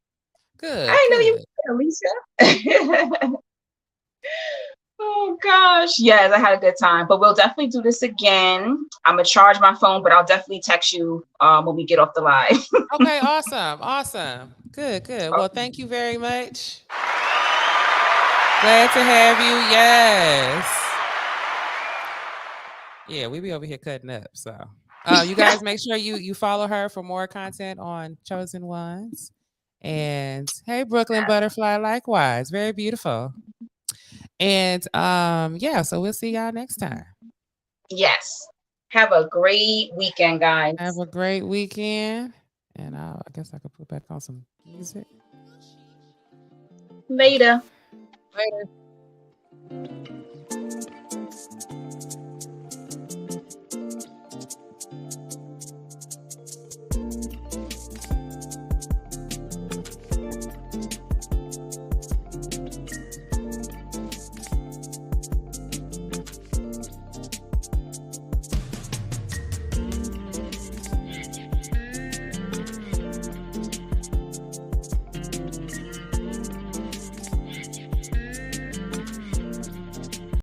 Good. I know Good. you, Alicia. Oh gosh, yes, I had a good time. But we'll definitely do this again. I'm gonna charge my phone, but I'll definitely text you when we get off the live. Okay, awesome. Awesome. Good, good. Well, thank you very much. Glad to have you. Yes. Yeah, we be over here cutting up. So you guys make sure you follow her for more content on Chosen Ones. And hey, Brooklyn Butterfly, likewise. Very beautiful. And yeah, so we'll see y'all next time. Yes. Have a great weekend, guys. Have a great weekend. And I guess I could put back on some music. Later. Later.